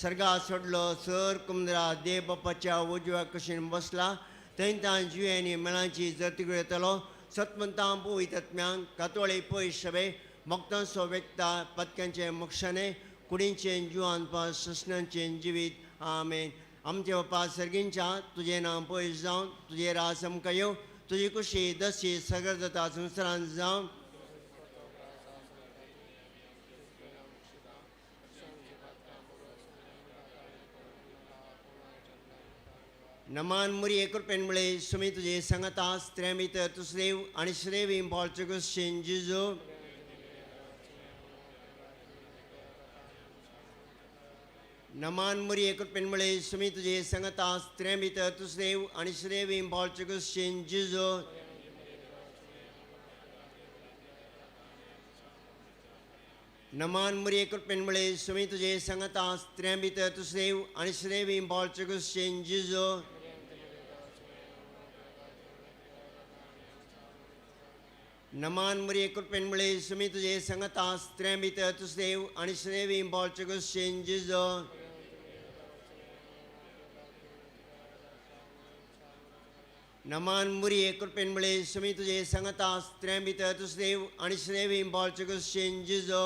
सर्गा सोडलो सर कुंदरा दे बापाच्या उजव्या कुशीन बसला थंय जुयेनी मेळांची जतीक येतलो सतमंतां पवित्र आत्म्यांक कातोळे पयस सभे भक्तां सो व्यक्ता पत्क्यांचे मोक्षाने कुडींचे जुवान ससनांचे जिवीत आमेन. आमचे बापा सर्गींच्या तुझे नाम पयस जावन तुझे रास आमकां येवं तुजी खुशी दसी सगळ जाता संवसारांत जावं. नमान मुरी एकुरपेन मुळे सुमी तुझे सांगता स्त्रे भितर तू श्रेव आनी श्रेव इम्पॉलचे कुशीन जिजू नमान मुरी एकुरपेन मुळे सुमी तुझे सांगता स्त्रे भितर तू श्रेव आनी श्रेव इम्पॉलचे कुशीन जिजू नमान मुरी एकुरपेन मुळे सुमी तुझे सांगता स्त्रे भितर तू श्रेव आनी श्रेव इम्पॉलचे कुशीन जिजू नमान मुरी एकुरपेन मुळे सुमी तुझे सांगता स्त्रे भितर तू श्रेव आनी श्रेव इम्पॉलचे कुशीन जिजू नमान मुरी एकुरपेन मुळे सुमी तुझे सांगता स्त्रे भितर तू श्रेव आनी श्रेव इम्पॉलचे कुशीन जिजू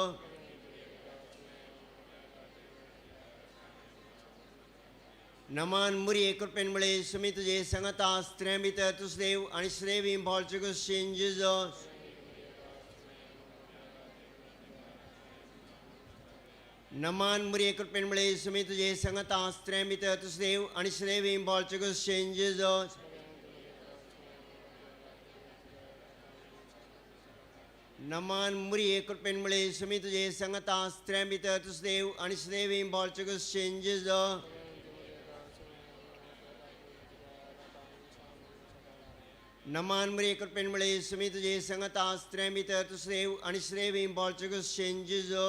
नमान मुरी एकुरपेन मुळे सुमी तुझे सांगता स्त्रे भितर तू श्रेव आनी श्रेव इम्पॉलचे कुशीन जिजू नमान मुरी एकुरपेन मुळे सुमी तुझे सांगता स्त्रे भितर तू श्रेव आनी श्रेव इम्पॉलचे कुशीन जिजू नमान मुरी एकुरपेन मुळे सुमी तुझे सांगता स्त्रे भितर तू श्रेव आनी श्रेव इम्पॉलचे कुशीन जिजू नमान मुरी एकुरपेन मुळे सुमी तुझे सांगता स्त्रे भितर तू श्रेव आनी श्रेव इम्पॉलचे कुशीन जिजू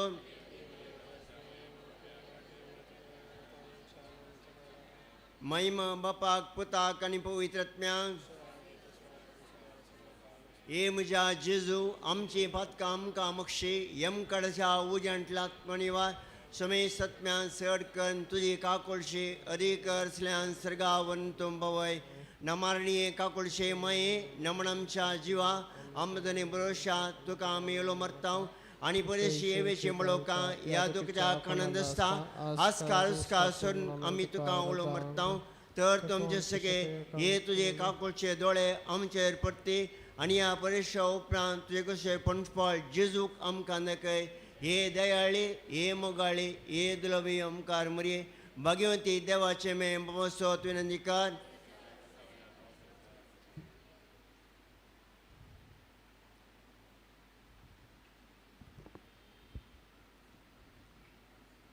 महिमा बापाक पुताक आनी पवित्र आत्म्यांक हे म्हज्या जेजू आमची पातकां आमकां मोक्षी यमकडच्या उजंटलात मणिवार समे सत्म्यान सडकन तुजी काकुळशी अधिकर्सल्यान सर्गावन तुंबवय नमारणीये काकुळशे मये नमणमच्या जिवा आमदने भरोशा तुका आमी येलो मरतांव आनी बरेचशी येवेची मळोका ह्या दुखच्या कणंदस्ता आस्कार उस्कार सोडून आमी तुका उलो मरतांव तर तुमचे सगळे हे तुजे काकुळचे दोळे आमचेर पडटे आनी ह्या परेशा उपरांत तुजे कशे पंचफळ जेजूक आमकां नकय हे दयाळे हे मोगाळे हे दुलवी ओमकार मरये भगवंती देवाचे मे बसोत विनंती कर.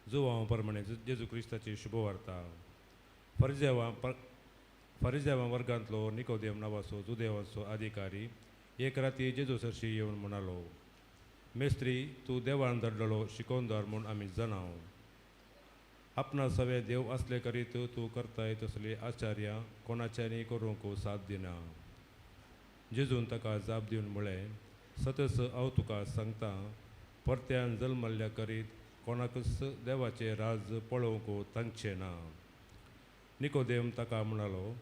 जुवा प्रमाणे जेजू क्रिस्ताची शुभवार्ता फरिजेवा वर्गांतलो निकोदेम नांवाचो जुदेवाचो अधिकारी एक राती जेजू सरशी येवन म्हणालो, मेस्त्री तूं देवान धाडलेलो शिकोवनदार म्हूण आमी जाणाव. आपणा सवे देव असले करीत तूं करताय तसली आचार्या कोणाच्यानी करूंक साथ दिना. जेजून ताका जाप दिवन म्हळें, सतस हांव तुका सांगता परत्यान जल्मल्ल्या करीत कोणाकच देवाचे राज पळोवंक तांचे ना. निकोदेम ताका म्हणालो,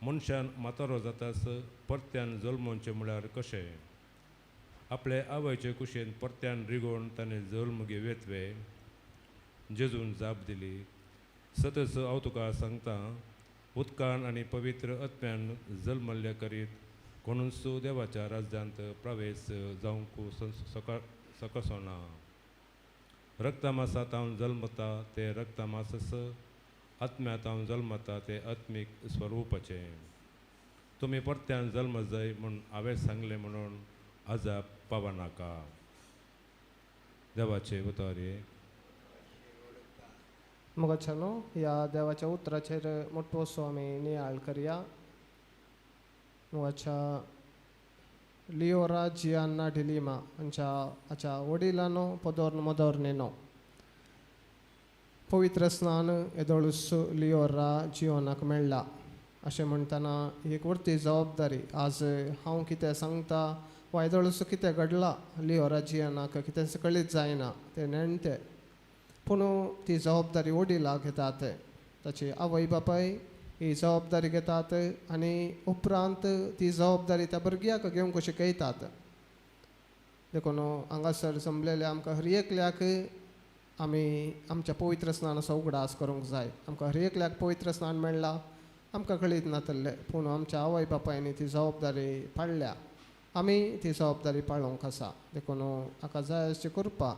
मनशान म्हातारो जातास परत्यान जल्मोवचें म्हळ्यार कशें? आपले आवयचे कुशेन परत्यान रिगोवन ताणें जल्म घेवेतवे. जेजून जाप दिली, सतस हांव तुका सांगता उदकान आनी पवित्र आत्म्यान जल्मल्ल्या करीत कोणूच देवाच्या राज्यांत प्रवेश जावंक सकसोना. रक्तमासात हांव जल्मता ते रक्तमासस, आत्म्यांत हांव जल्मता ते आत्मीक स्वरूपाचे. तुमी परत्यान जल्म जाय म्हूण हांवें सांगलें म्हणून अजाप पावनाका. देवाचे उतारे. मोगाच्यानो ह्या देवाच्या उतराचेर मोठोसो आमी नियाळ करया. मोगाच्या लिओरा जियान्ना डिलिमा हाच्या वडिलांनो पदोर्न मोदोर्नेनो पवित्र स्नान येदोळूस लिओरा जियोनाक मेळ्ळा अशें म्हणटना एक व्हडली जबाबदारी. आज हांव कितें सांगता वा येदोळूस कितें घडलां लिओरा जियानाक कितें कळीत जायना तें नेणटें, पूण ती जबाबदारी वडिलां घेतात. ताची आवय बापाय ही जबाबदारी घेतात आनी उपरांत ती जबाबदारी त्या भुरग्याक घेवंक शिकयतात. देखून हांगासर जमलेले आमकां हर एकल्याक आमी आमच्या पवित्र स्नानाचो उगडास करूंक जाय. आमकां हर एकल्याक पवित्र स्नान मेळ्ळां आमकां कळीत नातलें, पूण आमच्या आवय बापायनी ती जबाबदारी पाळल्या. आमी ती जबाबदारी पाळोवंक आसा. देखून हाका जाय अशी कृपा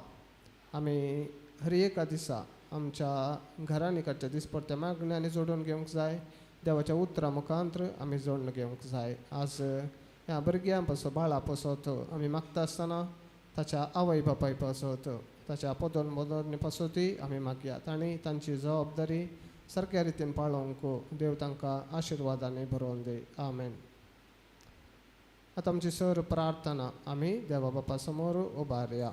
आमी हर एका दिसा आमच्या घरांनी कडच्या दिसपट्ट्या मागण्यांनी जोडून घेवंक जाय. देवाच्या उतरां मुखांतर आमी जोडून घेवंक जाय. आज ह्या भुरग्यां पासत बाळा पासत आमी मागता आसतना ताच्या आवय बापाय पासत ताच्या पदोन मोदोरणी पासतूय आमी मागयात आनी तांची जबाबदारी सारक्या रितीन पाळोवंक देव तांकां आशिर्वादांनी भरोवन दी. आमेन. आतां आमची सर प्रार्थना आमी देवा बापा समोर उबारया.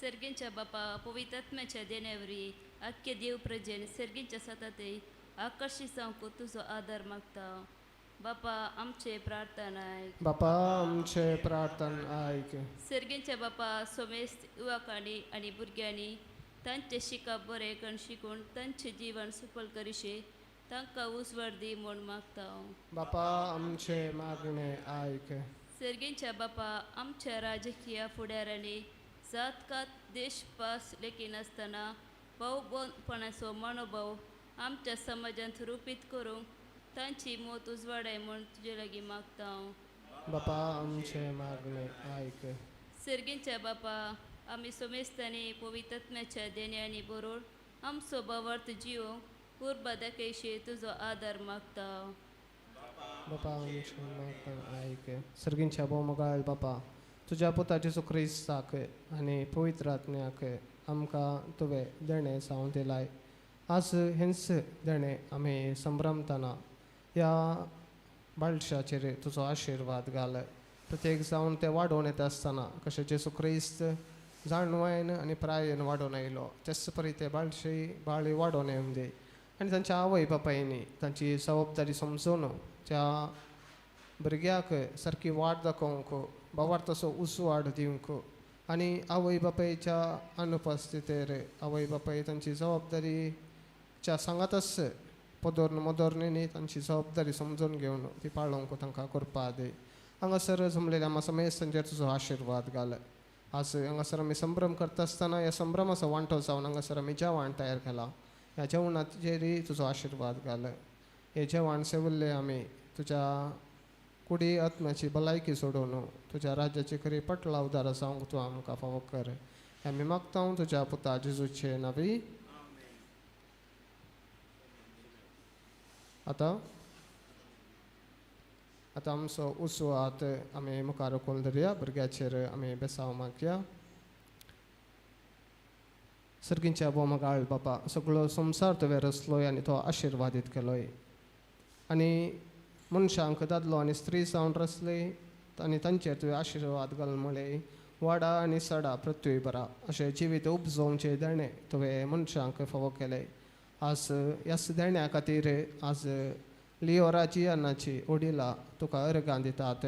सर्गींच्या बापा पवित्र आत्म्याच्या देण्यावरी आख्खे देव प्रजेन सर्गींच्या सततय आकर्शीत जावंक तुजो आदार मागता. बापा आमचे प्रार्थना आयक. बापा आमचे प्रार्थना आयक. सर्गींच्या बापा सोमेस्त युवकांनी आनी भुरग्यांनी तांचे शिकप बरें करून शिकून तांचे जीवन सफल करिशे तांकां उजवाड दी म्हूण मागता. बापा आमचे मागणे आयक. सर्गींच्या बापा आमच्या राजकीय फुडाऱ्यांनी जातकात देशपास लेखी आसतना भाऊबंदपणाचो मनोभाव आमच्या समाजांत रुपीत करूंक तांची मोत उजवाडाय म्हूण तुजे लागीं मागता. बापा आमचे मागणे आयक. सर्गींच्या बापा आमी सोमेस्तांनी पवित्र आत्म्याच्या देण्यांनी बरोवन आमचो भावार्थ जिवोवंक उर्बा दाखयशे तुजो आदार मागता. बापा आमचे मागणे आयक. सर्गींच्या भोवमगाळ बापा तुज्या पुता जेजू क्रिस्ताक आनी पवित्र आत्म्याक आमकां तुवें देणें जावं दिलाय. आज हेंच देणें आमी संभ्रमतना ह्या बाळशाचेर तुजो आशिर्वाद घाल. प्रत्येक जावन ते वाडोवन येता आसतना कशें जेजू क्रिस्त जाणवायन आनी प्रायेन वाडोवन आयलो तेच परी ते बाळी वाडोवन येवं दी आनी तांच्या आवय बापायनी तांची जबाबदारी समजून त्या भुरग्याक सारकी वाट दाखोवंक भावार्थ तसो उसवाड दिवंक आनी आवय बापायच्या अनुपस्थितीर आवय बापाय तांची जबाबदारीच्या सांगातच पदोर्न मोदोर्नींनी तांची जबाबदारी समजून घेवन ती पाळोवंक तांकां कृपा दी. हांगासर जमलेल्या आमच्या समेस्तांचेर तुजो आशिर्वाद घाल. आज हांगासर आमी संभ्रम करता आसतना ह्या संभ्रमाचो वांटो जावन हांगासर आमी जेवण तयार केलां. ह्या जेवणाचेरय तुजो आशिर्वाद घाल. हे जेवण सेवल्ले आमी तुज्या कुडी आत्म्याची भलायकी सोडून तुज्या राज्याची खरी पटला उदार जावंक तूं आमकां फावो कर. आमी मागता तुज्या पुता जेजूचे नांवी. आतां आमचो उत्सवात आमी मुखार खोल धरया. भुरग्याचेर आमी बेसांव मागया. सर्गींच्या बोमगाळ बापा सगळो संवसार तुवें रचलोय आनी तो आशिर्वादीत केलोय आनी मनशांक दादलो आनी स्त्री जावन रचले आनी तांचेर तुवें आशिर्वाद घाल म्हळें. वाडा आनी सडा पृथ्वी बरा अशें जिवीत उपजोवंचे देणें तुवें मनशांक फावो केलें. आज ह्या देण्या खातीर आज लिओरा जियानाची वडिलां तुका अर्गां दितात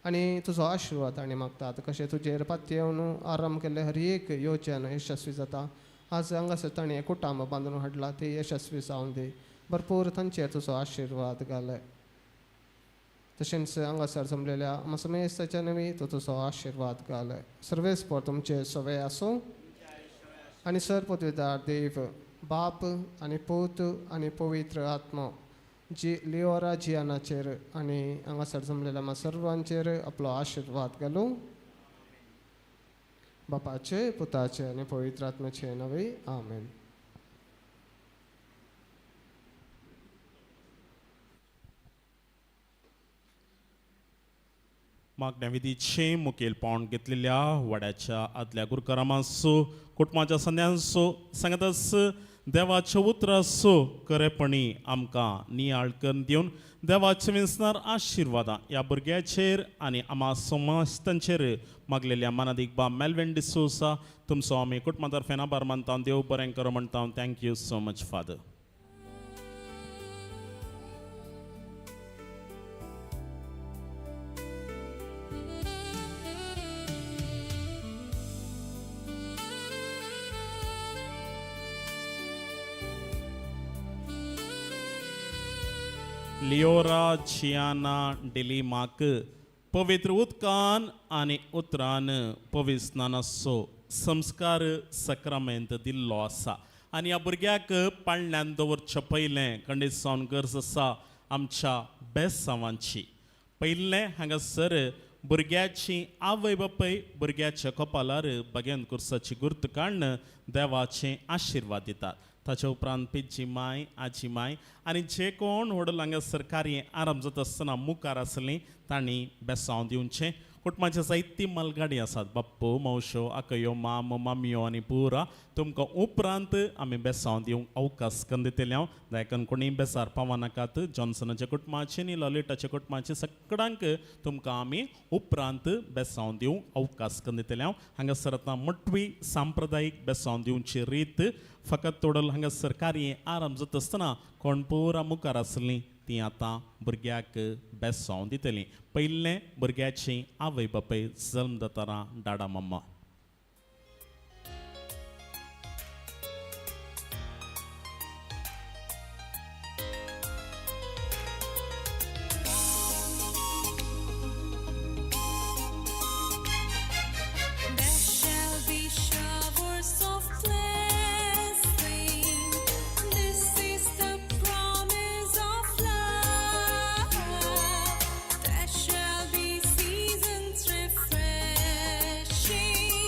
आनी तुजो आशिर्वाद आनी मागतात. कशें तुजेर पातयेवन येवन आराम केल्ले हर एक येवचन यशस्वी जाता. आज हांगासर ताणें कुटुंब बांदून हाडला ती यशस्वी जावन दी. भरपूर तांचेर तुजो आशिर्वाद घाल. तशेंच हांगासर जमलेल्या मसमेस्ताच्या नवी तो तुजो आशिर्वाद घाल सर्वेस्पर तुमचे सवय आसूं आनी सरपदवीदार देव बाप आनी पूत आनी पवित्र आत्मा जी लिओरा जियानाचेर आनी हांगासर जमलेल्या सर्वांचेर आपलो आशिर्वाद घालूं बापाचे पुताचे आनी पवित्र आत्म्याचे नवे आमेन. मागण्या विधीचे मुखेलपण घेतलेल्या वड्याच्या आदल्या गुरुकारामांसो कुटुंबाच्या संध्यांसो सांगतस देवाचे उतर असो खरेपणी आमकां नियाळ करून दिवन देवाचे विस्तार आशिर्वादां ह्या भुरग्याचेर आनी आमा समाजतांचेर मागलेल्या मानादीक बा मेल्विन डिसोसा तुमचो आमी कुटुंबा तर्फे आभार मानता. देव बरें करूं म्हणटा. Thank you so much father. Leora Giana डिलिमाक पवित्र उदकान आनी उतरान पवित्र स्नानाचो संस्कार सक्रामेंत दिल्लो आसा आनी ह्या भुरग्याक पाळण्यान दवरचे पयलें खंडीत सावन गरज आसा आमच्या बेसांवांची. पयलें हांगासर भुरग्याची आवय बापाय भुरग्याच्या कपालार बगेन कुर्साची गुर्त काडून देवाचें आशिर्वाद दितात. ताचे उपरांत पिजी माय आजी माय आनी जे कोण व्हडल हांगासर कार्य आराम जाता आसतना मुखार आसलीं तांणी बेसांव दिवचें. कुटुंबाचे जायती मलगाडी आसात. बाप्पो मावश्यो आकयो माम मामयो आनी पुरा तुमकां उपरांत आमी बेसांव दिवंक अवकाश करून दितले. हांव दायकन कोणी बेसार पावना नाकात. जॉन्सनाच्या कुटुंबाचे आनी ललिताच्या कुटुंबाचे सगळ्यांक तुमकां आमी उपरांत बेसांव दिवंक अवकाश करून दितले. हांव हांगासर आतां मोटवी सांप्रदायीक बेसांव दिवची रीत फकत तोडल हांगासर कार्य आराम जाता आसतना कोण पुरा मुखार आसलीं ती आतां भुरग्याक बेसांव दितलीं. पयलें भुरग्याची आवय बापाय जल्म जाताना डाडा मम्मा. Refreshing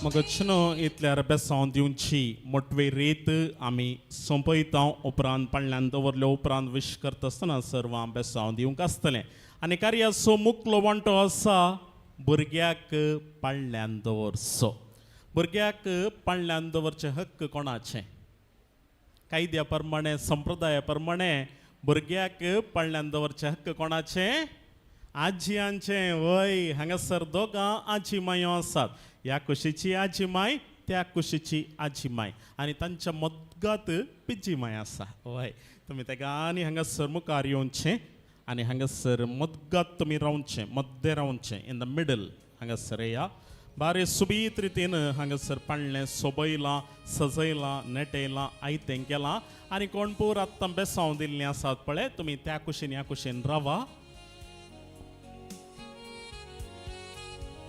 मगचनो इतल्यार बेसांव दिवची मोटवे रेत आमी सोंपयता उपरांत पडल्यान दवरले उपरांत विश करता आसतना सर्वां बेसांव दिवंक आसतलें आनी कार्याचो मुखलो वांटो आसा भुरग्याक पडल्यान दवरचो. भुरग्याक पडल्यान दवरचे हक्क कोणाचे? कायद्या प्रमाणे संप्रदाया प्रमाणे भुरग्याक पडल्यान दवरचे हक्क कोणाचे? आजयांचे. वय हांगासर दोगां आजी मायो आसात. ह्या कुशीची आजी माय, त्या कुशीची आजी माय आनी तांच्या मदगात पिजी माय आसा. वय तुमी तेका आनी हांगासर मुखार येवचें आनी हांगासर मदगात तुमी रावचें, मद्दे रावचें, इन द मिडल हांगासर या. बारे सुबीत रितीन हांगासर पाळणें सोबयलां, सजयलां, नेटयलां, आयतें केलां आनी कोण पोर आत्तां बेसांव दिल्लीं आसात पळय तुमी त्या कुशीन ह्या कुशीन रावा.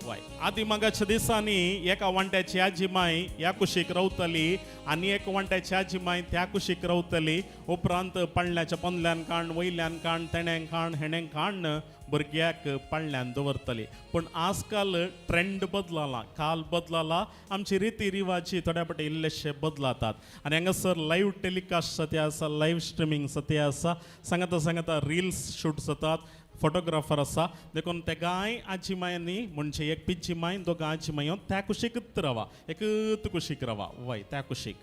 वय आदी मागाच्या दिसांनी एका वांट्याची आजी माय ह्या कुशीक रावतली आनी एक वांट्याची आजी माय त्या कुशीक रावतली. उपरांत पडल्याच्या पंदल्यान काण, वयल्यान काण, तेण्यान काण, हेणें काण भुरग्याक पडल्यान दवरतली. पूण आजकाल ट्रेंड बदलला, काल बदलला, आमची रिती रिवाजी थोड्या फावटी इल्लेशे बदलातात आनी हांगासर लायव्ह टेलिकास्ट सद्या आसा, लायव्ह स्ट्रिमींग सद्या आसा, सांगता रिल्स शूट जातात, फोटोग्राफर आसा. देखून ते गाय आजी मायांनी म्हणजे एक पिजी माय, दोगां आजी मायो त्या कुशीकच रावा, एकच कुशीक रावा. वय त्या कुशीक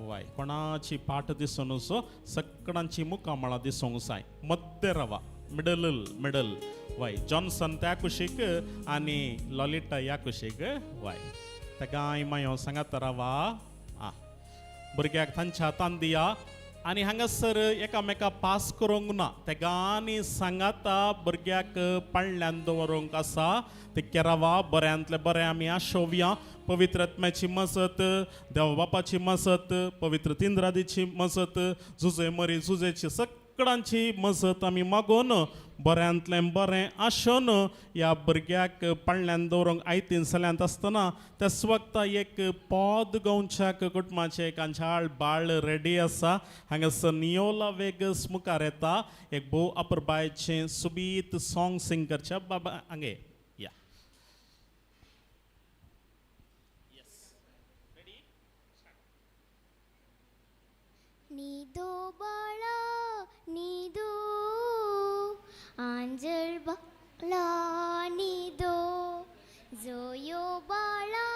वय कोणाची पाठ दिसूं नजो, सगळ्यांची मुखामळां दिसूंक जाय. मध्य रावा, मिडल. वय जॉन्सन त्या कुशीक आनी लॉलिटा ह्या कुशीक. वय त्या गाय मायो सांगात रावा. भुरग्याक तांच्या हातान दिया आनी हांगासर एकामेका पास करूंक ना. ते गांनी सांगाता भुरग्याक पडल्यान दवरूंक आसा ते रावा. बऱ्यांतले बरें आमी आशोवया. पवित्र आत्म्याची मजत, देव बापाची मजत, पवित्र तिंद्रादीची मजत, झुजे मरी झुजेची सगळ्यांची मजत आमी मागून बऱ्यांतलें बरें आशोन ह्या भुरग्याक पडल्यान दवरूंक आयतीन सल्यांत आसतना त्याच वक्ता एक पद गावच्याक कुटुंबाचें एक अंचाळ बाळ रेडी आसा. हांगासर नियोला वेगस मुखार येता. एक भोव अपुरबायेचें सुबीत सॉंग सिंग करचें. बाबा हांगे या. नीदो बाळा नीदो आंजळ बाळा नीदो जोयो बाळा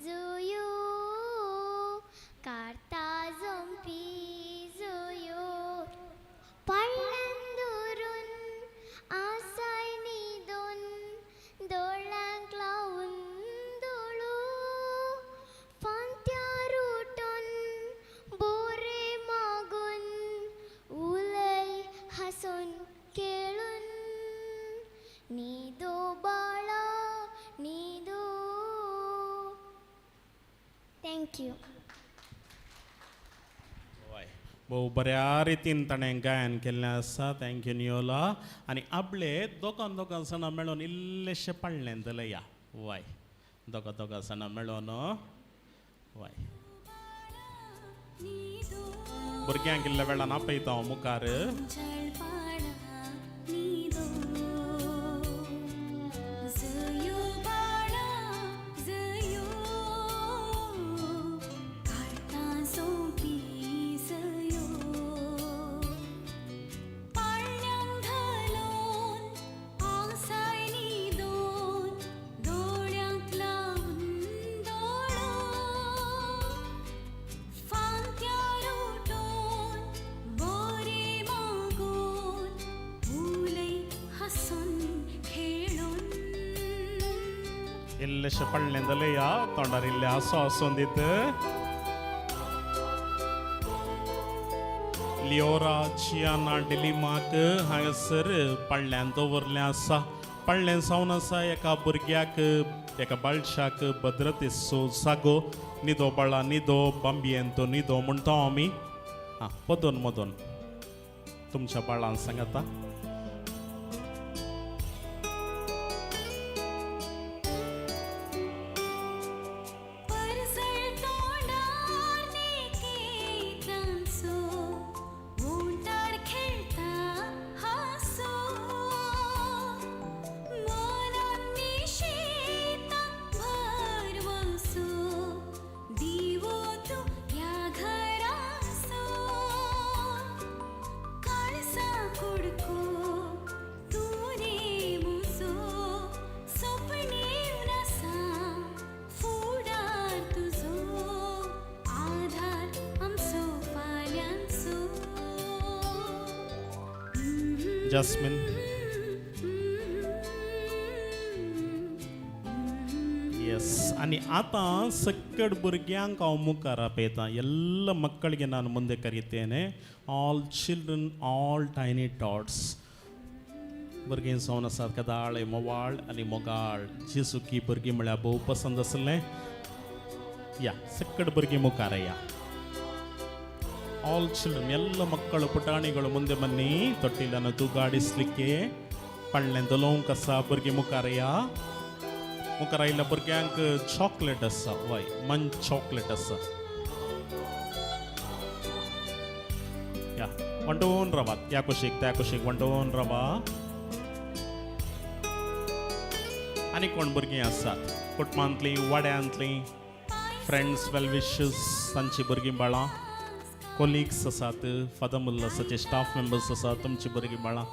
जोयो कार्ता जंपी जोयो पडल्यान दवरून आसाय न्हिदोन दोळ्यांक लावून दोळू फांत्यार उठोन बोरे मागून उलय हांसून खेळून न्हिदो बाळा न्हिदो. थँक्यू. भोव बऱ्या रितीन ताणें गायन केल्लें आसा. थँक्यू नियोला. आनी आपले दोगां जाणां मेळून इल्लेशें पडलें जाल्यार या. वय दोगां जाणां मेळून वय भुरग्यांक इल्ल्या वेळान आपयता हांव मुखार. इल्लेशें पडलें जाल्यार या. तोंडार इल्लें आसो आसून दीत. लिओरा चियाना डिलिमाक हांगासर पडल्यान दवरलें आसा. पडलें जावन आसा एका भुरग्याक, एका बाळशाक भद्रतेचो जागो. न्हिदो बाळा न्हिदो, बांबियेंतो न्हिदो म्हणटा आमी. मदोन मदोन तुमच्या बाळान सांगाता. जास्मिन ಎಸ್ आणि आता ಸಕ್ಕಡ್ ಬುರ್ಗ್ಯಾಂಕ್ ಅವು ಮುಖಾರ ಪೇತ ಎಲ್ಲ ಮಕ್ಕಳಿಗೆ ನಾನು ಮುಂದೆ ಕರೆಯುತ್ತೇನೆ all children all tiny dots भुरगीं जावन आसात कदाळे मोवाळ आनी मोगाळ जी सुकी भुरगीं म्हळ्यार भोव पसंद आसलें या ಸಕ್ಕಡ್ ಭುರ್ಗಿ ಮುಖಾರ ಯಾ ಆಲ್ ಚಿಲ್ಡ್ರನ್ ಎಲ್ಲ ಮಕ್ಕಳು ಪುಟಾಣಿಗಳು ಮುಂದೆ ಬನ್ನಿ ತೊಟ್ಟಿಲನ್ನು ತೂಗಾಡಿಸ್ಲಿಕ್ಕೆ ಪಳ್ಳೆಂದಲೋಂ ಕಸ ಭುರ್ಗಿ ಮುಖಾರಯ್ಯ मुखार आयिल्ल्या भुरग्यांक चॉकलेट आसा वय मंच चॉकलेट आसा या वंटोवन रावात त्या कुशीक वंटोवन रावा आनी कोण भुरगीं आसात कुटुंबांतलीं वाड्यांतलीं फ्रेंड्स वेल विशर्स तांची भुरगीं बाळां कोलिग्स आसात फादर मुल्लासाचे स्टाफ मेंबर्स आसात तुमची भुरगीं बाळां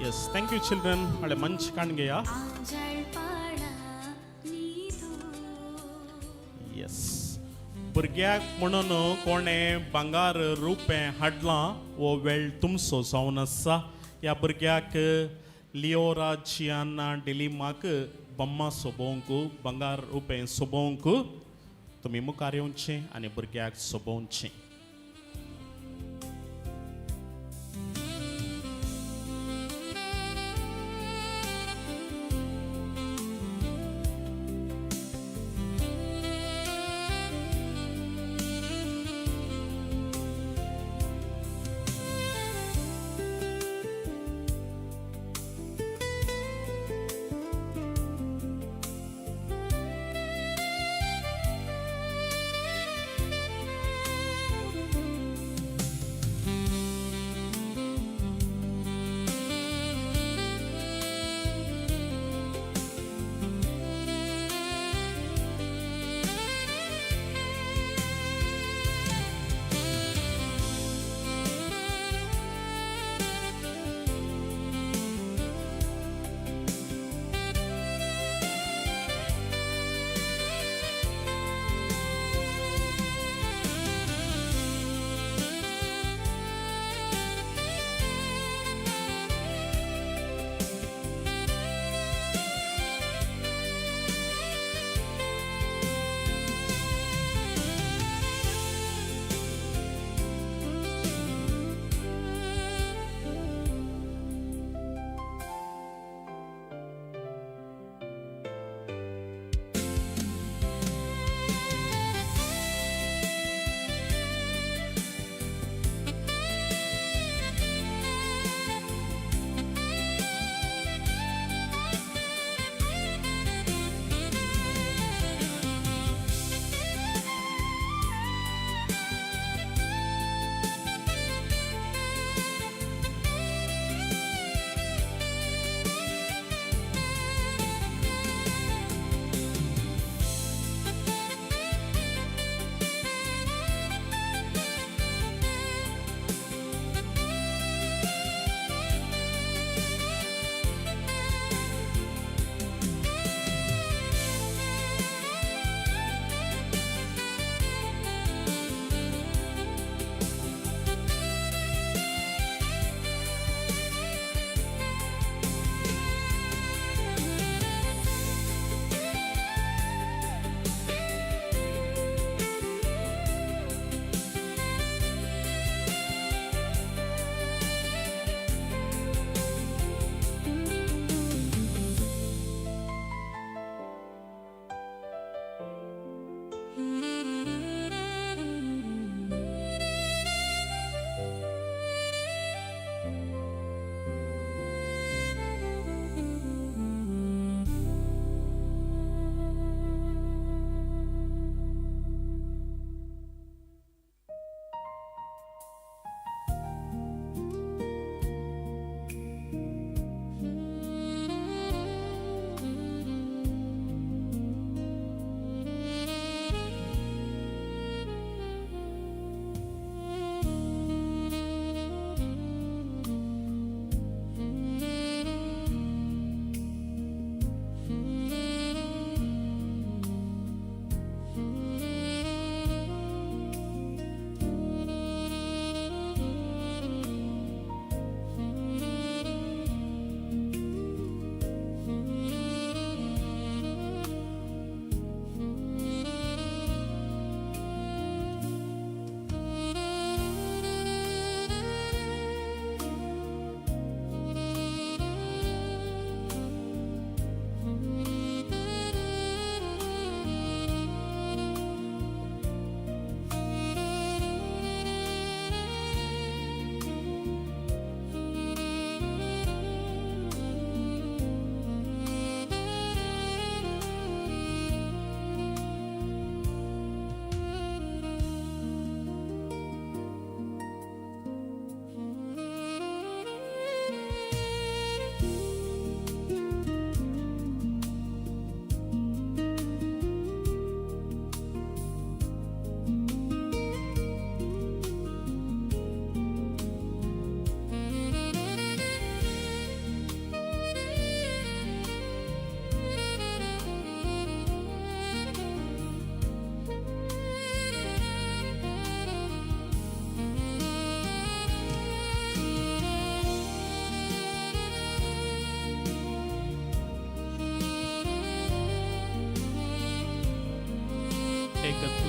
Yes, thank you children. Ale manch kangeya. Yes. भुरग्याक म्हणून कोणे भांगार रुपें हाडलां वो वेळ तुमचो जावन आसा ह्या भुरग्याक लिओराजियाना डिलिमाक बम्मा सोबोवंक भांगार रुपें सोबोवंक तुमी मुखार येवचें आनी भुरग्याक सोबोवचें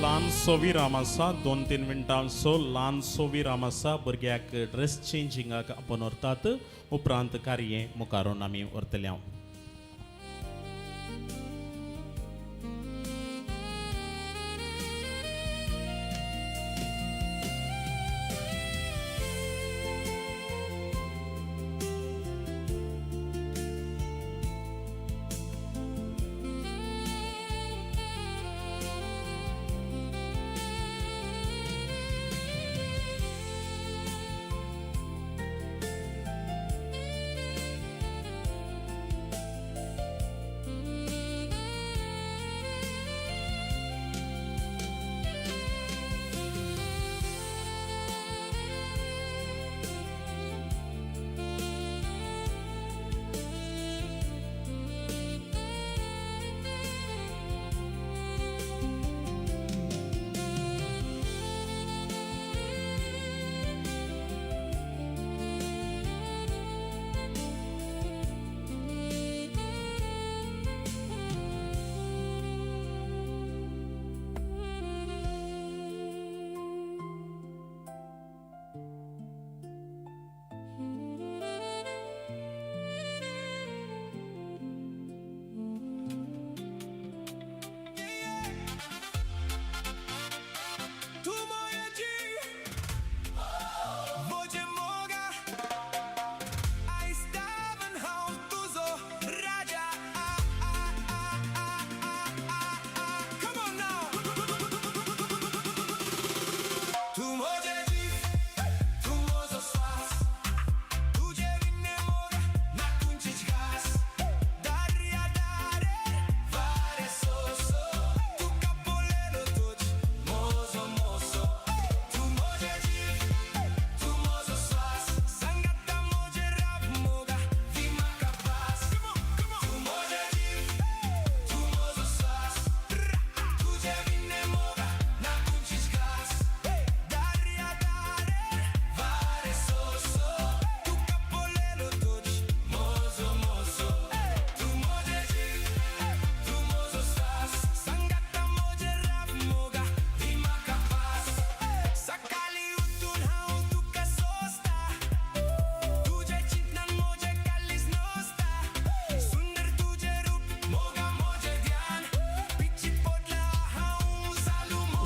ल्हानसो विराम आसा 2-3 मिनटांचो ल्हानसो विराम आसा भुरग्याक ड्रेस चेंजिंगाक आपण व्हरतात उपरांत कार्ये मुखारून आमी व्हरतले हांव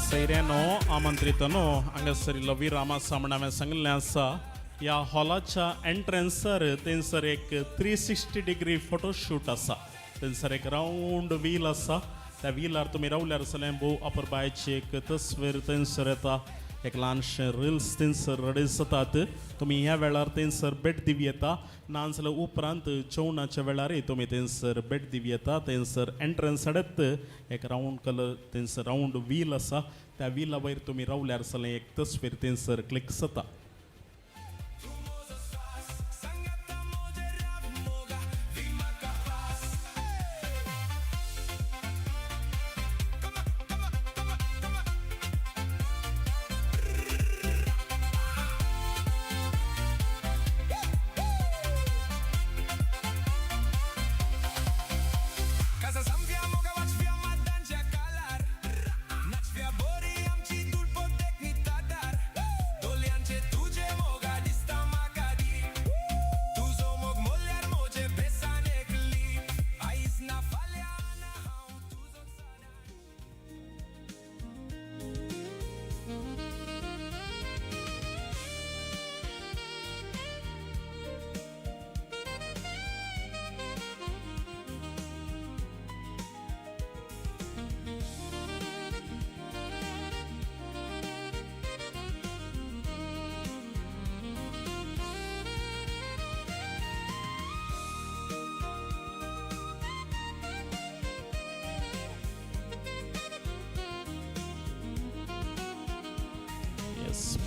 सैऱ्यानो आमंत्रितनो हांगासरिल्लो विराम आसा म्हण हांवें सांगलें आसा ह्या हॉलाच्या एंट्रन्सर थंयसर एक 360 डिग्री फोटोशूट आसा थंयसर एक राउंड व्हील आसा त्या व्हिलार तुमी रावल्यार जाल्यार भोव अपुरबायची एक तस्वीर थंयसर येता एक ल्हानशें रिल्स थंयसर रेडी जातात तुमी ह्या वेळार थंयसर भेट दिवं येता नाजाल्यार उपरांत जेवणाच्या वेळारय तुमी थंयसर भेट दिवं येता थंयसर एंट्रन्साडेच एक राउंड कलर थंयसर राउंड व्हील आसा त्या व्हिला वयर तुमी रावल्यार जाल्यार एक तस्वीर थंयसर क्लिक जाता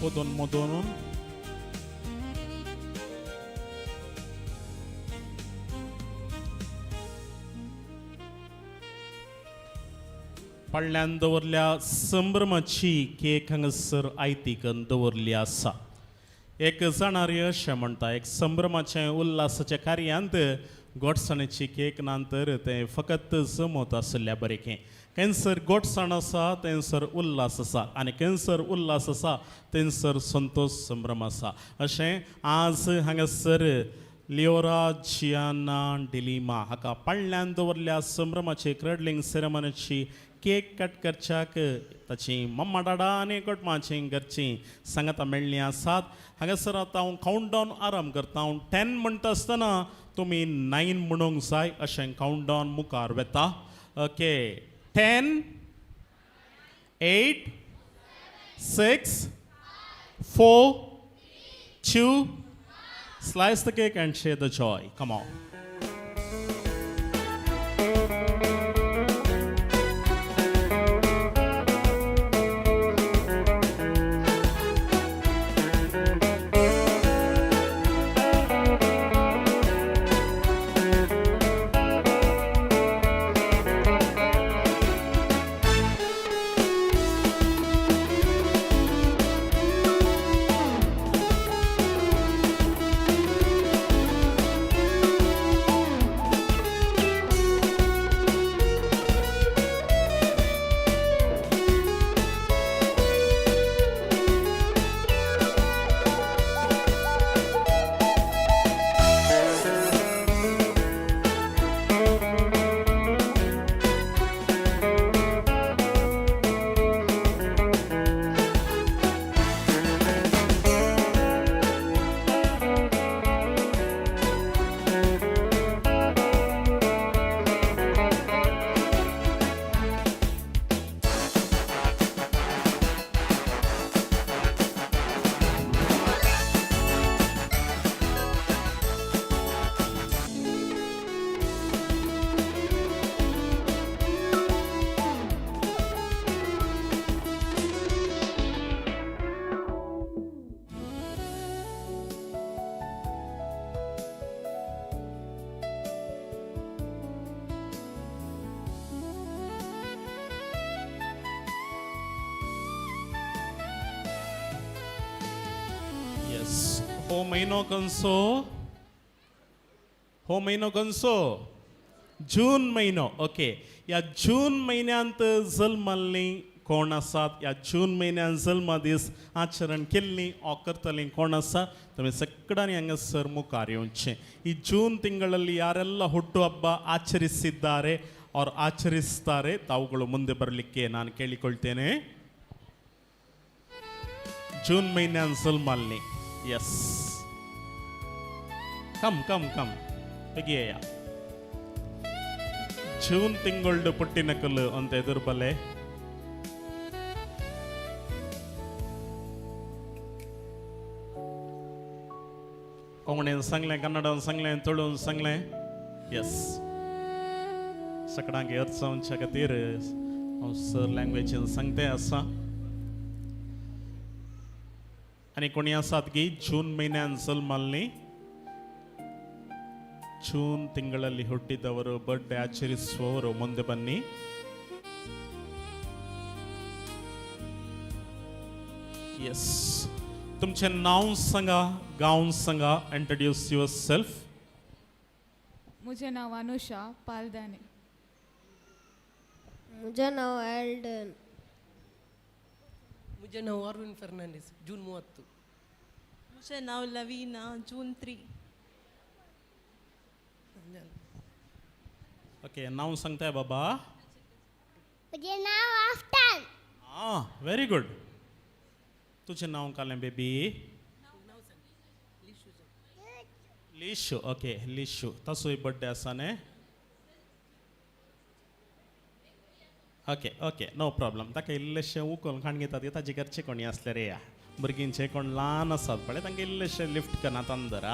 podon modonon पडल्यान दवरल्या संभ्रमाची केक हांगासर आयतीकन दवरली आसा एक जाणारी अशें म्हणटा एक संभ्रमाचे उल्हासाच्या कार्यांत गोडसाणेची केक नंतर ते फकत जमत आसल्या बरें कैन्सर गोडसाण आसा थंयसर उल्हास आसा आनी कैन्सर उल्हास आसा थंयसर संतोष संभ्रम आसा अशें आज हांगासर लिओरा जियाना डिलिमा हाका पाळण्यान दवरल्या संभ्रमाचे क्रडलिंग सेरेमनीची केक कट करच्याक ताची मम्मा डाडा आनी घोटमाची घरची सांगाता मेळ्ळी आसात हांगासर आतां हांव कावंटडावन आराम करता हांव 10 म्हणटा आसतना तुमी 9 म्हणूंक जाय अशें कावंटडावन मुखार वेता okay 10 8 6 4 2 Slice the cake and share the joy. Come on. हो महिनो कंसो जून महिनो ओके या जून महिन्यांत जल्मल्ली कोण आसात या जून महिन्यात जल्म दीस आचरण केल्ली ओ करतली कोण आसा तुमी सगळ्यांनी हांगासर मुखार येवचें ಈ ಜೂನ್ ತಿಂಗಳಲ್ಲಿ ಯಾರೆಲ್ಲ ಹುಟ್ಟುಹಬ್ಬ ಆಚರಿಸಿದ್ದಾರೆ और ಆಚರಿಸ್ತಾರೆ ತಾವುಗಳು ಮುಂದೆ ಬರಲಿಕ್ಕೆ ನಾನು ಕೇಳಿಕೊಳ್ತೇನೆ ಜೂನ್ महिन्यात जल्मल्ली यस कम बेगिया जून तिंगळ्ळु पुट्टिन कल्लु अंत एदुरु बल्ले कोंकणीन सांगलें कन्नडान सांगलें तुळून सांगलें यस सगळ्यांक अर्थ जावच्या खातीर हांव सर लँग्वेजीन सांगतें आसा आनी कोणी आसात की जून महिन्यात जल्मल्ली जून ತಿಂಗಳಲ್ಲಿ ಹುಟ್ಟಿದವರು ಬರ್ತ್ಡೇ ಆಚರಿಸುವವರು ಮುಂದೆ ಬನ್ನಿ यस तुमचे नाव सांगा गांव सांगा इंट्रोड्यूस युअरसेल्फ मुझे नाव अनुषा पालदाने मुझे नाव एल्डन मुझे नाव अरविंद फर्नांडिस जून 30 मुझे नाव लवीना जून 3 ओके नाव सांगताय बाबा मुझे नाव आफ्तान व्हेरी गुड तुझे नाव कालें बेबी लिशू ओके लिशू तसोय बर्थडे आसा न्ही ओके नो प्रॉब्लम ताका इल्लेशें उखलून खाण घेतात ताजे घरचे कोणी आसले रे भुरगींचे कोण ल्हान आसात पळय तांकां इल्लेशें लिफ्ट करनात अंदर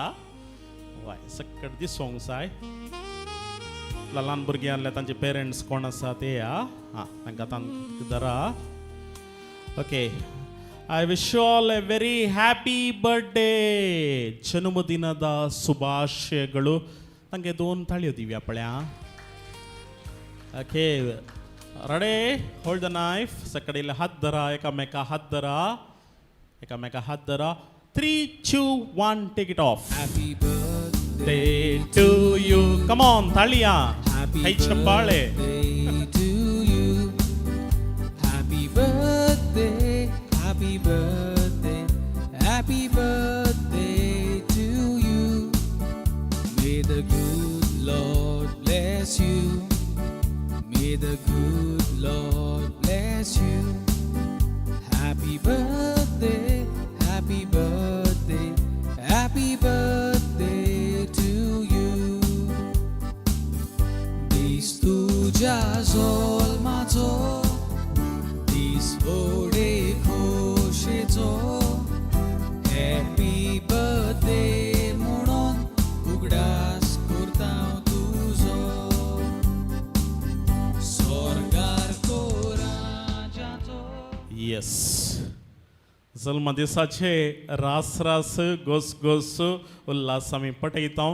वाय सक्कट दिसोंक जाय ल्हान भुरगीं आसले तांचे पेरंट्स कोण आसा ते तांकां धरा okay I wish you all a very happy birthday ಜನ್ಮದಿನದ ಶುಭಾಶಯಗಳು ತಂಗೆ 2 ತಾಳಿಯೋ ದಿವ್ಯಾ ಪಳ್ಯಾ okay ready hold the knife ಸಕಡೆಯಲ್ಲಿ ಹದ್ದರ ಏಕಮೇಕ ಹದ್ದರ 3 2 1 take it off Happy birthday birthday to you. Come on, तालिया. Hey चप्पाळे. to you. Happy birthday, happy birthday, happy birthday to you. May the good Lord bless you. May the good Lord bless you. Happy birthday, happy birthday, happy birthday to you. Dis tuja zol mazo, dis ode khoshecho. Happy birthday म्हणून उगडास करतां तुजो. स्वर्गार कोराजाचो. Yes, जल्म दिसाचे रास रास गोस गोस उल्हास आमी पटयता.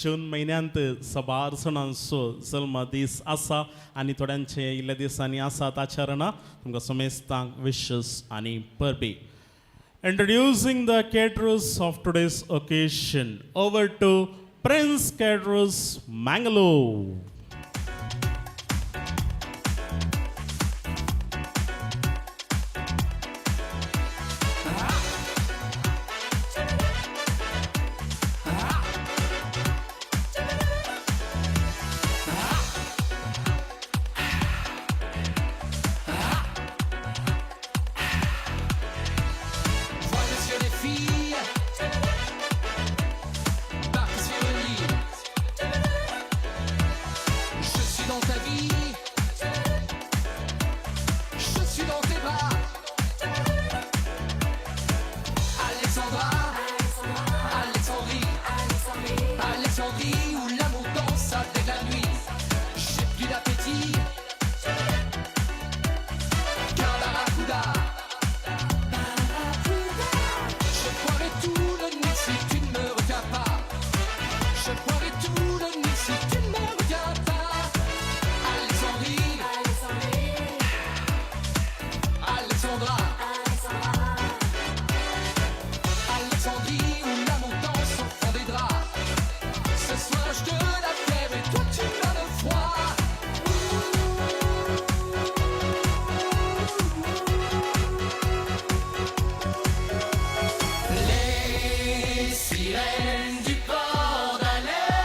जून म्हयन्यांत सबार सणांचो जल्म दीस आसा आनी थोड्यांचे इल्ल्या दिसांनी आसा ताच्या रणां तुमकां समेस्तांक विशस आनी परबी. Introducing the caterers of today's occasion, over to Prince Caterers Mangalore. Joyeux les filles, barque sur le lit. Je suis dans ta vie, je suis dans tes bras. Alexandra, Alexandrie, Alexandrie où l'amour danse avec la nuit. J'ai plus d'appétit, garde à Rakuda. Je boirai tout le nid si tu ne me regardes pas. Je boirai tout le nid si tu ne me regardes pas. Alexandrie, Alexandra, Alexandrie où l'amour danse au fond des draps. Ce soir je te la fais et toi tu as le froid. Les sirènes du port d'Alexandrie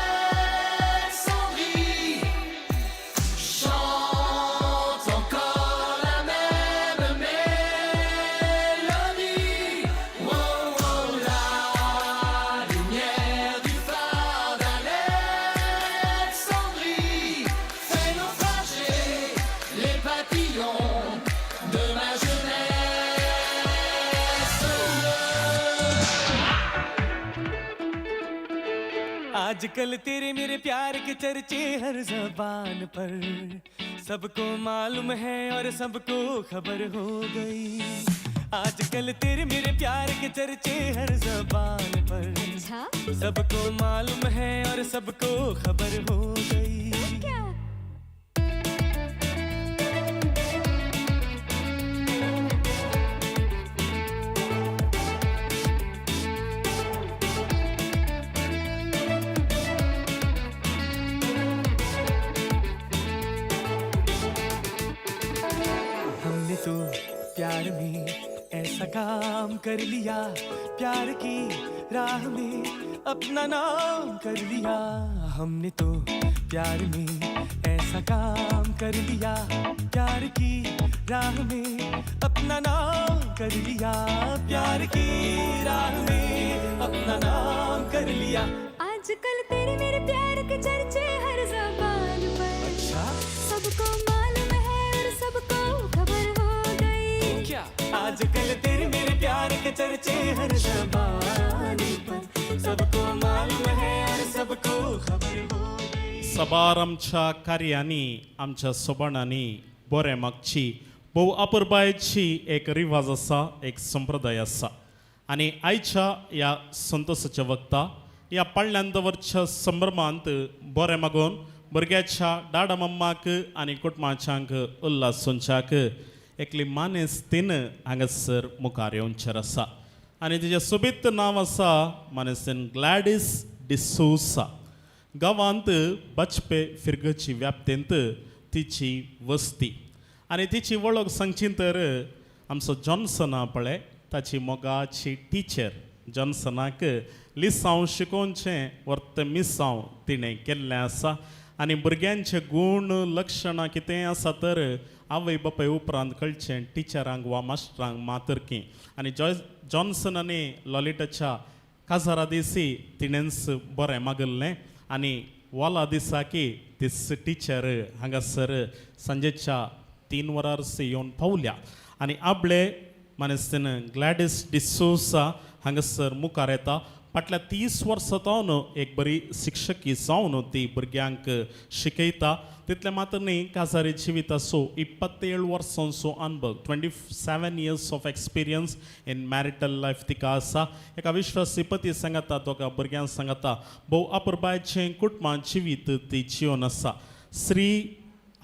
chantent encore la même mélodie. Oh, oh, la lumière du phare d'Alexandrie fait naufrager les papillons de ma jeunesse. आजकल तेरे मेरे प्यार के चर्चे हर जबान पर सबको मालूम है और सबको खबर हो गई. आजकल तेरे मेरे प्यार के चर्चे हर जबान पर सबको मालूम है और सबको खबर हो गई. हमने तो प्यार में ऐसा काम कर लिया, प्यार की राह में अपना नाम कर लिया. हमने तो प्यार में ऐसा काम कर लिया, प्यार की राह में अपना नाम कर लिया. प्यार की राह में अपना नाम कर लिया. आजकल तेरे मेरे प्यार के चर्चे हर ज़बान पर. सबको मालूम है और सबको खबर हो गई. क्या आजकल तेरे मेरे प्यार के चर्चे हर ज़बान पर सबको मालूम है और सबको खबर हो गई. सबार आमच्या कार्यांनी आमच्या सोबणांनी बरें मागची भोव अपुरबायेची एक रिवाज आसा, एक संप्रदाय आसा. आनी आयच्या ह्या संतोशाच्या वक्ता ह्या पाळण्यांत दवरच्या संभ्रमांत बरें मागून भुरग्याच्या डाडा मम्माक आनी कुटुंबाच्यांक उल्हास सोंच्याक एकली मानेस्तीन हांगासर मुखार येवनचेर आसा. आनी तिचें सोबीत नांव आसा मानेस्तीन ग्लॅडीस डिसोसा गांवांत बचपे फिरगची व्याप्तेंत तिची वस्ती आनी तिची वळख सांगची तर आमचो जॉन्सना पळय ताची मोगाची टिचर जॉन्सनाक लिसांव शिकोवचें वर्त मिसांव तिणें केल्लें आसा आनी भुरग्यांचे गूण लक्षणां कितें आसा तर आवय बापाय उपरांत कळचें टिचरांक वा मास्टरांक मातरकी आनी जॉन्सनानी लॉलिटाच्या काजारा दिसी तिणेंच बरें मागल्लें आनी वाला दिसा की तीस टिचर हांगासर सांजेच्या 3 वरांस येवन पावल्या आनी आपले मनस्तीन ग्लॅडिस डिसोसा हांगासर मुखार येता फाटल्या 30 वर्सां एक बरी शिक्षकी जावन ती भुरग्यांक शिकयता तितले मात्र न्ही काजारी जिवीत आसो 27 वर्सांचो अनुभव 27 years of experience in marital life तिका आसा एका विश्वासी पती सांगता दोगा भुरग्यांक सांगता भोव अपुरबायचें कुटुंबां जिवीत ती जिवन आसा श्री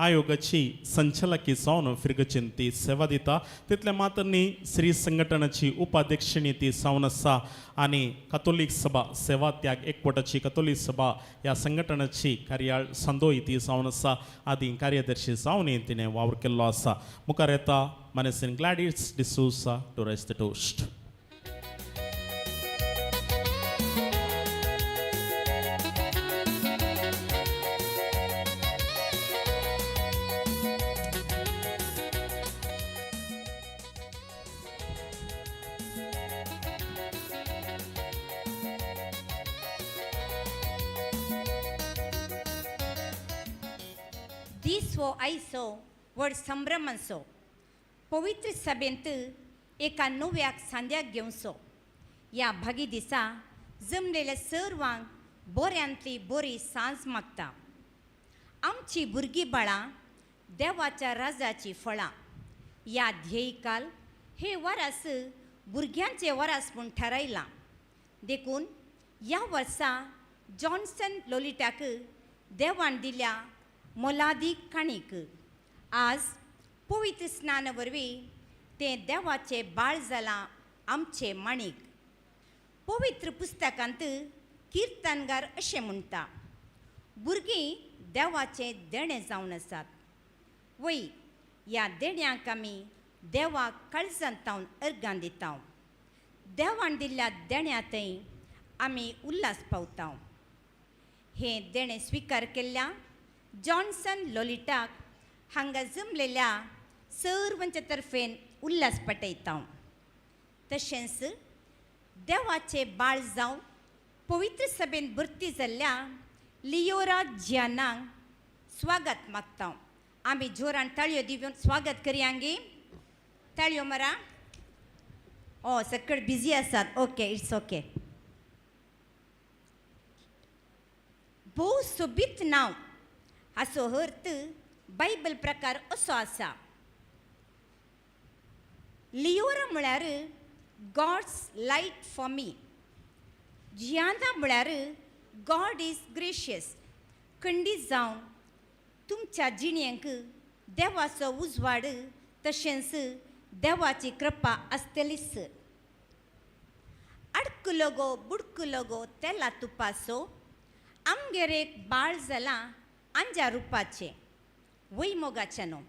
आयोगाची संचालकी जावन फिरगचेन ती सेवा दिता तितले मात्र न्ही श्री संघटनाची उपाध्यक्षिणी ती जावन आसा आनी कातोलीक सभा सेवा त्याग एकवटाची कातोलीक सभा ह्या संघटनाची कार्याळ सांदोय ती जावन आसा आदी कार्यदर्शी जावन तिणें वावर केल्लो आसा मुखार येता मनसीन ग्लॅडिस D'Souza to rest the toast. दिसो आयसो व्हड संभ्रमांचो पवित्र सभेंत एका नव्याक सांद्याक घेवचो ह्या भागी दिसा जमलेल्या सर्वांक बऱ्यांतली बरी सांज मागता. आमची भुरगीं बाळां देवाच्या राजाची फळां ह्या ध्येयकाल हे वरास भुरग्यांचे वरास म्हूण थारायलां देखून ह्या वर्सा जॉन्सन लोलिटाक देवान दिल्या मोलादी काणीक आज पवित्र स्नान वरवीं तें देवाचे बाळ जालां आमचे माणिक. पवित्र पुस्तकांत किर्तनगार अशें म्हणटा भुरगीं देवाचें देणें जावन आसात वय ह्या देण्याक आमी देवाक काळजांतावन अर्गां दिता देवान दिल्ल्या देण्यातय आमी उल्हास पावता. हें देणें स्विकार केल्ल्या जॉन्सन लोलिटाक हांगा जमलेल्या सर्वांच्या तर्फेन उल्हास पटयता. तशेंच देवाचे बाळ जावन पवित्र सभेन भरती जाल्ल्या लियोरा जियानांक स्वागत मागता. आमी जोरान ताळयो दिवन स्वागत करया गे ताळयो मरा. सकट बिजी आसात ओके इट्स ओके. भोव सोबीत नांव हाचो अर्थ बायबल प्रकार असो आसा. लियोरा म्हळ्यार God's light for me. Ziana म्हळ्यार गॉड इज ग्रेशियस खंडीत जावन तुमच्या जिणेक देवाचो उजवाड तशेंच देवाची कृपा आसतलीच. अडकलो गो बुडकलो गो तेला तुपासो आमगेर एक बाळ जालां अंजा रुपाचे वय मोगाचें न्हू.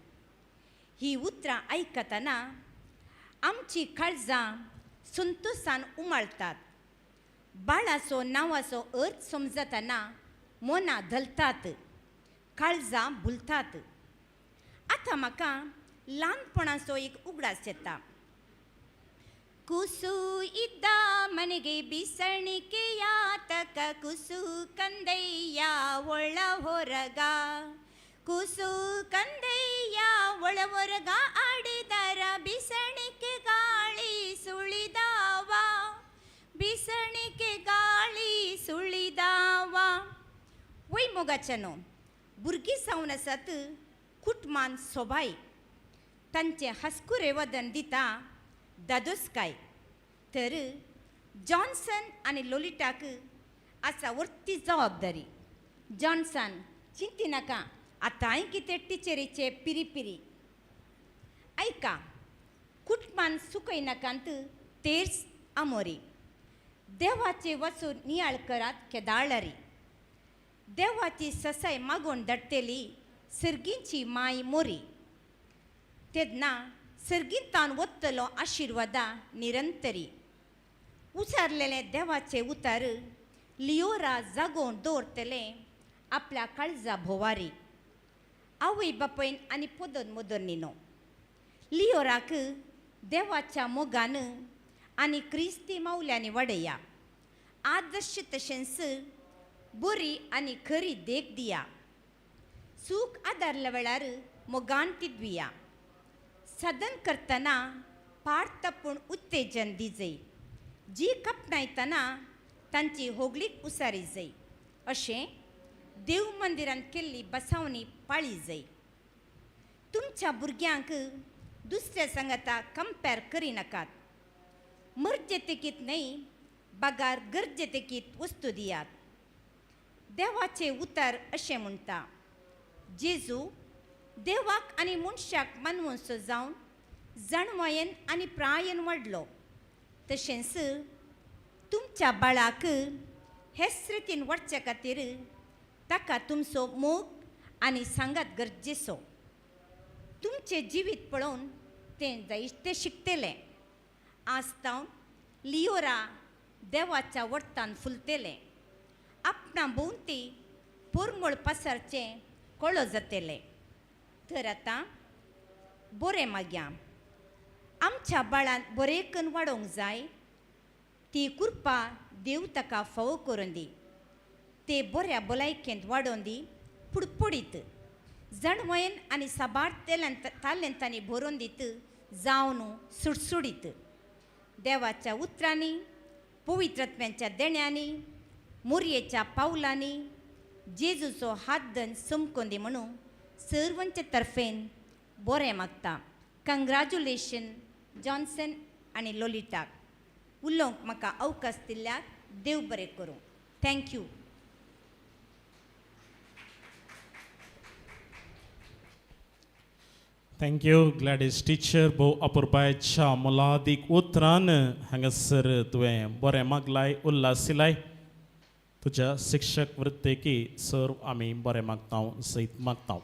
ही उतरां आयकतना आमची काळजां संतोशान उमाळटात. बाळाचो नांवाचो अर्थ समजतना मोना धलतात काळजां भुलतात. आतां म्हाका ल्हानपणाचो एक उगडास येता. कुसु इद्द मनेगे बिसणिಕೆಯ ತಕ ಕುಸು ಕಂದಯ್ಯ ಒಳ ಹೊರಗ ಕುಸು ಕಂದಯ್ಯ ಒಳ ಹೊರಗ ಆಡಿದರ ಬಿಸಣಿಕೆ ಗಾಳಿ ಸುಳಿದಾವ ಬಿಸಣಿಕೆ ಗಾಳಿ ಸುಳಿದಾವ. वय मोगाचेनो भुरगीं जावन आसात कुटुंबान सोबाय तांचे हस्कुरे वदन दिता दादोसकाय. तर जॉन्सन आनी लोलिटाक आसा व्हडली जबाबदारी. जॉन्सन चिंती नाका आतांय कितें टिचरीचे पिरी पिरी. ऐका कुटुंबान सुखय नाकांत तेर्स आमोरी. देवाचे वचून नियाळ करात केदाळरी देवाची ससाय मागून दडतेली सर्गींची माय मोरी तेदना सर्गींतान वत्तलो आशिर्वादा निरंतरी उसारलेले देवाचे उतार लिओरा जागोवन दवरतले आपल्या काळजा भोवारी आवय बापयन आनी पोदन मोदर्निनो लिओराक देवाच्या मोगान आनी क्रिस्ती मावल्यांनी वाडया आदर्श तशेंच बरी आनी खरी देख दिया सूख आदारल्या वेळार मोगान ती द्विया सदन करतना पाड तपून उत्तेजन दिजय जी कपनायतना तांची होगलीक उसारी जय अशें देव मंदिरांत केल्ली बसावणी पाळी जय तुमच्या भुरग्यांक दुसऱ्या संगता कंपेर करिनाकात मर्जेतेकीत न्हय बागार गरजेतेकीत वस्तू दियात देवाचे उतार अशें म्हणटा जेजू देवाक आनी मनशाक मानवूंचो जावन जाणवयेन आनी प्रायेन वाडलो तशेंच तुमच्या बाळाक हेस्रेतीन वाडचे खातीर ताका तुमचो मोग आनी सांगात गरजेचो तुमचे जिवीत पळोवन तें शिकतेलें आस्ताव लिओरा देवाच्या वर्तान फुलतेलें आपणा भोंवती पोरमोळ पसरचें कळो जातलें तर आतां बरें मागया आमच्या बाळान बरेकन वाडोवंक जाय ती कृपा देव ताका फावो करून दी ते बऱ्या भलायकेंत वाडोवन दी पुडपुडीत जणवयेन आनी साबार तालेंतांनी भरून दीत जावन सुटसुडीत देवाच्या उतरांनी पवित्रत्म्यांच्या देण्यांनी मोरयेच्या पावलांनी जेजूचो हात धन समकोन दी म्हणून सर्वांचे तर्फेन बरें मागता कंग्रॅच्युलेशन जॉन्सन आनी लोलिताक उलोवंक म्हाका अवकाश दिल्याक देव बरें करूं थँक्यू थँक्यू ग्लॅडीस टिचर भोव अपुरबायच्या मोलादीक उतरान हांगासर तुवें बरें मागलाय उल्हासिलाय तुज्या शिक्षक वृत्तेकी सर्व आमी बरें मागतांव सयत मागतांव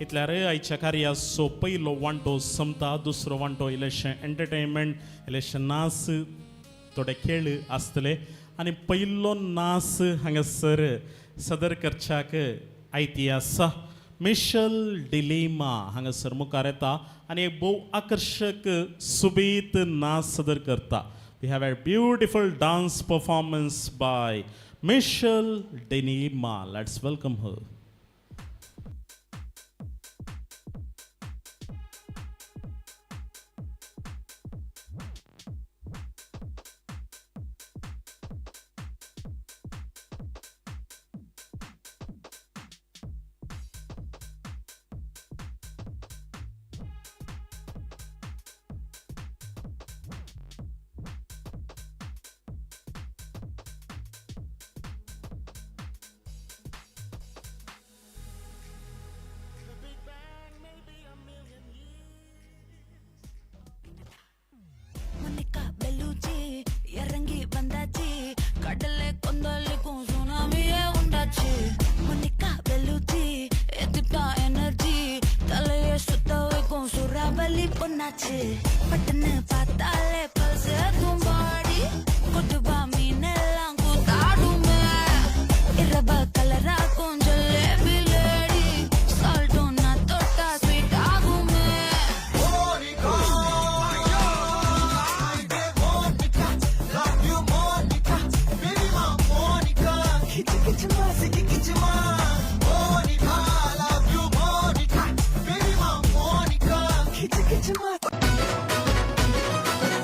इतल्यार आयच्या कार्याचो पयलो वांटो समता दुसरो वांटो इलेशें एंटरटेनमेंट इलेशें नाच थोडे खेळ आसतले आनी पयलो नाच हांगासर सदर करच्याक आयती आसा मिशेल डिलेमा हांगासर मुखार येता आनी एक भोव आकर्शक सुबेत नाच सदर करता we have a beautiful dance performance by Michelle Dilema let's welcome her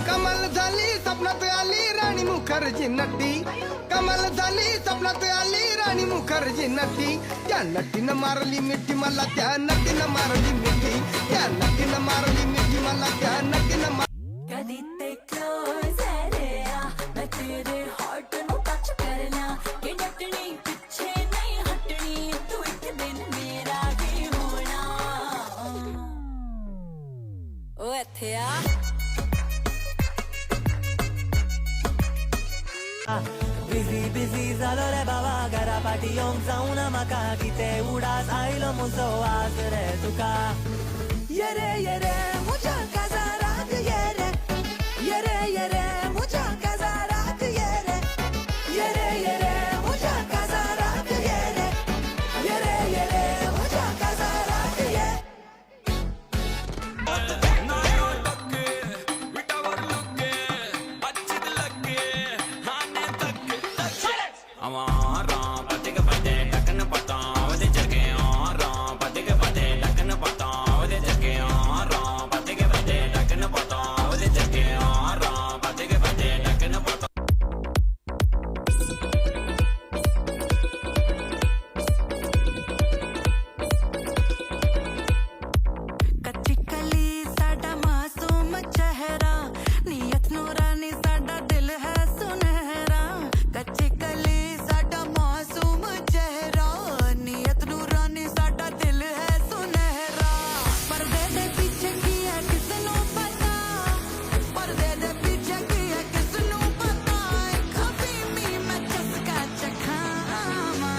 कमाल झाली स्वप्नात आली राणी मुखर्जी नटी कमाल झाली स्वप्नात आली राणी मुखर्जी नटी त्या नटीनं मारली मिठी मला त्या नटीनं मारली मिठी त्या नटीनं मारली मिठी मला त्या नटीनं कधी ते क्लोज रे मैं तेरे हार्ट नु टच करना के नटनी पीछे नहीं हटनी तू एक दिन मेरा ही होना ओ एथे आ बिझी बिझी जालो रे बाबा घरा पाटी येवंक जाऊना म्हाका कितें उडास आयलो म्हजो वाज रे तुका ये रे म्हज्या काजाराक ये रे म्हज्या काजाराक ये रे म्हज्या काजाराक ये रे म्हज्या काजाराक ये कच्ची कली साडा मासूम चेहरा नियत नूरानी साडा दिल है सुनहरा कच्ची कली साडा मासूम चेहरा नियत नूरानी साडा दिल है सुनहरा पर्दे दे पीछे की है किसनू पता पर्दे दे पीछे की है किसनू पता कभी मी मैं चस्का चखामा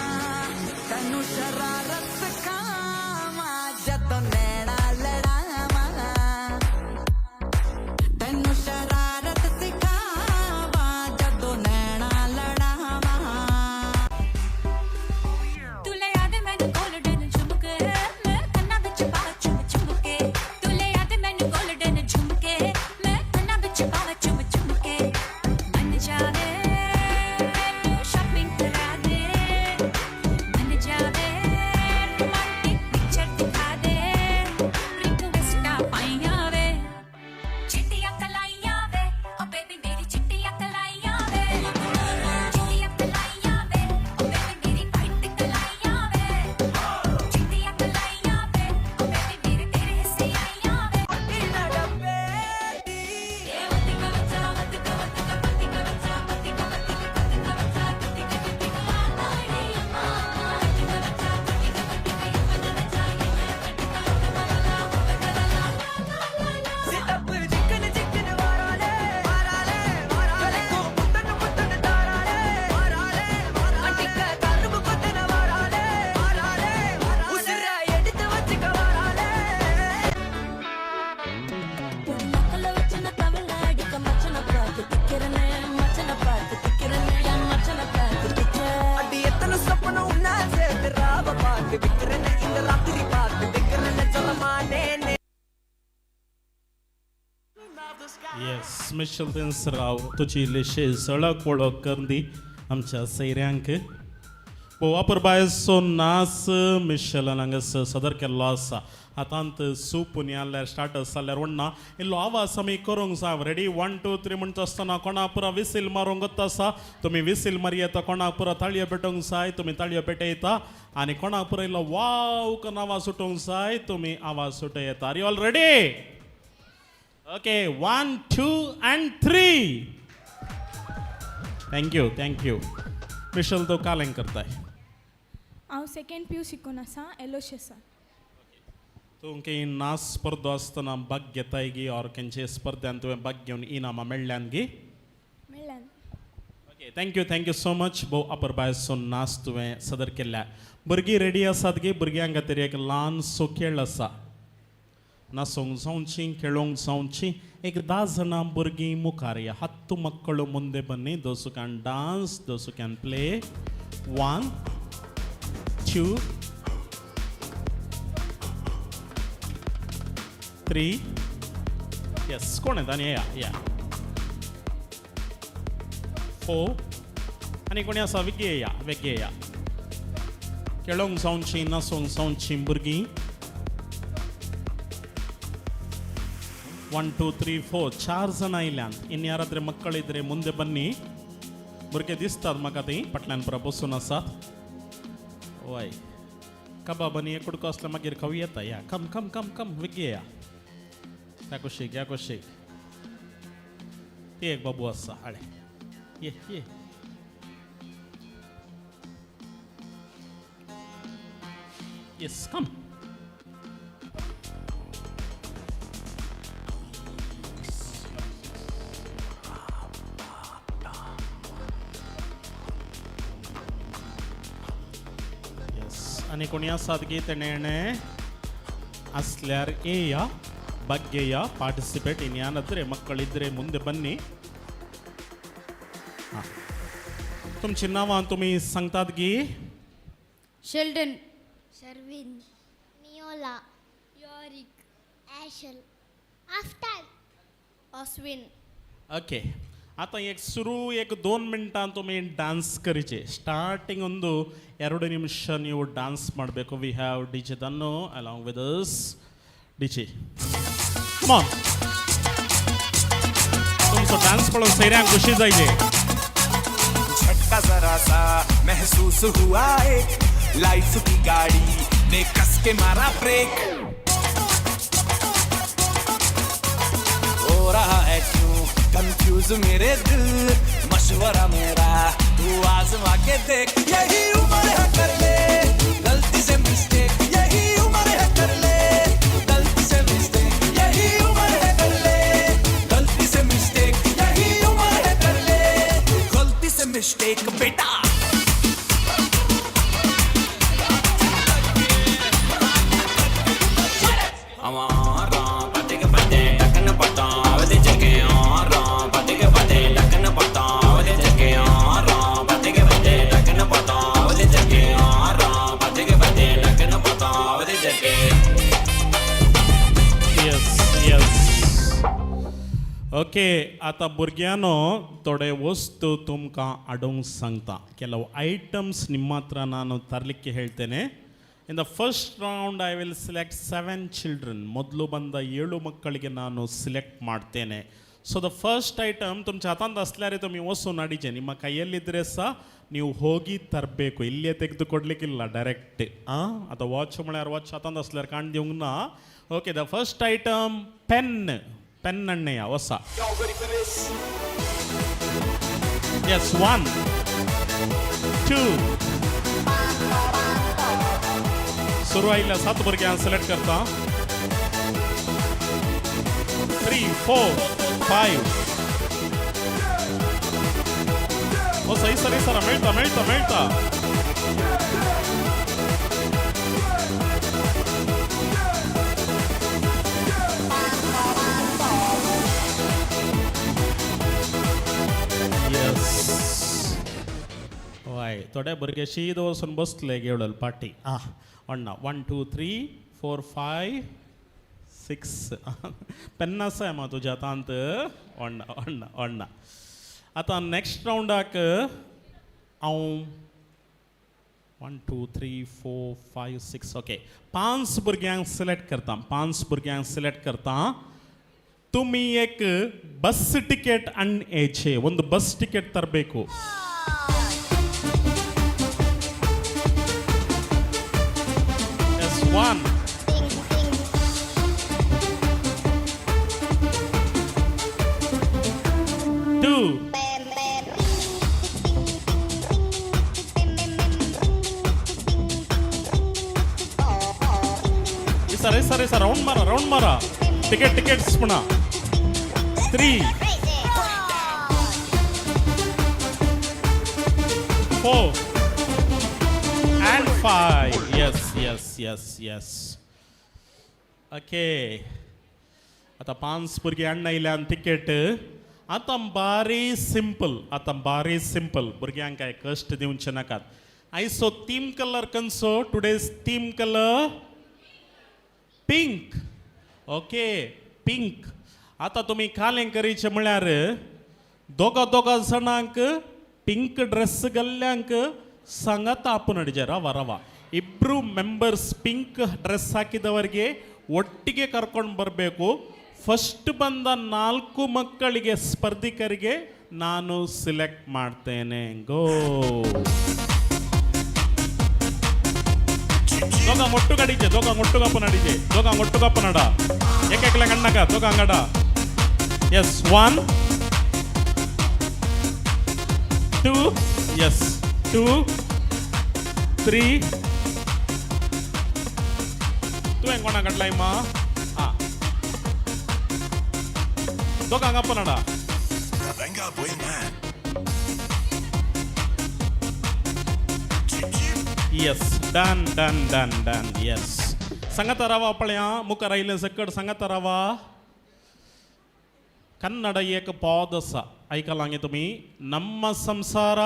तनु शरारत सिखामा जदों नैना ਤੈਨੂੰ ਸ਼ਰਾਰਤ ਸਿਖਾਵਾਂ ਜਦੋਂ ਨੈਣਾ ਲੜਾਵਾਂ ਤੂੰ ਲੈ ਆ ਦੇ ਮੈਨੂੰ ਗੋਲਡਨ ਝੁਮਕੇ ਮੈਂ ਕੰਨਾਂ ਵਿੱਚ ਪਾਵਾਂ ਚੁੰਮ ਚੁੰਮ ਕੇ ਤੂੰ ਲੈ ਆ ਦੇ ਮੈਨੂੰ ਗੋਲਡਨ ਝੁਮਕੇ ਮੈਂ ਕੰਨਾਂ ਵਿੱਚ ਪਾਵਾਂ ਚੁੰਮ ਚੁੰਮ ਕੇ ਬਣ ਜਾਵੇ ਤੂੰ ਸ਼ਾਪਿੰਗ ਕਰਾ ਦੇ ਬਣ ਜਾਵੇ ਰੋਮਾਂਟਿਕ ਪਿਕਚਰ ਦਿਖਾ ਦੇ ਰਿਕਵੈਸਟਾਂ ਪਾਈਆਂ ਵੇ चिट्टियां कलाइयां वे ओ बेबी मेरी चिट्टियां कलाइयां वे चिट्टियां कलाइयां वे ओ बेबी मेरी वाइट कलाइयां वे चिट्टियां कलाइयां वे ओ बेबी मेरे तेरे हिस्से आइयां वे इना डब्बे ये वती का बच्चा वती का पति का बच्चा पति का पति का बच्चा पति का पति का लाड़ी अम्मा पति का बच्चा पति का पति का बच्चा Sit up with chicken varale varale ko muttan tarale atikka karbu kodena varale usra edithu vachika varale nakala vachna kavaladi ka machana paathu tikirane ya machana paathu tikre adi etana sapna unna se rava paathu vikrane inda ratri paathu vikrane chalamane yes Michelle दिनसराव तुजी इल्लीशी सळक वळख करंदी आमच्या सैऱ्यांक वापर बायसो नाच मिशेलान हांगास सदर केल्लो आसा आतांत सूप आल्यार स्टार्टर्स जाल्यार वडना इल्लो आवाज आमी करूंक जाय रेडी 1 2 3 म्हणटा आसतना कोणाक पुरो विसील मारूंक गत्ता आसा तुमी विसील मारी येता कोणाक पुरो ताळयो पेटोवंक जाय तुमी ताळयो पेटयता आनी कोणाक पुरो इल्लो वाव करून आवाज सुटोवंक जाय तुमी आवाज सुटयता are you all ready okay 1 2 and 3 thank you Michelle तो कालें करताय हांव सेकंड पी यू शिकून आसा एलोशेसा तूं काही नाच स्पर्धो आसतना भाग घेताय गी ऑर खंयचे स्पर्धांत तुवें भाग घेवन इनामां मेळ्ळ्यान गी मेळ्ळ्यान okay thank you so much भोव आपर बायसो नाच तुवें सदर केल्ल्या भुरगीं रेडी आसात गी भुरग्यां खातीर एक ल्हानसो खेळ आसा नाचोंक जावची खेळोंक जावची एक 10 जाणां भुरगीं मुखार या 10 मಕ್ಕಳು ಮುಂದೆ ಬನ್ನಿ those who can dance those who can play 1 2 3 yes कोण आहे दानी या 4 आणि कोणी असा वेगळे या खेळोंक जावची नाचोंक जावची भुरगीं 1 2 3 4 4 ಜನ ಇಲ್ಲ ಇನ್ನು ಯಾರಾದ್ರೆ ಮಕ್ಕಳಿದ್ರೆ ಮುಂದೆ ಬನ್ನಿ ಬುರ್ಗೆ ದಿಸ್ತಾದ म्हाका ती फाटल्यान पुरो बसून आसात वय कबाबांनी एक कुडको असल्या मागीर खाऊ येता या कम कम कम कम वेगे या या कुशीक ती एक बाबू आसा आळे ये येस कम आणि कोणी आसात गीत नेणे असल्यार येया ಬಗ್ಗೆಯ ಪಾರ್ಟಿಸಿಪೇಟ್ ಇನ್ಯಾನದ್ರೆ ಮಕ್ಕಳಿದ್ರೆ ಮುಂದೆ ಬನ್ನಿ. तुमची नावां तुम्ही सांगतात गी. Sheldon, Sherwin, Neola, Yorick, Ashel, after, Oswin. Okay, आता एक सुरू 1-2 मिनटां तुम्ही डान्स करीचे. ಸ್ಟಾರ್ಟಿಂಗ್ ಒಂದು 2 ನಿಮಿಷ ನೀವು डान्स ಮಾಡಬೇಕು. ವಿ ಹ್ಯಾವ್ ಡಿಜೆ ದನ್ನು along with us. DJ come on, तुमचं डान्स पळून सैऱ्यांक खुशी जायचे. झटका जरा सा महसूस हुआ एक, लाइफ की गाड़ी ने कस के मारा ब्रेक. हो रहा है क्यों कंफ्यूज मेरे दिल, मशवरा मेरा तू आजमा के देख. यही उम्र है कर ले गलती से मिस्टेक, यही उम्र है कर ले गलती से मिस्टेक, यही उम्र है कर ले गलती से मिस्टेक, यही उम्र है कर ले गलती से मिस्टेक बेटा. हमारा पते के पते टकन पता वदे जगे आरा, पते के पते टकन पता वदे जगे आरा, पते के पते टकन पता वदे जगे आरा, पते के पते टकन पता वदे जगे. ओके, आता भुरग्यानो थोडे वस्तू तुमकां हाडूंक सांगता. ಕೆಲವು ಐಟಮ್ಸ್ ನಿಮ್ಮ ಹತ್ರ ನಾನು ತರಲಿಕ್ಕೆ ಹೇಳ್ತೇನೆ. In the first round I will select 7 children. ಮೊದಲು ಬಂದ 7 ಮಕ್ಕಳಿಗೆ ನಾನು ಸಿಲೆಕ್ಟ್ ಮಾಡ್ತೇನೆ. ಸೊ ದ ಫಸ್ಟ್ ಐಟಮ್ तुमच्या हातांत असल्यारे तुम्ही वस्तू नाडीचे. ನಿಮ್ಮ ಕೈಯಲ್ಲಿದ್ದರೆ ಸಹ ನೀವು ಹೋಗಿ ತರಬೇಕು, ಇಲ್ಲೇ ತೆಗೆದು ಕೊಡ್ಲಿಕ್ಕಿಲ್ಲ ಡೈರೆಕ್ಟ್. आता वॉच म्हळ्यार वॉच हातांत असल्यार काण दिवंक ना. Okay, the first item pen. Pen ಅಣ್ಣೆಯ ಹೊಸ. ಎಸ್, 1 2 सुरू आयिल्ल्या 7 भुरग्यांक सिलेक्ट करता. 3 4 5. हो, सही सरी सर मेळटा मेळटा मेळटा. हय, थोडे भुरगे शीद वचून बसले घेवडल पाटी. अण्णा 1 2 3 4 5 6. पेन आसा मा तुज्या हातांत? अण्णा अण्णा अण्णा. आतां नेक्स्ट रावंडाक हांव 1 2 3 4 5 6. ओके, 5 भुरग्यांक सिलेक्ट करता. 5 भुरग्यांक सिलेक्ट करता. तुम्ही एक बस ಟಿಕೆಟ್ ಅಣ್ಣೇಚೆ. ಒಂದು ಬಸ್ ಟಿಕೆಟ್ ತರಬೇಕು. ಎಸ್, 1 2 ಸರಿ ಸರ್ ರೌಂಡ್ ಮಾರ ಟಿಕೆಟ್ಸ್ ಪುಣ. 3 4 and 5. Yes. ओके, आता 5 भुरगे हाडून आयल्यान तिकेट. आतां बारी सिंपल. भुरग्यांक काय कश्ट दिवचे नाकात. आयचो थीम कलर खंयचो? Today's theme colour pink. Okay, pink. आता तुम्ही कालें करीचे म्हळ्यार दोगा जणांक पिंक ड्रेस घाल्ल्यांक सांगात आपूण ಅಡಿಗೆ ರವ. ಇಬ್ಬರು ಮೆಂಬರ್ಸ್ ಪಿಂಕ್ ಡ್ರೆಸ್ ಹಾಕಿದವರಿಗೆ ಒಟ್ಟಿಗೆ ಕರ್ಕೊಂಡು ಬರಬೇಕು. ಫಸ್ಟ್ ಬಂದ 4 ಮಕ್ಕಳಿಗೆ ಸ್ಪರ್ಧಿಕರಿಗೆ ನಾನು ಸಿಲೆಕ್ಟ್ ಮಾಡ್ತೇನೆ. ಗೋ. दोघा मोट्टू गाडीचे, दोघा मोट्टू गप्प नाडीचे, दोघा मोट्टू गप्प नाडा. एक एकल्या गण्णाका दोघा अंगडा. यस, 1 2. यस, 2 3. तू हें कोणा काडलाय मा? दोघा गप्प नाडा. Yes, done done done done yes सांगता रावा पळया मुखार आयिल्ले सकट सांगता रावा कन्नड एक पद आसा आयकलां तुमी नम्म संसार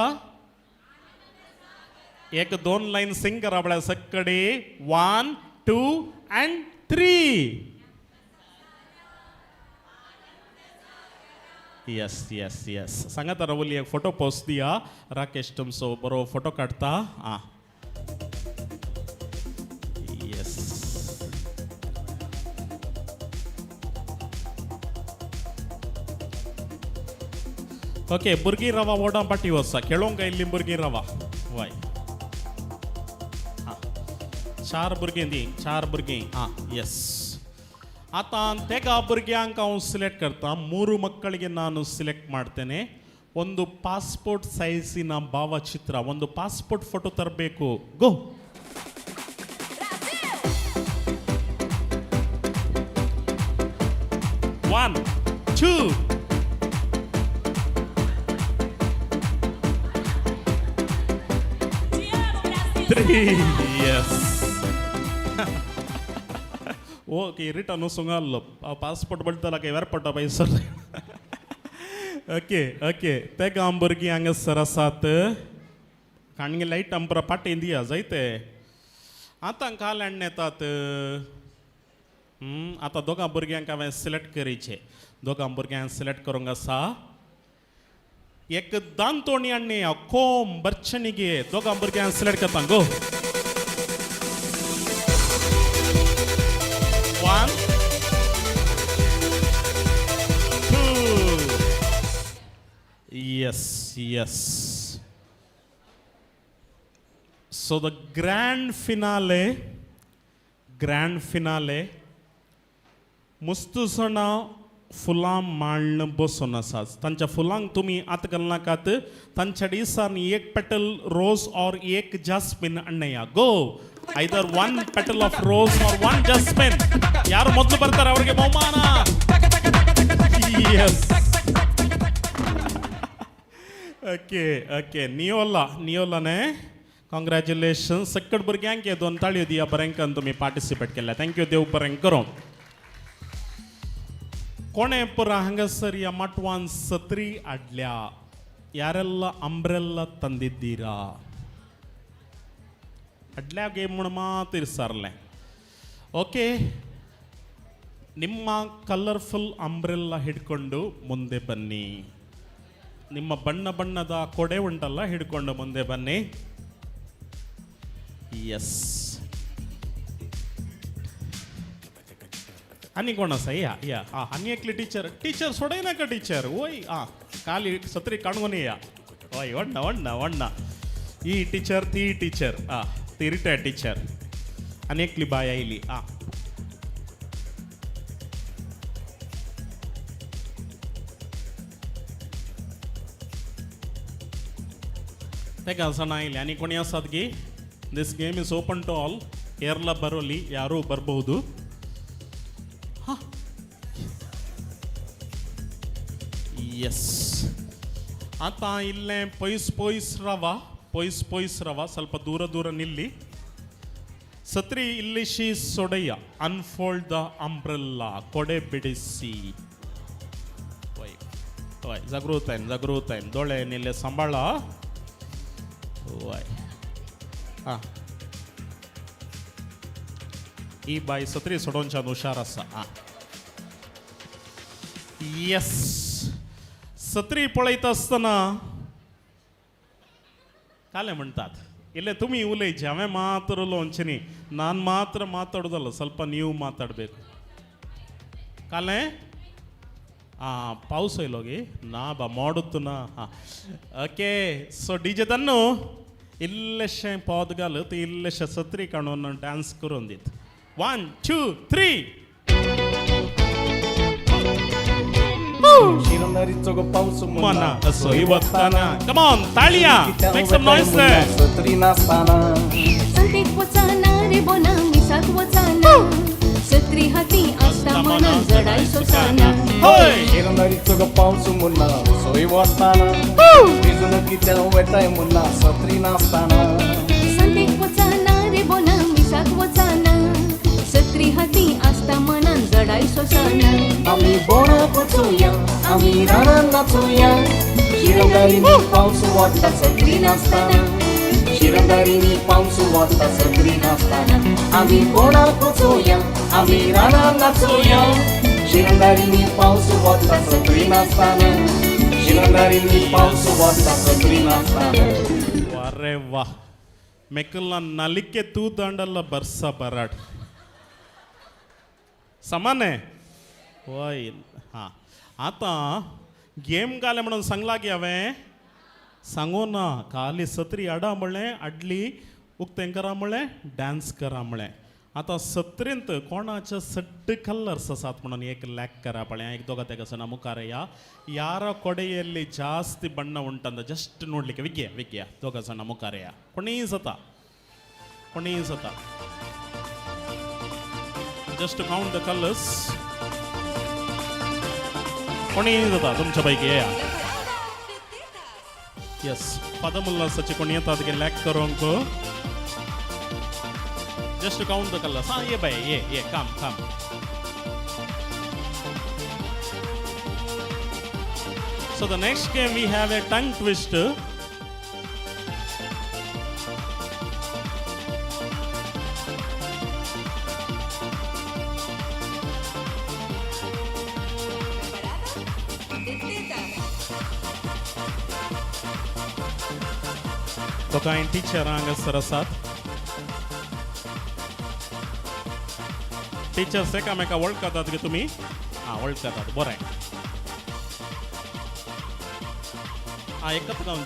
एक 2 लाईन सिंग करा बळ्या सककडे 1 2 and 3 यस यस यस सांगता रवली एक फोटो पोस्ट दिया राकेश तुमचो बरो फोटो काढता आ येस ओके भुरगीं रावा ओडा पाटी वसा खेळोंक आयिल्लीं भुरगीं रावा वय चार भुरगीं दी चार भुरगीं यस आता तेगा भुरग्यांक हांव सिलेक्ट करता 3 ಮಕ್ಕಳಿಗೆ ನಾನು ಸಿಲೆಕ್ಟ್ ಮಾಡ್ತೇನೆ ಒಂದು ಪಾಸ್ಪೋರ್ಟ್ ಸೈಜಿನ ಭಾವಚಿತ್ರ ಒಂದು ಪಾಸ್ಪೋರ್ಟ್ ಫೋಟೋ ತರಬೇಕು ಗೋ One, 2 3 yes ओके रिटर्न सुंगाल्लो पासपोर्ट बद्दल एअरपोर्टा पैसर ओके ओके ते भुरगीं हांगासर आसात काणगे लायट अंबर पाटी दिया जायते आतां काल हाडून येतात आतां दोगां भुरग्यांक हांवें सिलेक्ट करीचे दोगां भुरग्यांक सिलेक्ट करूंक आसा एक दांतोणी हाडून या कोम बर्चणिगे दोगां भुरग्यांक सिलेक्ट करता गो 1 2 yes yes so the grand finale मुस्तुसणा फुलां मांडन बसून आसात तांच्या फुलांक तुमी आत घालनाकात तांच्या दिसान एक पेटल रोज और एक jasmine अण्णया go either 1 petal of rose or 1 jasmine ಯಾರು ಮೊದಲು ಬರ್ತಾರೆ ಅವರಿಗೆ ಬಹುಮಾನ yes okay okay नियोलाने congratulations सकट भुरग्यांक हे 2 ताळयो दिया बरेंकन तुम्ही पार्टिसिपेट केला थँक्यू देव बरें करूं कोणे पुर हांगासर या मटवान सत्री आडल्या ಯಾರೆಲ್ಲ ಅಂಬ್ರೆಲ್ಲಾ ತಂದಿದ್ದೀರಾ ಅಡ್ಲಾಗೆ ಮುಣ ಮಾತಿರ್ಸಾರ್ಲೆ ಓಕೆ ನಿಮ್ಮ ಕಲರ್ಫುಲ್ ಅಂಬ್ರೆಲ್ಲಾ ಹಿಡ್ಕೊಂಡು ಮುಂದೆ ಬನ್ನಿ ನಿಮ್ಮ ಬಣ್ಣ ಬಣ್ಣದ ಕೊಡೆ ಉಂಟಲ್ಲ ಹಿಡ್ಕೊಂಡು ಮುಂದೆ ಬನ್ನಿ यस आणि कोण असा या आणि एकली टीचर सोडाय ना का टीचर ओय काली सत्री काढून या ओय वण्णा ही टीचर ती टीचर ती रिटायर्ड टीचर आणि एकली बाय आयली तेका सण आयली आणि कोणी असतात की this game is open to all Kerala बरोली ಯಾರು ಬರಬಹುದು यस आता इल्ले पयस रवा ಸ್ವಲ್ಪ ದೂರ ನಿಲ್ಲಿ ಸತ್ರಿ ಇಲ್ಲಿಶಿ ಸೊಡೆಯ ಅನ್ಫೋಲ್ಡ್ ದ ಅಂಬ್ರೆಲ್ಲಾ ಕೊಡೆ ಬಿಡಿಸಿ ಓಯ್ ಜಾಗೃತಾಯನ್ ದೊಳೆ ನಿಲ್ಲೆ ಸಂಬಳ ಓಯ್ ही बाई सत्री सोडोनच्यान हुशार आसा यस सत्री पळयता आसतना काले म्हणटात इल्ले तुमी उलयचे हांवें मात्र उलोवचें न्ही नान मात्र माताडूदलो ಸ್ವಲ್ಪ ನೀವು ಮಾತಾಡಬೇಕು काले पावस येयलोगी ना बा मोडुತ್ತುನಾ ओके सो डीजे तन्नु इल्लेशें पद घालत इल्लेशें सत्री काडून डान्स करून दीत 1 2 3 शिरंदारीचो गो पावस मना असो इवत्ताना कम ऑन ताळिया मेक सम नॉइज देयर सत्री नास्ताना संतेक वचाना रे बोना मिसाक वचाना सत्री हाती आस्ता मना जडाई सोसाना होय शिरंदारीचो गो पावस मुन्ना सोय वत्ताना भिजून कितें वेताय मुन्ना सत्री नास्ताना संतेक वचाना रे आम्ही रानात नाचूया शिरंगारीनी पाऊस वाटता सगळी नाचताना शिरंगारीनी पाऊस वाटता सगळी नाचताना आम्ही कोणा पोचूया आम्ही रानात नाचूया शिरंगारीनी पाऊस वाटता सगळी नाचताना शिरंगारीनी पाऊस वाटता सगळी नाचताना अरे वा मेकलना नालिके तू दांडला बरसा बराड समान आहे होय हां आता गेम घाले म्हणून सांगला की हांवें सांगू ना खाली सत्री आडा म्हणलें आडली उक्तें करा म्हणलें डान्स करा म्हणलें आता सत्रेंत कोणाचे सड्ड कलर्स आसात म्हणून एक लॅक करा पळय एक दोगा तेका सण मुखार यार ಕೊಡೆಯಲ್ಲಿ ಜಾಸ್ತಿ ಬಣ್ಣ ಉಂಟಂತ ಜಸ್ಟ್ ನೋಡ್ಲಿಕ್ಕೆ ವಿಗ್ಯ दोगा सण मुखार कोणी जाता जस्ट काउंट द कलर्स कोणी जाता तुमच्या पैकी यस पदमुल्लासाचे कोणी येतात की लॅक करूंक Just to count the colors. ये भाई ये come. So the next game we have a tongue twister. तो काही टीचर हांगा सरसात टीचर्स एकामेका वळखतात की तुम्ही हां वळखतात बरं आहे हां एकच गांव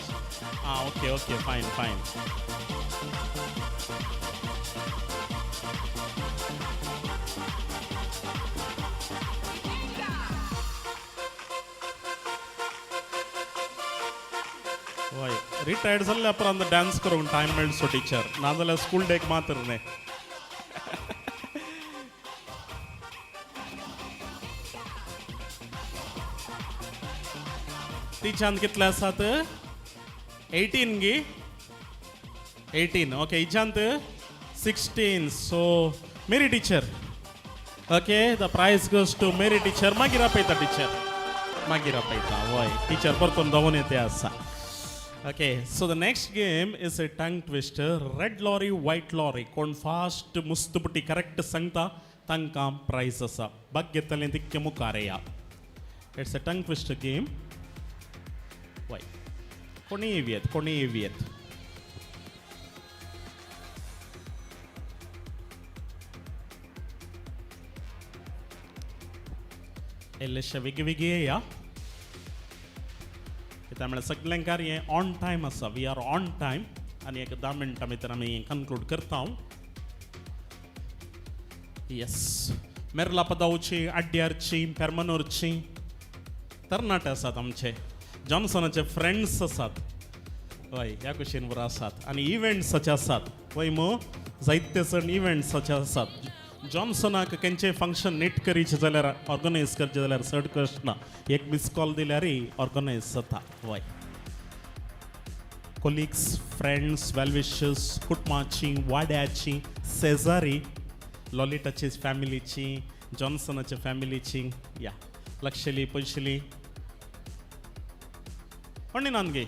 हां ओके फायन वय रिटायर्ड जाल्ल्या उपरांत डान्स करूंक टायम मेळचो टीचर नाजाल्यार स्कूल डेक मात्र न्ही टीचान कितले आसात 18 गी 18 ओके इजांत 16 so Mary teacher okay the prize goes to Mary teacher मागीर आपयता वय टीचर परतून धांवून येते आसा okay so the next game is a tongue twister red lorry white lorry कोण फास्ट मुस्तपुटी करेक्ट सांगता तांकां प्राइज आसा भाग घेतलें तितके मुखार या it's a tongue twister game वय कोणी येवियत इल्लेशे वेगवेगळे या त्यामुळे सगळ्यां कार्य ऑन टायम आसा वी आर ऑन टायम आनी एक 10 मिनटां भितर आमी कन्क्लूड करता येस मेरला पदावची आड्यारची पेरमनूरची तरणाटे आसात आमचे जॉन्सनाचे फ्रेंड्स आसात हय ह्या कुशीन बरो आसात आनी इव्हेंट्साचे आसात पळय मो जायते सण इव्हेंट्साचे आसात जॉन्सनाक खंयचें फंक्शन नीट करीचें जाल्यार ऑर्गनायज करचें जाल्यार चड कश्ट ना एक मिस कॉल दिल्यारय ऑर्गनायज जाता हय कोलिग्स फ्रेंड्स वेलविशर्स कुटुंबाची वाड्याची शेजारी लॉलिटाची फॅमिलीची जॉन्सनाच्या फॅमिलीची या लक्षली पयशली कोणी नानगे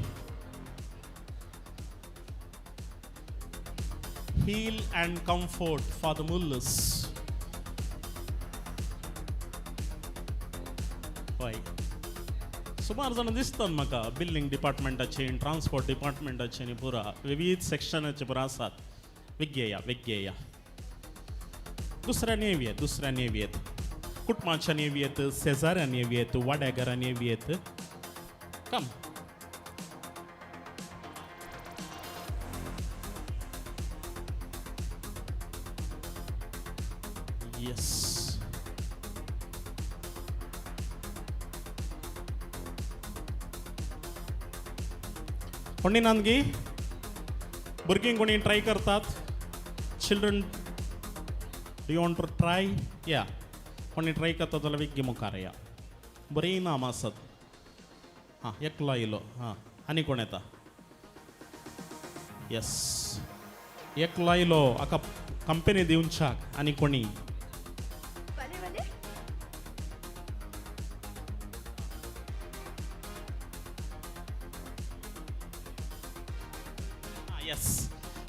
heal and comfort for the mullahs. Why? सुमार जाण दिसतात म्हाका बिल्डिंग डिपार्टमेंटाचे ट्रान्सपोर्ट डिपार्टमेंटाचे न्ही पुरा विविध सेक्शनाचे पुरा आसात वेगळे दुसऱ्यांनी येवियत कुटुंबाच्यान येवियत शेजाऱ्यान येवियत वाड्याघरान येवियत कम Yes. कोणी नानगी भुरगीं कोणी ट्राय करतात children do you want to try या कोणी ट्राय करतात जाल्यार वेगळी मुखार या बरी इनाम आसत हां एकलो आयलो हां आनी कोण येता येस एकलो आयलो हाका कंपनी दिवच्याक आनी कोणी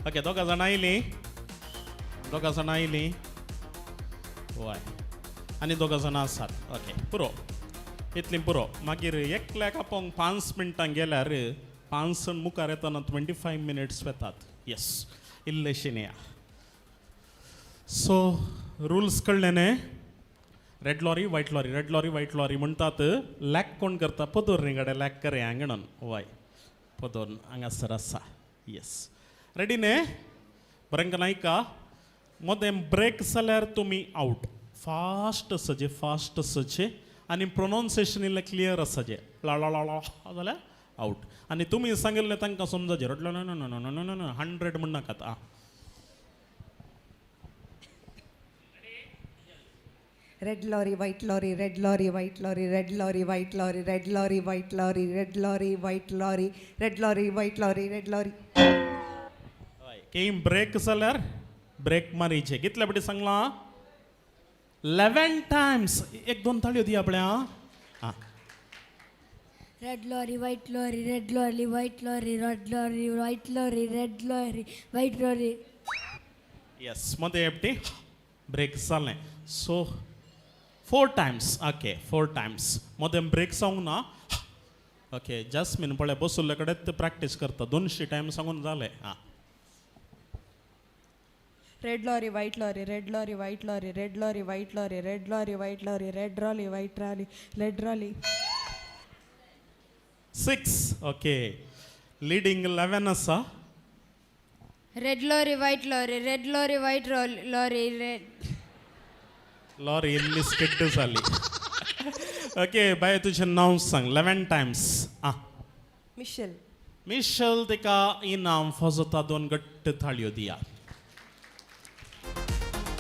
ओके दोगा जाणां आयलीं वय आनी दोगा जाणां आसात ओके पुरो इतली पुरो मागीर एकल्याक आपोवंक 5 मिनटां गेल्यार 5 जण मुखार येताना 25 मिनिट्स वेतात येस इल्लेशें या सो रुल्स कळ्ळे न्ही रेड लॉरी व्हाईट लॉरी म्हणटात लॅक कोण करता पदोर न्ही गाड्या लॅक करे आंगणान वय पदोर हांगासर आसा येस रेडी न्ही बरें नायका मोदें ब्रेक जाल्यार तुमी आउट फास्ट आसाचे आनी प्रोनाउन्सिएशन इल्लें क्लियर आसाचे ला जाल्यार आउट आनी तुमी सांगिल्लें तांकां समजाचे रडलो नो 100 म्हणनाकात red lorry white lorry red lorry white lorry red lorry white lorry red lorry white lorry red lorry white lorry red lorry white lorry red lorry केही ब्रेक जाल्यार ब्रेक मारीचे कितले फाटी सांगलां 11 टायम्स 1-2 ताळयो दी आपल्या आं red lorry white lorry red lorry white lorry red lorry white lorry red lorry white lorry yes मध्ये एपटी ब्रेक जालें सो 4 टायम्स ओके 4 टायम्स मध्ये ब्रेक जावंक ना ओके जॅस्मिन पळय बसुल्ले कडेन प्रॅक्टीस करता 200 टायम सांगून जालें आं red lorry white lorry red lorry white lorry red lorry white lorry red lorry white lorry red lorry white lorry red lorry 6 okay leading 11 आसा red lorry white lorry red lorry white lorry red lorry इल्ली skid जाली okay bye तुजें नांव सांग 11 Times आं Michel तेका इनाम फजोता 2 घट्ट थाळयो दिया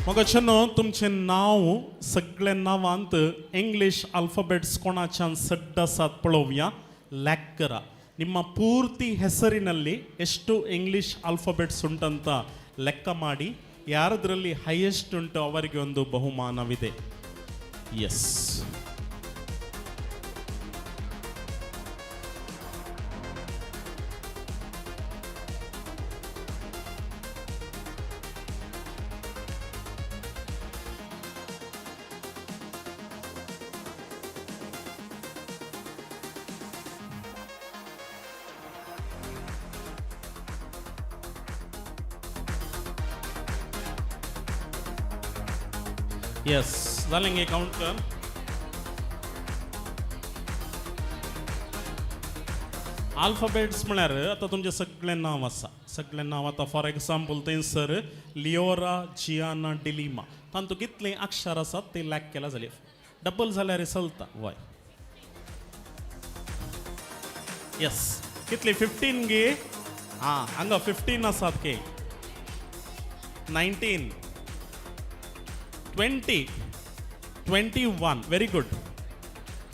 मग चन्नो तुमचें नांव सगळे नांवांत इंग्लीश आल्फाबेट्स कोणाच्यान सड्ड आसात पळोवया लॅक करा ನಿಮ್ಮ ಪೂರ್ತಿ ಹೆಸರಿನಲ್ಲಿ ಎಷ್ಟು ಇಂಗ್ಲಿಷ್ ಆಲ್ಫಾಬೆಟ್ಸ್ ಉಂಟಂತ ಲೆಕ್ಕ ಮಾಡಿ ಯಾರದರಲ್ಲಿ ಹೈಯೆಸ್ಟ್ ಉಂಟು ಅವರಿಗೆ ಒಂದು ಬಹುಮಾನವಿದೆ ಎಸ್ यस जालेंगे काउंट कर आल्फाबेट्स म्हळ्यार आतां तुमचें सगळें नांव आसा सगळें नांव आतां फॉर एग्जाम्पल थंयसर लिओरा जियाना डिलिमा तातूंत कितलीं अक्षर आसात ते लॅक केला जाल्यार डबल जाल्यार चलता वय यस कितली 15 गे हां हांगा 15 आसात के 19 20 21 वेरी गुड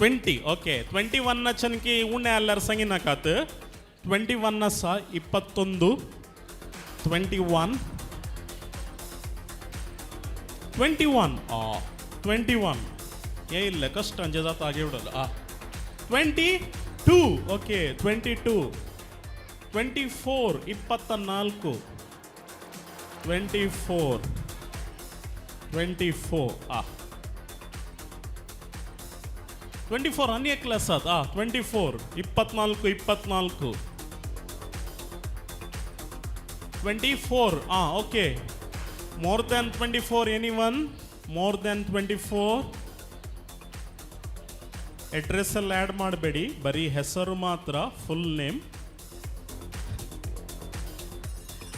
20 ओके 21 ನಚನಕ್ಕೆ ಉಣ್ಣೆ ಅಲ್ಲರ ಸಂಗಿನಕಾತ 21 ನ ಸಹ 21 21 21 ಏ ಇಲ್ಲ ಕಷ್ಟ ಅಂಜೆ ಜಾತ ಆಗಿ ಬಿಡಲ್ಲ 22 ಓಕೆ 22 24 24 24 अन्य class 24 24 okay more than 24 anyone more than 24 address add ಮಾಡಬೇಡಿ ಬರಿ ಹೆಸರು ಮಾತ್ರ ಫುಲ್ ನೇಮ್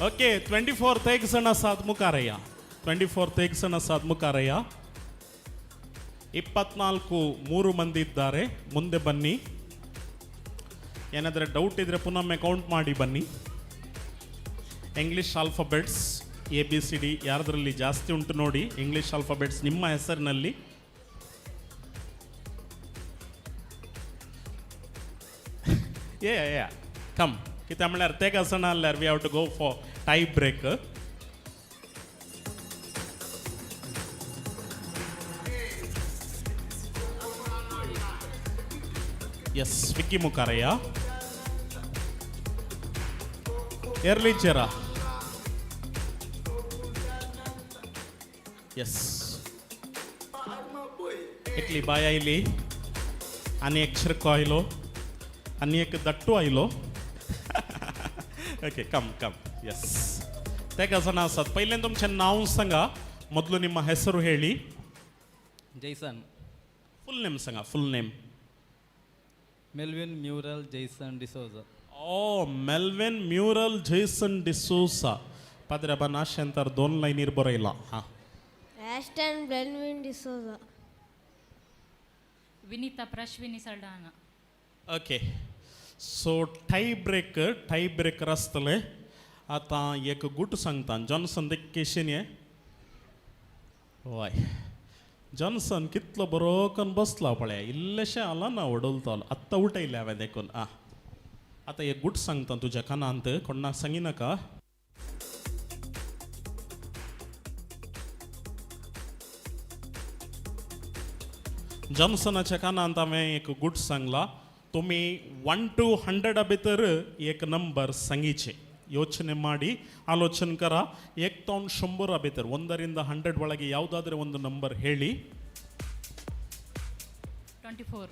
ಓಕೆ 24 ತೆಗೆಸಣ ಸಾಧ್ಮುಕಾರಯ್ಯ 24 ತೆಗೆಸಣ ಸಾಧ್ಮುಕಾರಯ್ಯ 24 3 ಮಂದಿ ಇದ್ದಾರೆ ಮುಂದೆ ಬನ್ನಿ ಏನಾದರೂ ಡೌಟ್ ಇದ್ರೆ ಪುನೊಮ್ಮೆ ಕೌಂಟ್ ಮಾಡಿ ಬನ್ನಿ ಇಂಗ್ಲಿಷ್ ಆಲ್ಫಾಬೆಟ್ಸ್ ABCD ಯಾರದರಲ್ಲಿ ಜಾಸ್ತಿ ಉಂಟು ನೋಡಿ ಇಂಗ್ಲಿಷ್ ಆಲ್ಫಾಬೆಟ್ಸ್ ನಿಮ್ಮ ಹೆಸರಿನಲ್ಲಿ yeah come कित्या म्हणल्यार तेका असना जाल्यार we have to go for tie break yes Vicky मुखारಯ್ಯ एर्ली चेरा येस एकली बाय आयली आनी एक शिरको आयलो आनी एक दट्टू आयलो ओके कम येस तेका जण आसात पयलें तुमचें नांव सांगा ಮೊದಲು ನಿಮ್ಮ ಹೆಸರು ಹೇಳಿ ಜೈಸನ್ ಫುಲ್ ನೇಮ್ सांगा full name Melvin Muriel Jason D'Souza ओ मेल्विन म्युरल जैसन डिसोसा पाद्रे बा नाशेंतर 2 लायनीर बरयला हां Ashton Melvin D'Souza. Vinitha Prashwini Saldanha. Okay so tie breaker आसतले आता एक गुट सांगता जॉन्सन देखील ये वय जॉन्सन कितलो बरो करून बसला पळय इल्लेशें आला ना वडलतो आत्ता उठयले हांवें देखून आता एक गुट सांगता तुज्या कानांत कोणाक सांगिनाका जॉन्सनाच्या कानांत हांवें एक गुट सांगला तुम्ही 1 to 100 भितर एक नंबर सांगिचे ಯೋಚನೆ ಮಾಡಿ ಆಲೋಚನೆ ಕರ 1 to 100 भितर 1 ರಿಂದ 100 ಒಳಗೆ ಯಾವುದಾದರೂ ಒಂದು ನಂಬರ್ ಹೇಳಿ 24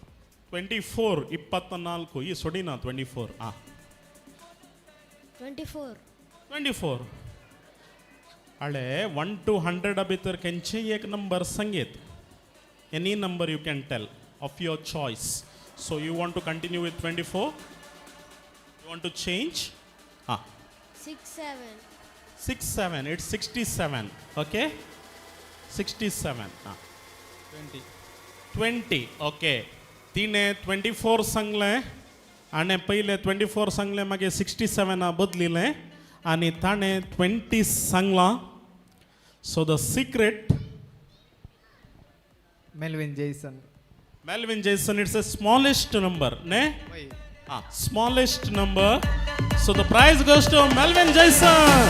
24 ಈ ಸೊಡಿನಾ 24 24 अळे 1 to 100 भितर खंयचे एक नंबर संगीत any number you can tell of your choice so you want to continue with 24 you want to change 6 7 it's 67 okay 67 20 okay तिने 24 सांगले आणि पहिले 24 सांगले मागे 67 बदलिले आणि ताणे 20 सांगला सो द सिक्रेट मेल्विन जैसन इट्स अ स्मॉलेस्ट नंबर ने smallest number so the prize goes to Melvin Jason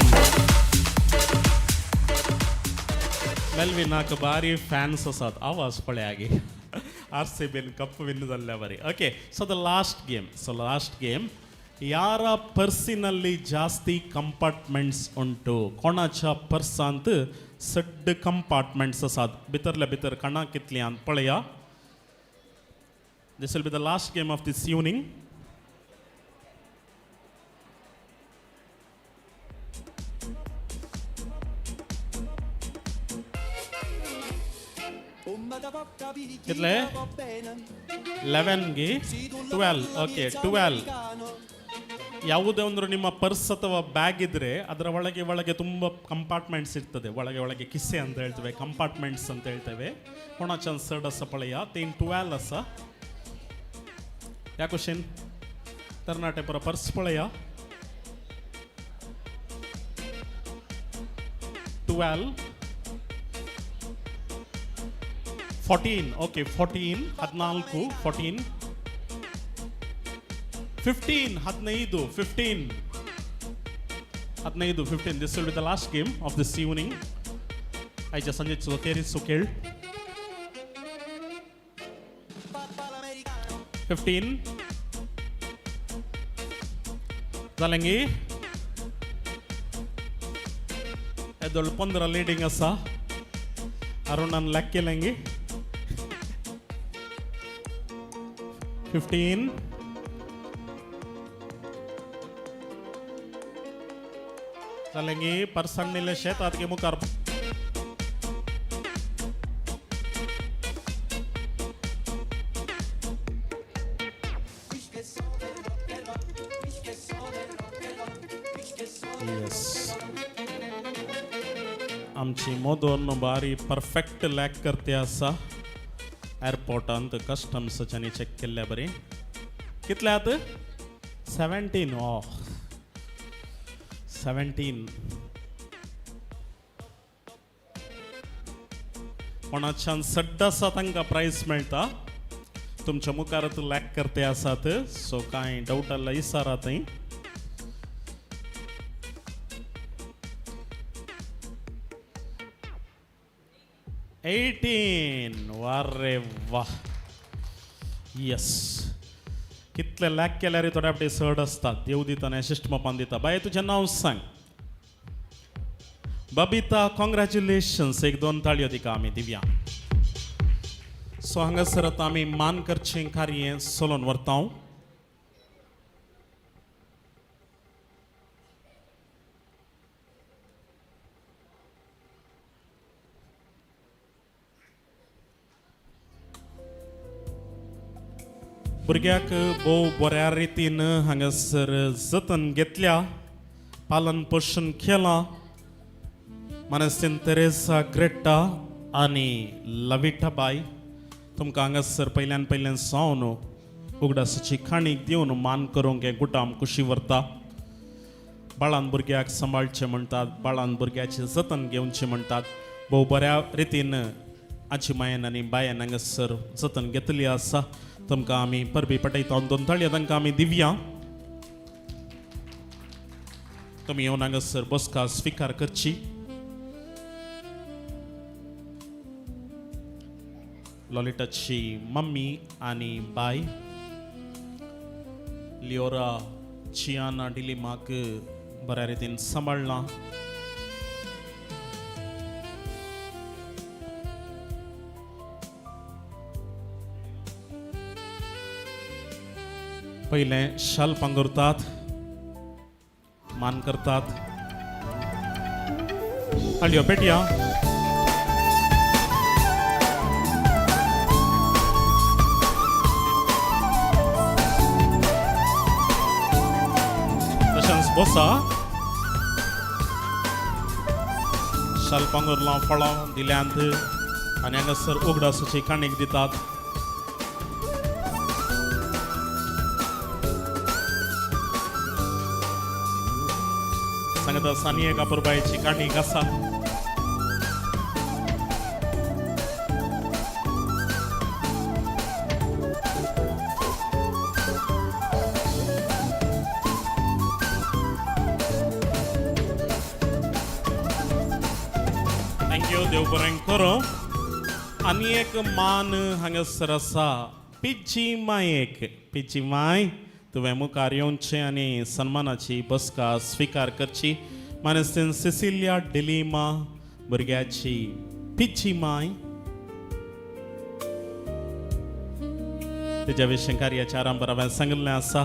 Melvin नाक बारी फॅन्स असतात आवाज पळे आगे RCB कप विन जाल्ल्या बरी okay so the last game यार पर्सिನಲ್ಲಿ ಜಾಸ್ತಿ ಕಂಪಾರ್ಟ್ಮೆಂಟ್ಸ್ ಉಂಟು कोणाच्या पर्सांत सड्ड कंपार्टमेंट्स असतात भितरल्या भितर कणा कितल्यान पळया this will be the last game of this evening कितले 11 ಗೆ 12 ಓಕೆ 12 ಯಾವುದೇ ಒಂದು ನಿಮ್ಮ ಪರ್ಸ್ ಅಥವಾ ಬ್ಯಾಗ್ ಇದ್ರೆ ಅದರ ಒಳಗೆ ತುಂಬ ಕಂಪಾರ್ಟ್ಮೆಂಟ್ಸ್ ಇರ್ತದೆ ಒಳಗೆ ಕಿಸೆ ಅಂತ ಹೇಳ್ತೇವೆ ಕಂಪಾರ್ಟ್ಮೆಂಟ್ಸ್ ಅಂತ ಹೇಳ್ತೇವೆ कोणाच्या चड आसा पळया तें 12 आसा या क्वेश्चन तरणाटे पर पर्स पळया 12 14 okay 14 14 14 15 this will be the last game of this evening I just sanjay sokeri sokil 15 zalengi edol 15 leading asa arunan lakkelengi 15 चलेंगे पर्सन निले शेतात के मुकार यस आमची मोदोन बारी परफेक्ट लॅक करते असा एअरपोर्टांत कस्टम्सच्यानी चेक केल्ल्या बरी कितल्यात 17 17 कोणाच्यान सड्ड आसा तांकां प्रायज मेळटा तुमच्या मुखारात लॅक करते आसात सो कांय डाऊट आला इसारा थंय वारे वाह यस कितले लॅक केल्यार थोड्या फावटी चड आसतात देव दिता आनी शिश्ट मोपान दिता बाय तुजें नांव सांग बबिता कॉंग्रॅच्युलेशन्स. एक दोन ताळयो दिका आमी दिव्या. सो हांगासर आतां आमी मान करचें कार्य चलोवन व्हरता. भुरग्याक भोव बऱ्या रितीन हांगासर जतन घेतल्या, पालन पोषण केलां. मनस्तीन तेरेसा ग्रेटा आनी लविटा बाय तुमकां हांगासर पयल्यान सावन उगडासाची खाणीक दिवन मान करूंक हे गुटाम खुशी व्हरता. बाळान भुरग्याक सांबाळचें म्हणटात, बाळान भुरग्याचें जतन घेवचें म्हणटात. भोव बऱ्या रितीन आजी मायेन आनी बायेन हांगासर जतन घेतली आसा. तुमकां आमी परबी पटयता. दोन ताळयो तांकां आमी दिवया. तुमी येवन हांगासर बसका स्विकार करची. लॉलिटाची मम्मी आनी बाय लिओरा चियाना डिलिमाक बऱ्या रितीन सांबाळ्ळां. पयलें शाल पांगुरतात, मान करतात. ताळयो पेटया. तशेंच बसा. शाल पांगुरलां फळां दिल्यांत आनी हांगासर उगडासाची काणीक दितात. सांगता सानिये कापूरबायची काणीक आसा. थँक्यू. देव बरें करूं. आनी एक मान हांगासर आसा पिची मायेक. पिची माय तुवें मुखार येवचें आनी सन्मानाची बसका स्विकार करची. मनस्तीन सिसिलिया डिलिमा भुरग्याची पिची माय. तेज्या विशीं कार्याच्या आरंभार हांवें सांगिल्लें आसा.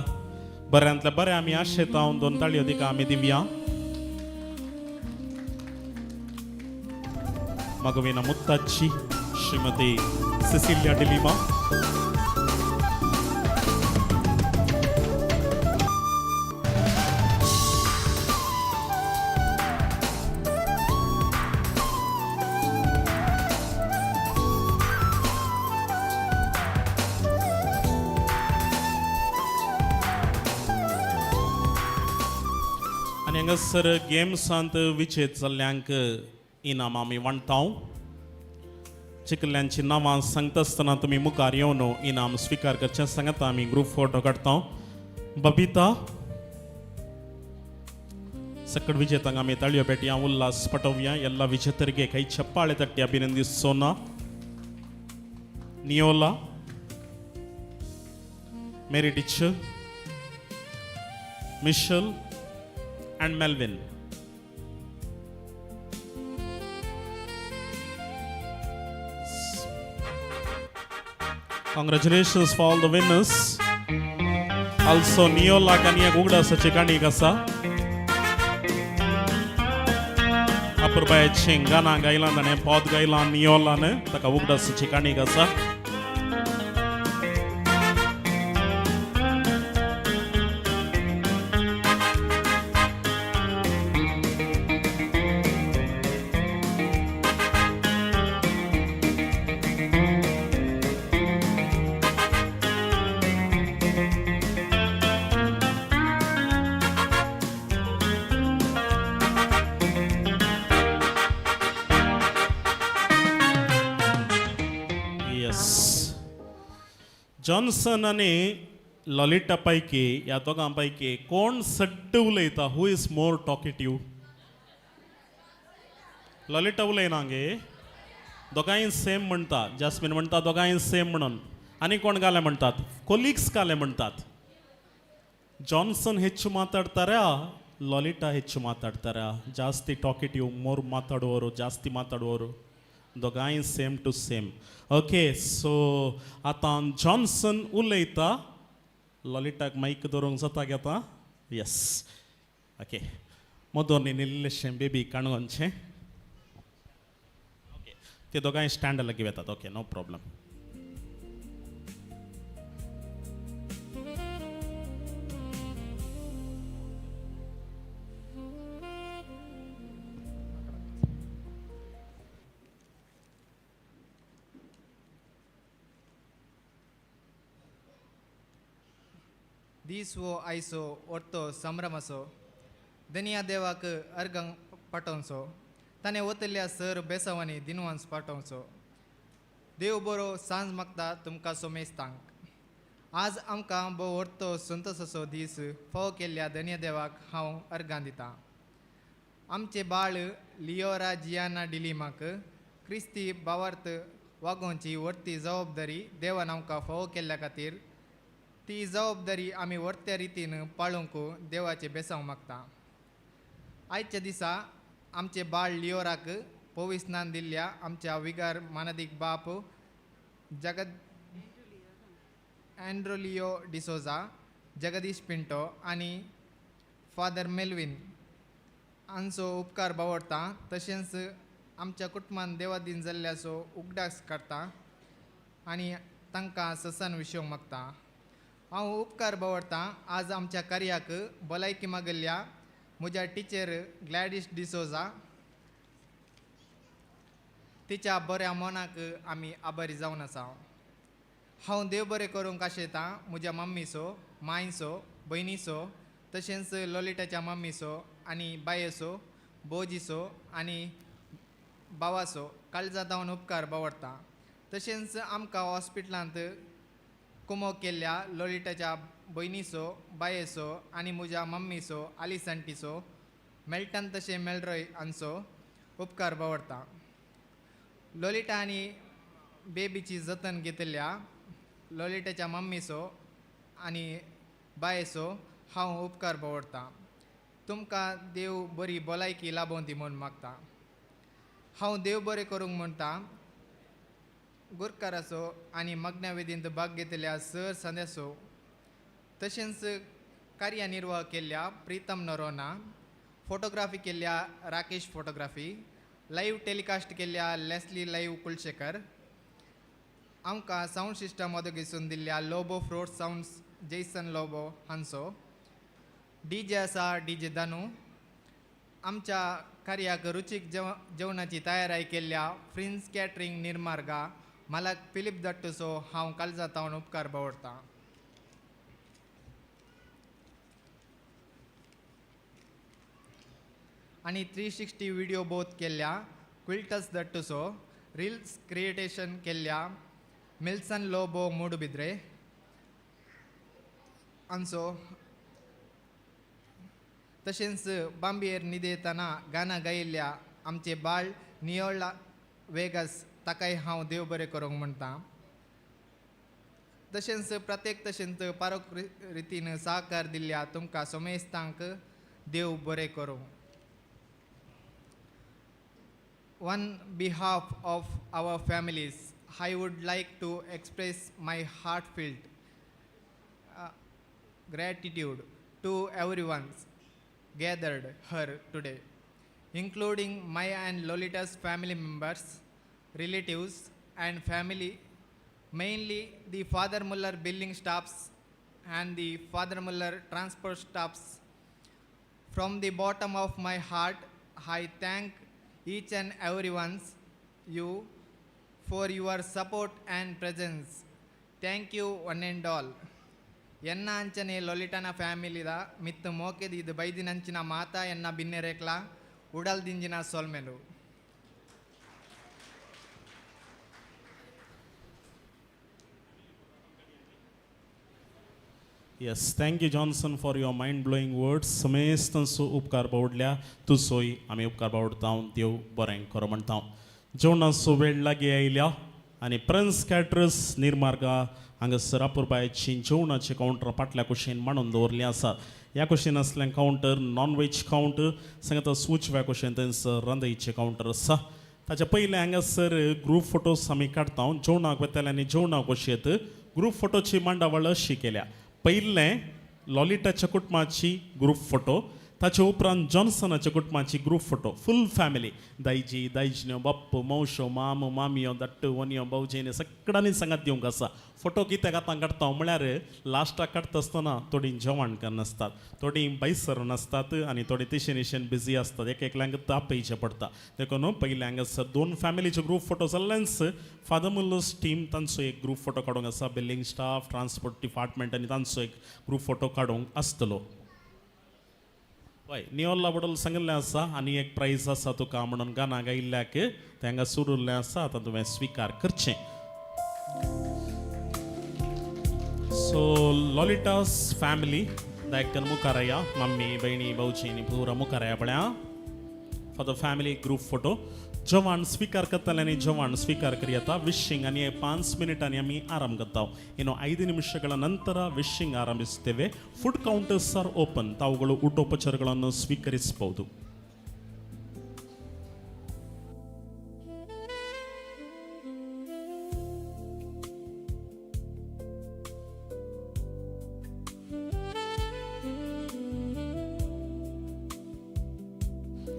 बऱ्यांतलें बरें आमी आशेता. दोन ताळयो दिका आमी दिवया. मगविना मुत्ताची श्रीमती सिसिलिया डिलिमा. आनी हांगासर गेम्सांत विजेत जाल्ल्यांक इनाम आमी वांटाव. चिकल्ल्यांची नांवां सांगता आसतना तुमी मुखार येवन इनाम स्विकार करचें सांगता. आमी ग्रूप फोटो काडटा. बबिता सकट विजेतांक आमी ताळयो पेटया, उल्हास पटोवया. ಎಲ್ಲ ವಿಜೇತರಿಗೆ ಕೈ ಚಪ್ಪಾಳೆ ತಟ್ಟಿ ಅಭಿನಂದಿಸೋಣ. Neola, Mary teacher, Michelle and Melvin. Congratulations for all the winners. Also Neola kaniya gugda sache kani kasa. Apurbay chingana gailan dane pod gailan Neola ne taka gugda sache kani kasa. Johnson आणि लॉलिटा पैकी या दोघांपैकी कोण सड्ड उलयता? Who is more talkative? लॉलिटा उलयना गे. दोगांय same म्हणटा. Jasmine म्हणटा दोगांय सेम म्हणून. आनी कोण गाले म्हणटात? कोलिग्स गाले म्हणटात. जॉन्सन ಹೆಚ್ಚು ಮಾತಾಡ್ತಾರೆ, ಲಾಲಿಟಾ ಹೆಚ್ಚು ಮಾತಾಡ್ತಾರಾ? ಜಾಸ್ತಿ ಟಾಕಿಟಿವ್, ಮೋರ್ ಮಾತಾಡುವವರು, ಜಾಸ್ತಿ ಮಾತಾಡುವವರು? दोगांय same to same. Okay, so आतां जॉन्सन उलयता, लॉलिटाक माईक धरूंक जाता घेता? यस. ओके, मोदोनी निल्लेशें बेबी काणगोनचें. ओके, ते दोगांय स्टँड लागीं येतात. Okay, no problem. दीसवो आयसो ओर्तो संभ्रमसो दनिया देवाक अर्गंग पाठोवचो ताणें वतल्या सर बेसवांनी दिनवांस पाठोवचो. देव बरो सांज मागता तुमकां सोमेस्तांक. आज आमकां बो व्हरतो संतोसाचो दीस फावो केल्ल्या दनिया देवाक हांव अर्गां दितां. आमचे बाळ लियोरा जियाना डिलिमाक क्रिस्ती भावार्थ वागोवची व्हरती जबाबदारी देवान आमकां फावो केल्ल्या खातीर ती जबाबदारी आमी व्हरत्या रितीन पाळूंक देवाचे बेसांव मागता. आयच्या दिसा आमचे बाळ लियोराक पवित्र स्नान दिल्ल्या आमच्या विगार मानदीक बाप एंड्रोलियो डिसोजा, जगदीश पिंटो आनी फादर मेल्विन हांचो उपकार बावडटा. तशेंच आमच्या कुटुंबान देवादीन जाल्ल्याचो उगडास काडटा आनी तांकां ससान विशोवंक मागता. हांव उपकार बावडटां आज आमच्या कार्याक भलायकी मागल्ल्या म्हज्या टिचर ग्लॅडिस डिसोजा तिच्या बऱ्या मनाक आमी आभारी जावन आसा. हांव देव बरें करूंक आशयतां म्हज्या मम्मीचो, मायचो, भयणीचो, तशेंच लॉलिटाच्या मम्मीचो आनी बायेचो, बोजीचो आनी भावाचो काळजा धांवन उपकार बावडटां. तशेंच आमकां हॉस्पिटलांत कुमो केल्ल्या लॉलिटाच्या भयणीचो, बायेचो आनी म्हज्या मम्मीचो, आलिसंटीचो, मेल्टन तशें मेलरॉय हांचो उपकार बावडटां. लॉलिटा आनी बेबीची जतन घेतिल्ल्या लॉलिटाच्या मम्मीचो आनी बायेचो हांव उपकार बावडटां. तुमकां देव बरी भलायकी लाबोवन दी म्हूण मागता. हांव देव बरें करूंक म्हणटा गुरकाराचो आनी मग्ना विधींत भाग घेतिल्ल्या सर संदेशो, तशेंच कार्यनिर्वाह केल्ल्या प्रितम नरोना, फोटोग्राफी केल्ल्या राकेश फोटोग्राफी, लायव्ह टेलिकास्ट केल्ल्या लेस्ली लायव्ह कुलशेकर, आमकां साऊंड सिस्टम ओदगिसून दिल्ल्या लोबो फ्रोट साऊंड्स जैसन लोबो हांचो, DJ आसा DJ दानू, आमच्या कार्याक रुचीक जेवणाची तयारी केल्ल्या फ्रिन्स कॅटरिंग निर्मार्गा मालक फिलिप दट्टूचो हांव काळजा धांवन उपकार बावडटां. आनी 360 व्हिडिओ बोथ केल्ल्या क्विल्टस दट्टूचो, रिल्स क्रिएटेशन केल्ल्या मिल्सन लोबो मूडबिद्रे हांचो, तशेंच बांबयेर न्हिदेतना गाना गायिल्ल्या आमचे बाळ नियोला वेगस ताकाय हांव देव बरें करूंक म्हणटा. तशेंच प्रत्येक तशेंच पारोक रितीन सहकार दिल्ल्या तुमकां सोमेस्तांक देव बरें करूं. On behalf of our families, I would like to express my heartfelt gratitude to everyone gathered here today, including my and Lolita's family members, relatives and family, mainly the Father Muller building staffs and the Father Muller transport staffs. From the bottom of my heart, I thank each and everyone you for your support and presence. Thank you one and all. ಎನ್ನ ಅಂಚನೆ ಲೊಲಿಟನ ಫ್ಯಾಮಿಲಿದ ಮಿತ್ತು ಮೋಕೆದು ಇದು ಬೈದಿನಂಚಿನ ಮಾತಾ ಎನ್ನ ಬಿನ್ನೆರೇಕ್ಲ ಉಡಲ್ ದಿಂಜಿನ ಸೋಲ್ಮೆಲು. Yes, thank you Johnson for your mind-blowing words. समेस्तांचो उपकार बावडल्या तुजोय आमी उपकार बावडता. देव बरें करूं म्हणटा. जेवणाचो वेळ लागीं आयल्या आनी प्रिन्स कॅटरर्स निर्मार्गा हांगासर अपुरबायची जेवणाचे कावंटर फाटल्या कुशीन मांडून दवरलें आसा. ह्या क्वेश्चन असल्यान कावंटर नॉन वेज कावंटर सांगता सूचव्या क्वेश्चन थंयसर रांदयेचे कावंटर आसा ताच्या पयले हांगासर ग्रूप फोटोज आमी काडटा जेवणाक वताले आनी जेवणाक वशेत ग्रूप फोटोची मांडावळ अशी केल्या पयलें लॉलिटाच्या कुटुंबाची ग्रूप फोटो ताचे उपरांत जॉन्सनाच्या कुटुंबाची ग्रूप फोटो फूल फॅमिली दायजी दायजिन्यो बाप्पू मौशो मामू मामियो दट्टू वनियो भाऊजीने सगळ्यांनी सांगात दिवंक आसा फोटो कित्याक आतां काडटा म्हळ्यार लास्टाक काडटा आसतना थोडीं जेवण नासतात थोडीं बाईसर नासतात आनी थोडीं तेशेन इशेन बिजी आसतात एकल्यांक तापयचें पडटा देखून पयले हांगासर 2 फॅमिलीचे ग्रूप फोटो जाल्ल्यानच फादर मुल्लोस टीम तांचो एक ग्रूप फोटो काडूंक आसा बिल्डिंग स्टाफ ट्रान्सपोर्ट डिपार्टमेंट आनी तांचो एक ग्रूप फोटो काडूंक आसतलो हय नियोला बडल सांगिल्लें आसा आनी एक प्रायज आसा तुका म्हणून गाना गायिल्ल्याक तें हांगा सुरू आसा आतां तुवें स्विकार करचें सो लॉलिटास फॅमिली दायकन मुखार या मम्मी बहिणी भाऊजीनी पुरा मुखार या पळया for the family group photo जेवण स्वीकार करताले आनी जेवण स्वीकार करी येता विशिंग आनी 5 मिनिटांनी आमी आराम करता ಇನ್ನು 5 ನಿಮಿಷಗಳ ನಂತರ ವಿಶಿಂಗ್ ಆರಂಭಿಸುತ್ತೇವೆ ಫುಡ್ ಕೌಂಟರ್ಸ್ ಆರ್ ಓಪನ್ ತಾವುಗಳು ಊಟೋಪಚಾರಗಳನ್ನು ಸ್ವೀಕರಿಸಬಹುದು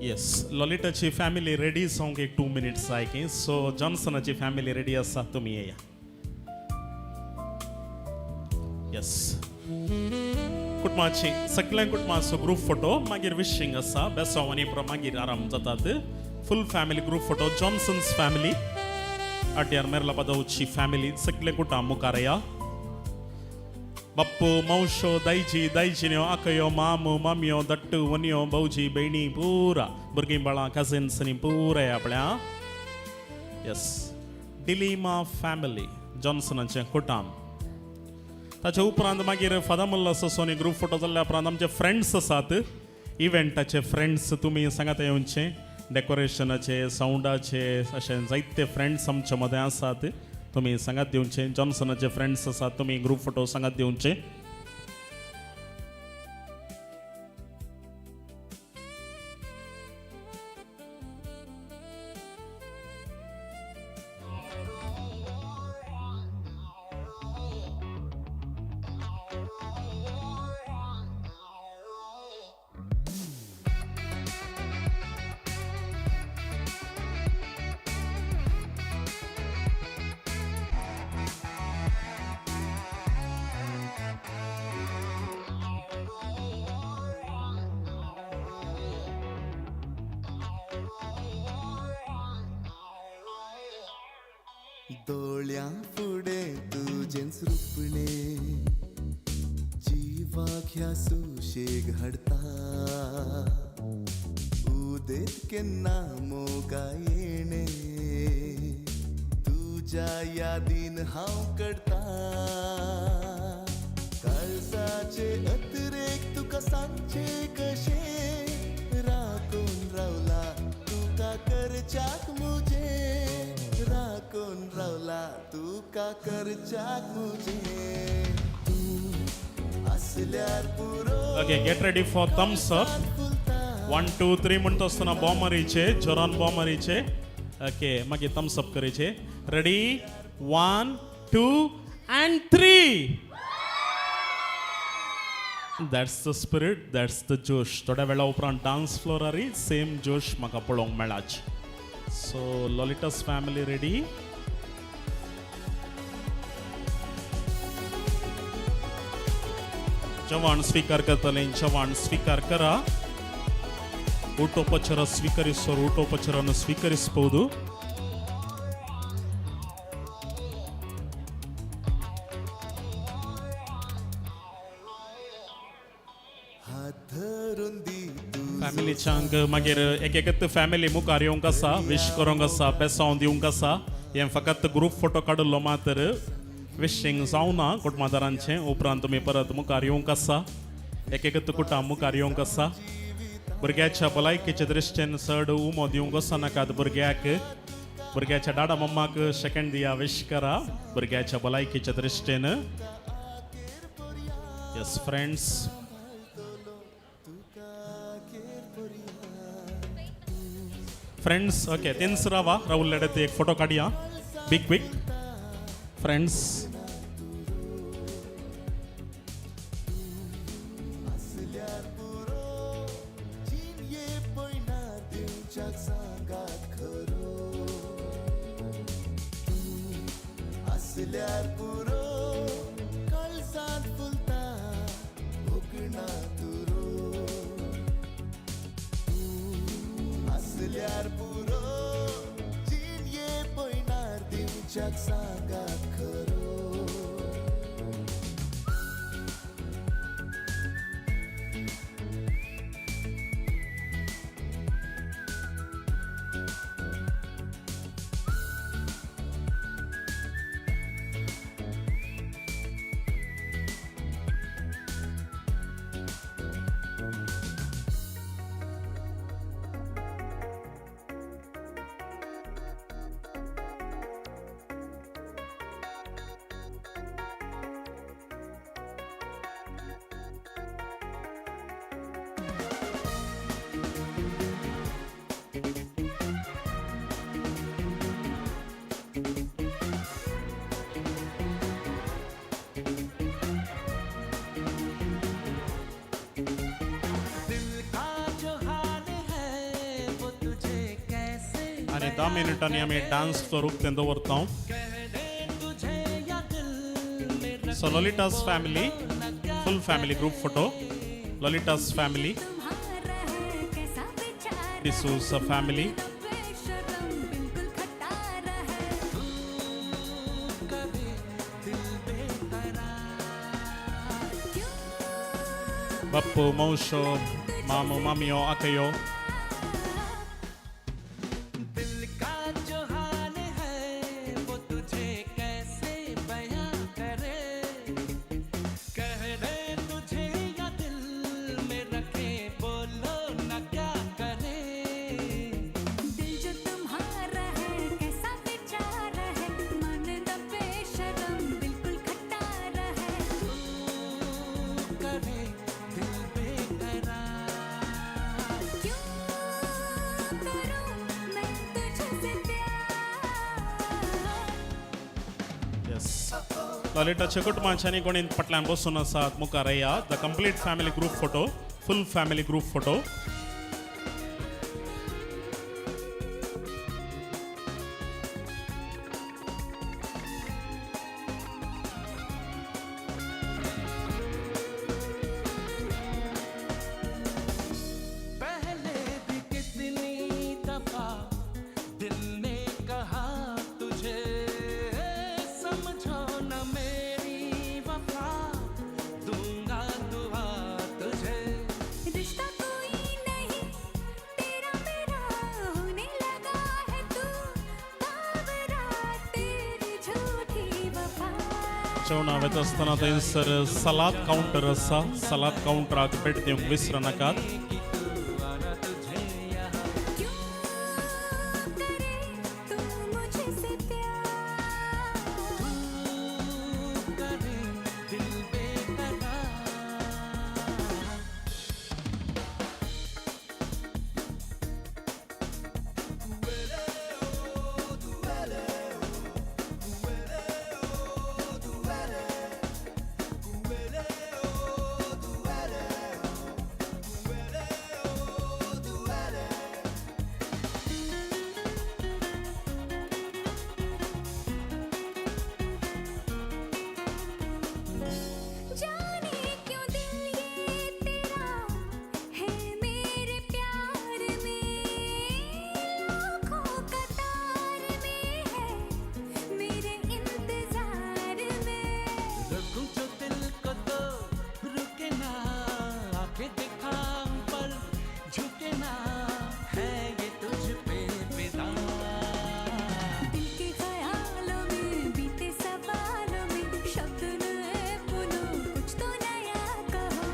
येस लॉलिटाची फॅमिली रेडी जावंक एक 2 मिनिट्स जाय की सो जॉन्सनाची फॅमिली रेडी आसा तुमी येया येस कुटुंबाची सगळ्या कुटुंबाचो ग्रूप फोटो मागीर विशिंग आसा बेसांव आनी मागीर आराम जातात full family group photo Johnsons family आट्यार मेरला पदवची फॅमिली सगळे कुटुंब मुखार या बाप्पू मौशो दायजी दायजिन्यो आकयो मामू मामियो दट्टू वनियो भाऊजी बहिणी पुरा भुरगीं बाळां कजिन्स आनी पुरा आपल्या येस डिलिमा फॅमिली जॉन्सनाचें कुटुंब ताचे उपरांत मागीर फादर मुल्लोस सोनी ग्रूप फोटो जाल्ल्या उपरांत आमचे फ्रेंड्स आसात इव्हेंटाचे फ्रेंड्स तुमी सांगात येवचे डेकोरेशनाचे सावंडाचे अशें जायते फ्रेंड्स आमचे मदें आसात तुमी सांगात दिवचे जॉन्सनाचे फ्रेंड्स आसात तुमी ग्रूप फोटो सांगात दिवचे दोळ्या फुडे तुजेंच रुपणे जिवाक ह्या सुशेग हाडता उदेत केन्ना मोगा येणे तुज्या यादीन हांव कडता काळजाचे अतिरेक तुका सांगचे कशे राखून रावला तुका करच्याक मुजे राखून रावला तुका करच्याक मुजे तू असल्यार पुरो okay get ready for thumbs up 1 2 3 म्हणटा आसतना बॉम्ब मारीचे जोरान बॉम्ब मारीचे ओके मागीर थम्स अप करीचे ready 1 2 and 3 that's the spirit that's the जोश थोड्या वेळा उपरांत डान्स फ्लोरारी सेम जोश म्हाका पळोवंक मेळाच सो लॉलिटास फॅमिली रेडी जेवण स्वीकार करतले जेवण स्वीकार करा ಊಟೋಪಚಾರ ಸ್ವೀಕರಿಸೋರು ಊಟೋಪಚಾರವನ್ನು ಸ್ವೀಕರಿಸಬಹುದು फॅमिलीच्या हांग मागीर एक एकच फॅमिली मुखार येवंक आसा विश करूंक आसा बेसांव दिवंक आसा हें फकत ग्रूप फोटो काडलो मात्र विशींग जावना कुटुंबादारांचें उपरांत तुमी परत मुखार येवंक आसा एक एकच कुटुंब मुखार येवंक आसा भुरग्याच्या भलायकेचे दृश्टीन चड उमो दिवंक वचनाकात भुरग्याच्या डाडा मम्माक सेकंड दिया विश करा भुरग्याच्या भलायकेच्या दृश्टीन यस फ्रेंड्स फ्रेंड्स ओके तेंच रावा राहुल लढत एक फोटो काढूया बिग क्विक फ्रेंड्स असल्यार पुरो कळसात फुलता भोगणा तुरो असल्यार पुरो जीन ये पयणार दिवच्याक सांगात खरो आणि 10 मिनिटांनी आम्ही डान्स स्वरूप ते दवरता so Lolita's family full family group photo Lolita's family this is a family बप्पू मौशो मामो मामियो अकयो लॉलिटाच्या कुटुंबांच्यानी कोणी पटल्यान बसून आसात मुखार या the complete family group photo full family group photo जेवणा वेत असतना थंयसर सलाद काउंटर आसा सलाद काउंटराक भेट दिवंक विसर नाकात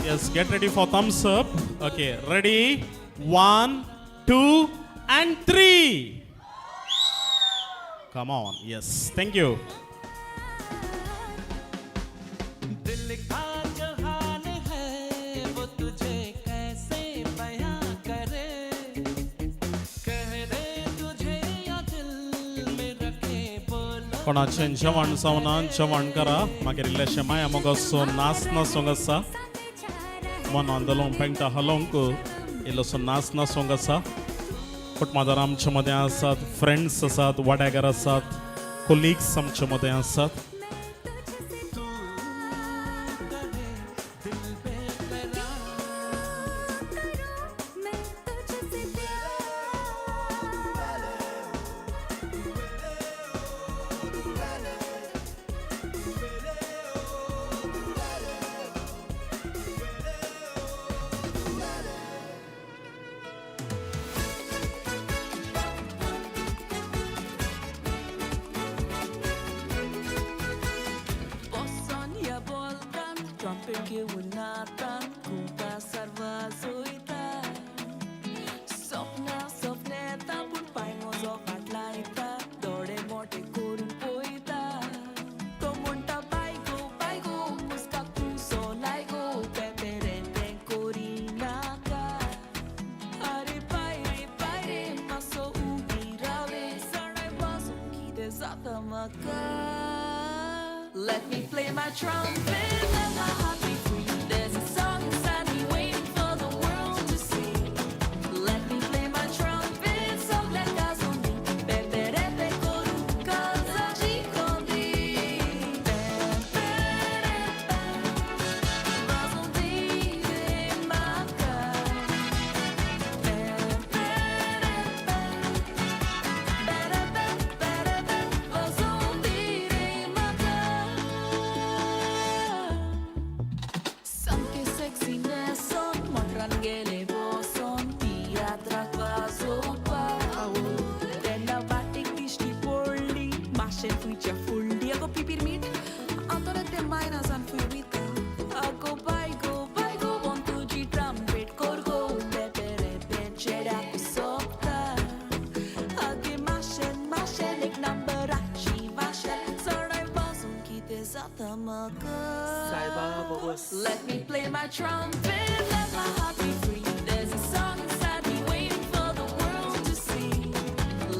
Yes, get ready for thumbs up. Okay, ready? 1, 2, and 3. Come on. Yes, thank you. कोणाचें जेवण जावना जेवण करा मागीर इल्लेशें माया मोगोसो नाचना सोंग आसा मन आंदोलन पेंटा हलोंक इल्लोसो नाचना सोंग आसा कुटुंबादार आमचे मदें आसात फ्रेंड्स आसात वाड्यागार आसात कोलिग्स आमचे मदें आसात Perché un'altra cupa salva soita Sopna sopneta pur paimos of atlaita Dore mote korun poita To monta baigo Musca kuso laigo Peperente korina ka Are paire Maso ugirave Sarnai basu ki desata maka Let me play my trumpet Let my heart be free There's a song inside me waiting for the world to see Let me play my trumpet Sopra casoni Peperete coru Cosa ci condi Mas un dire manca Mas un dire manca Sanke sexiness son Monran gele boson Tia trakva sopa Denna vatik tishti porli Mashe fuicha fulli Ako pipir mit Antore te maina san fuimita Ako baigo Bon tuji trumpet korgo Pepere pencera kusopta Age mashe Nek nambarachi vashe Sarai bazun kite zata maka Let me play my trumpet, let my heart be free. There's a song inside me waiting for the world to see.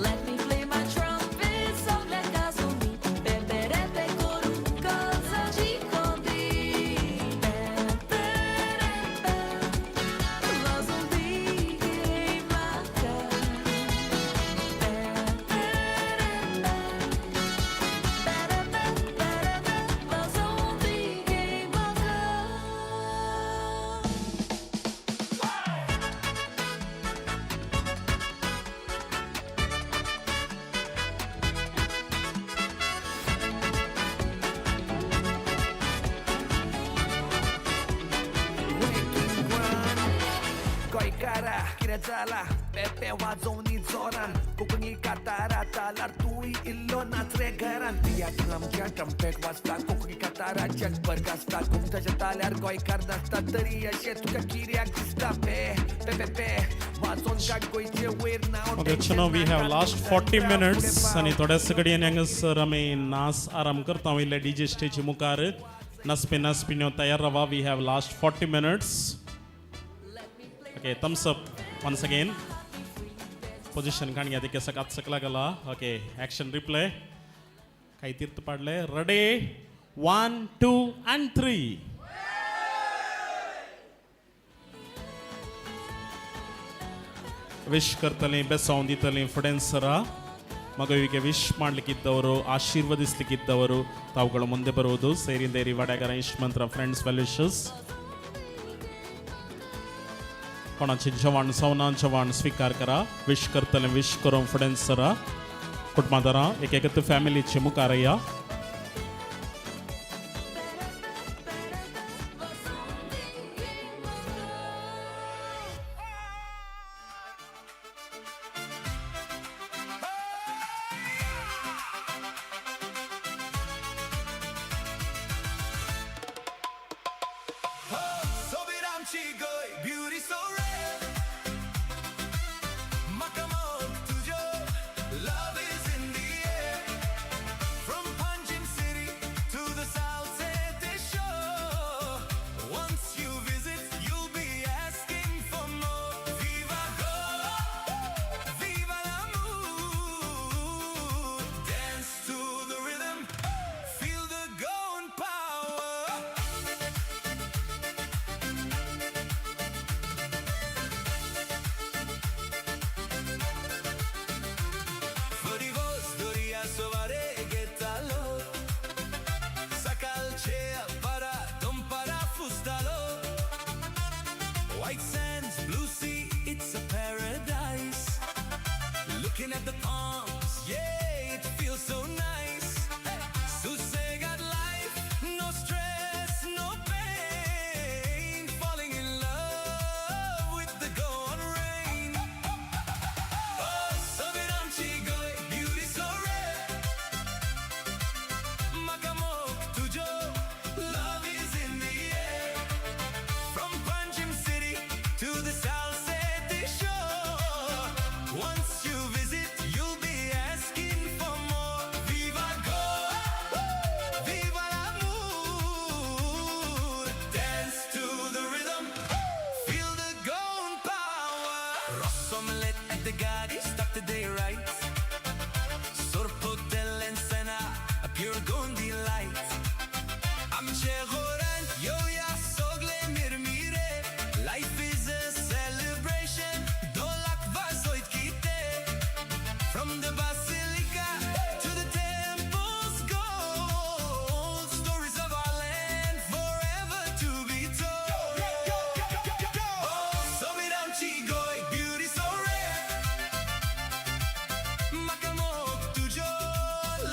Let me play my trumpet, sopra casoni. Peperete coru, cosa ci condi. Vas un dire manca. Vas un dire manca. Goikara, kirajala, pepe wazoni zoran Kukuni katara talar tui illo natre garan Tia kilamkia trumpet wasta kukuni katara jagbar gasta Kumta jatalar goikar nasta tari ashe tuka kiriak dista pe wazon ka goiche wear now Okay, chino we have last 40 minutes आणि थोड्या सगळी sir आम्ही नाच आराम करता इल्ले DJ stage मुखार नसपिनो तयार रवा we have last 40 minutes okay thumbs up once again position काढण्या ते कसं कात सकला गेला okay action replay काही तीर्थ पाडले ready 1 2 and 3 ವಿಶ್ ಕರ್ತಲಿ ಬೆಸೌಂದಿತಲಿ ಫ್ರೆಂಡ್ಸರ ಮಗುವಿಗೆ ವಿಶ್ ಮಾಡಲಿಕ್ಕಿದ್ದವರು ಆಶೀರ್ವದಿಸಲಿಕ್ಕಿದ್ದವರು ತಾವುಗಳು ಮುಂದೆ ಬರುವುದು ಸೇರಿಂದೇರಿ वाड्यागार इश्मंत्र फ्रेंड्स वेल विशेस कोणाचे जवान सवना जवान स्वीकार करा विश करतले विश करून फ्रेंड्सरा कुटुंबादारा एक एकत्र फॅमिलीचे मुखारया Beauty so rare, Makamon tujo, love is in the air. From light. आमचे गोरान येऊया सगळे मिरमिरे. Life is a celebration. 2 lakh वाजोयत किते. From the basilica to the temple's gold. Stories of our land forever to be told. Sobiranci goy, beauty so rare. Makamok tujo,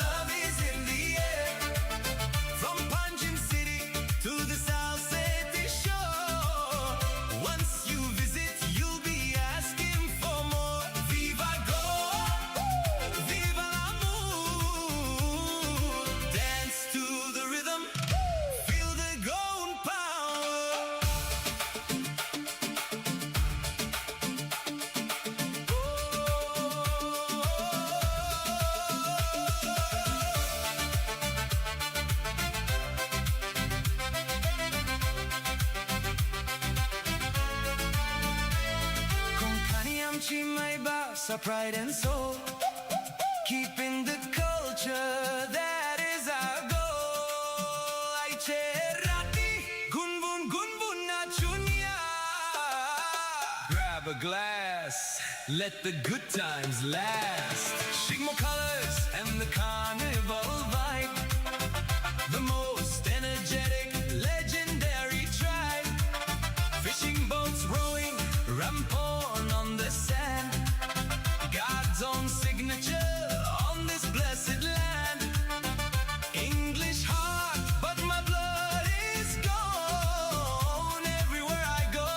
love is in the air. From Panjim City to the South City shore. Once you visit, you'll be asking for more. Viva Goa, viva l'amour. Dance to the rhythm, feel the golden power. Konkani amchi maiba, our pride and soul. Keeping the culture, that is our goal. Aiche rati, gunbun nachunya. Grab a glass, let the good times last. Shigmo colors and the carnival vibe. The most energetic, legendary tribe. Fishing boats rowing, ramporn on the sand. God's own signature on this blessed land. English heart, but my blood is gone. Everywhere I go,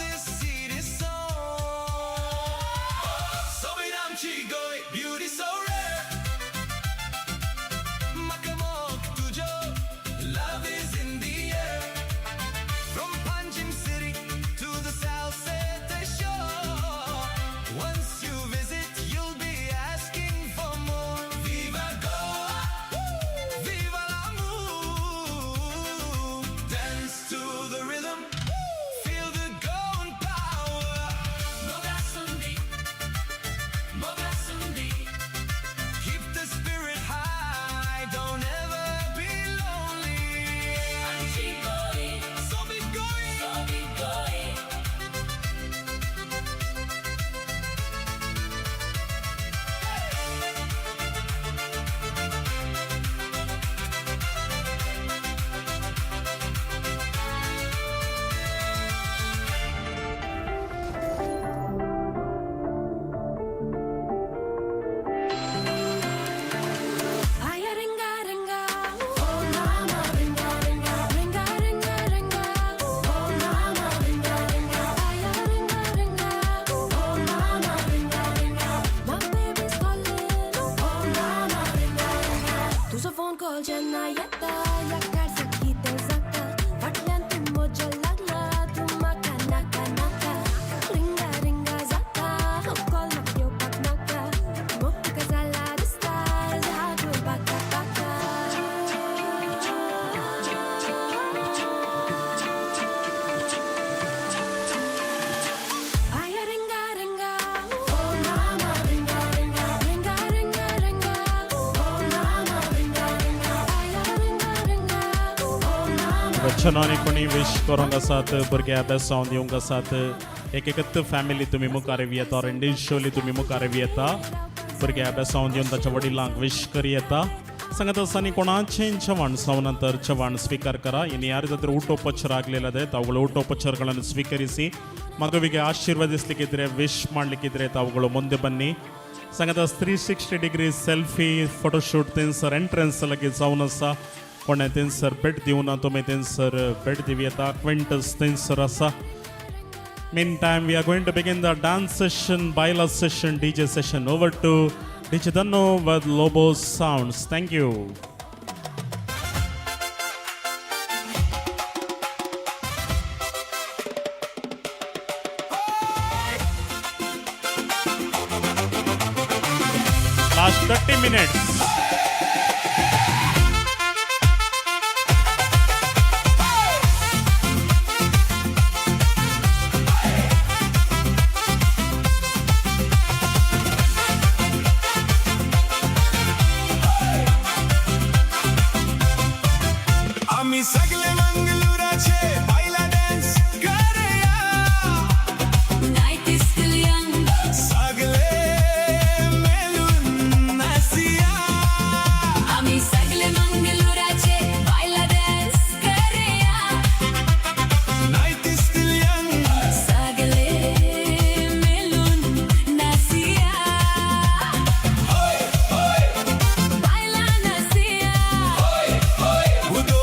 this seed is sown. Sobiramchi goy, beauty so rare. Makamok tujo, love is in the air. From Panjim City to the South City shore. Once you visit, you'll be asking for more. Viva Goa, viva l'amour. Dance to the rhythm, feel the golden power. Mogasundi, keep the spirit high, don't ever be lonely. Sobigoi. Aya ringa ringa, oh mama ringa ringa, ringa ringa ringa, oh mama ringa ringa, aya ringa ringa, oh mama ringa ringa, my baby's calling, oh mama ringa ringa. तुझा phone call ज्यांना येता, याकार sakita zaka, फाटल्यान तू मोजा लागला, तू म्हाका नाका नाका, ringa ringa जाता, हो कॉल म्हाका येवपाक नाका, मोग तुका जाला दिसता, झाडूर बाका बाका. Aya ringa ringa, oh mama ringa ringa, ringa ringa ringa, oh mama ringa ringa, aya ringa ringa, oh mama. वचनाने कोणी विश करूंक आसात भुरगे अभ्यासावन दिवंक आसात एक एकत फॅमिली तुम्ही मुखार येता और इंडिविज्युअली तुम्ही मुखार येता भुरगे अभ्यासावन दिवन ताच्या वडिलांक विश करी येता सांगत आसताना कोणाचे ಚವಾಣ್ ನಂತರ ಚವಾಣ್ ಸ್ವೀಕಾರ ಕರ ಇನ್ನು ಯಾರಿಗಾದ್ರೂ ಊಟೋಪಚಾರ ಆಗಲಿಲ್ಲದೆ ತಾವುಗಳು ಊಟೋಪಚಾರಗಳನ್ನು ಸ್ವೀಕರಿಸಿ ಮಗುವಿಗೆ ಆಶೀರ್ವದಿಸಲಿಕ್ಕಿದ್ರೆ ವಿಶ್ ಮಾಡಲಿಕ್ಕಿದ್ರೆ ತಾವುಗಳು ಮುಂದೆ ಬನ್ನಿ ಸಂಗತ 360 ಡಿಗ್ರಿ ಸೆಲ್ಫी फोटोशूट तेंसर एंट्रन्स लगे जावन आसा कोणे तेंसर भेट दिवना तुमी तेंसर भेट दिवी येता क्विंटस तेंसर आसा Meantime, we are going to begin the dance session, baila session, DJ session. Over to DJ Danno with Lobo Sounds. Thank you. Last 30 minutes. सगळे मंगळुराचे बायला dance करूया. Night is still young. सगळे मिळून नाचूया. आम्ही सगळे मंगळुराचे बायला dance करूया. Night is still young. सगळे मिळून नाचूया. बायला नाचूया. उडो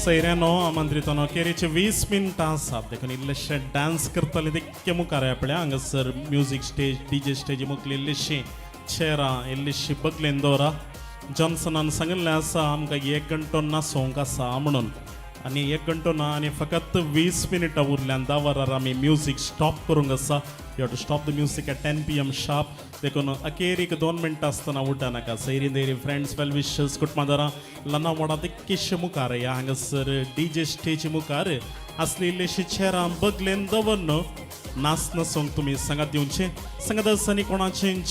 सैऱ्यानो आमंत्रितानो केरीचे 20 मिनटां आसात देखून इल्लेशे डान्स करतले देख्खे मुखार आपल्या हांगासर म्युजीक स्टेज डीजे स्टेजी मुखार इल्लीशी चेरां इल्लीशी बगलेन दवरा जॉन्सनान सांगिल्लें आसा आमकां 1 घंटो नासोवंक आसा म्हणून आनी 1 घंटो ना आनी फकत 20 मिनिटां उरल्यान 10 वरार आमी म्युजीक स्टॉप करूंक आसा you have to stop the music at 10 PM sharp देखून अखेरीक 2 मिनटां आसतना उठा नाका सैरी देरी फ्रेंड्स वेल विशर्स कुटुंबादारां ल्हान व्हडा देख्खीशे मुखार या हांगासर डीजे स्टेजी मुखार असली इल्लीशी चेरां बगलेन दवरन नाच नाचोवंक तुमी सांगात दिवचे सांगात आसतना कोणाचें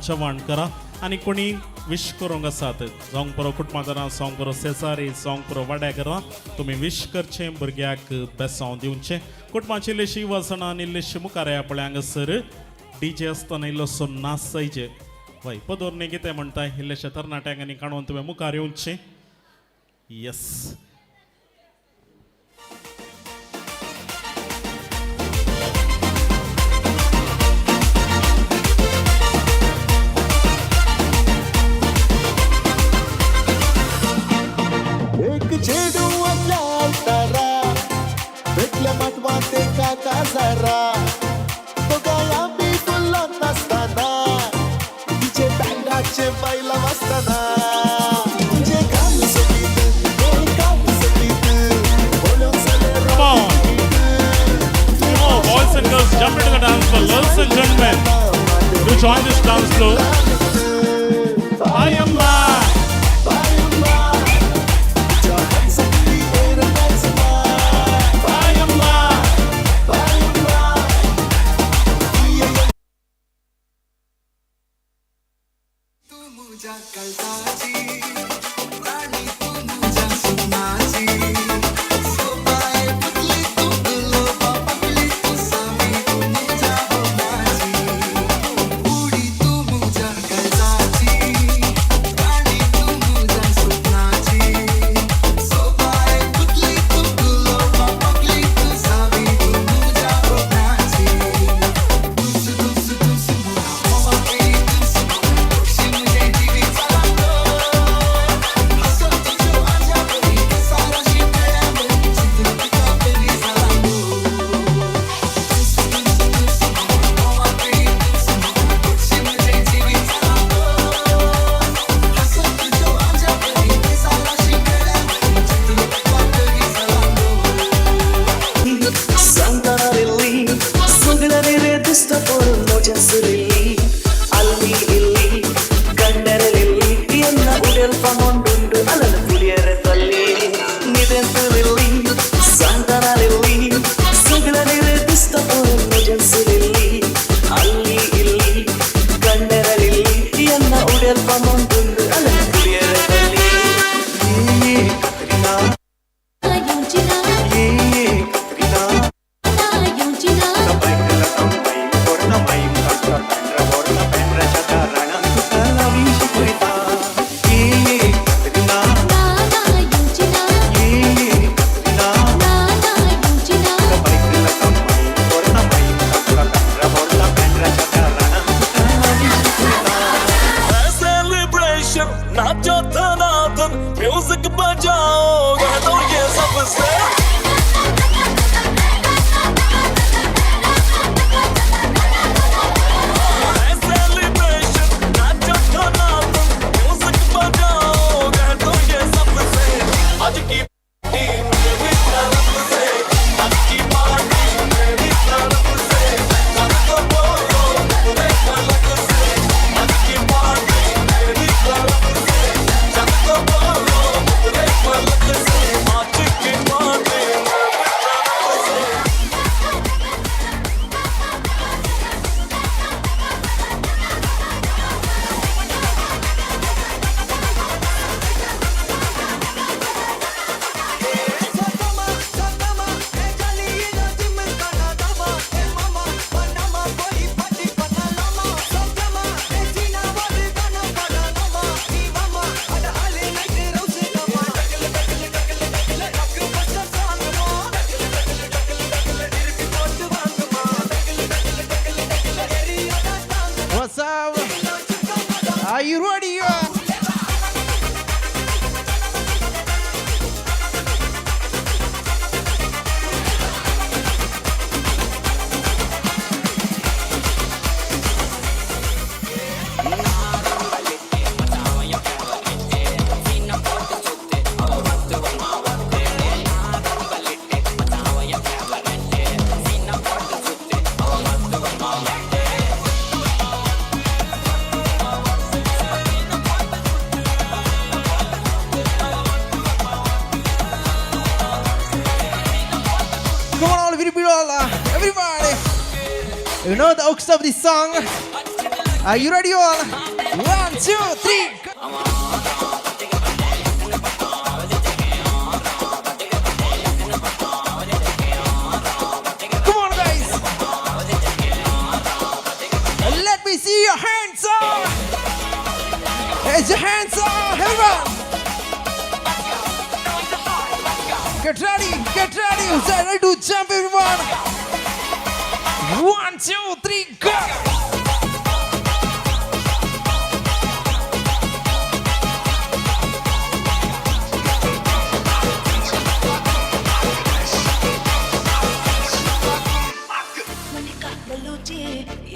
जेवण करा आनी कोणी विश करूंक आसात जावंक बरो कुटुंबादारां जावंक बरो शेजारी जावंक बरो वाड्यागरां तुमी विश करचें भुरग्याक बेसांव दिवचें कुटुंबाची इल्लीशी वसणां आनी इल्लीशी मुखार आपल्या हांगासर डीजे आसतना इल्लोसो नाच जायचे वय पदोरणे कितें म्हणटाय इल्लेशे तरणाट्यांक काणून तुवें मुखार येवचें येस एक चेडू आपल्या अवतारा भेटल्या माटवा ते काका जरा तो गाया बी फुलत नसताना तिचे बँडाचे बैला वाजताना तुझे काम सगळीत हे काम सगळीत बोलून सगळे boys and girls jump into the dance floor ladies and gentlemen to join this dance floor I am Are you ready? You know the hooks of this song? Are you ready all? 1, 2, 3. Come on, guys. Let me see your hands up. Raise your hands up, everyone. Get ready, get ready. Who's ready to jump, everyone? 1, 2, 3, go.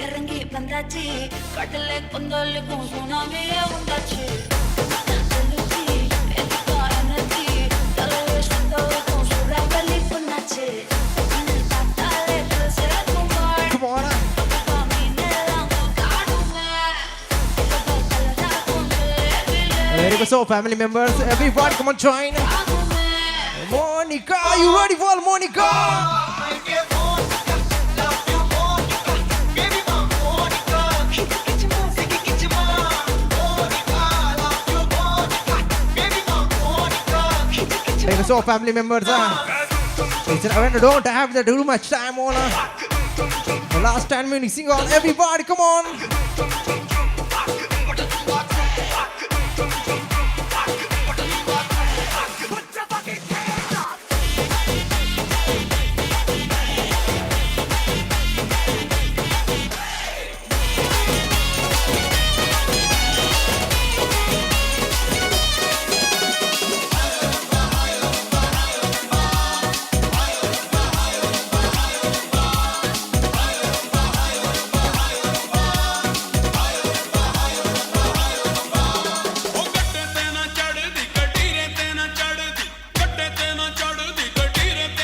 இறங்கி வந்தாச்சு கடலை கொந்தளிக்கும் சுனாமியே உண்டாச்சு Come on. Very good. So, family members, everyone, come on, join. Monica, are you ready for Monica? So, family members, listen, I don't have to do much time on the last 10 minutes. Sing on, everybody, come on.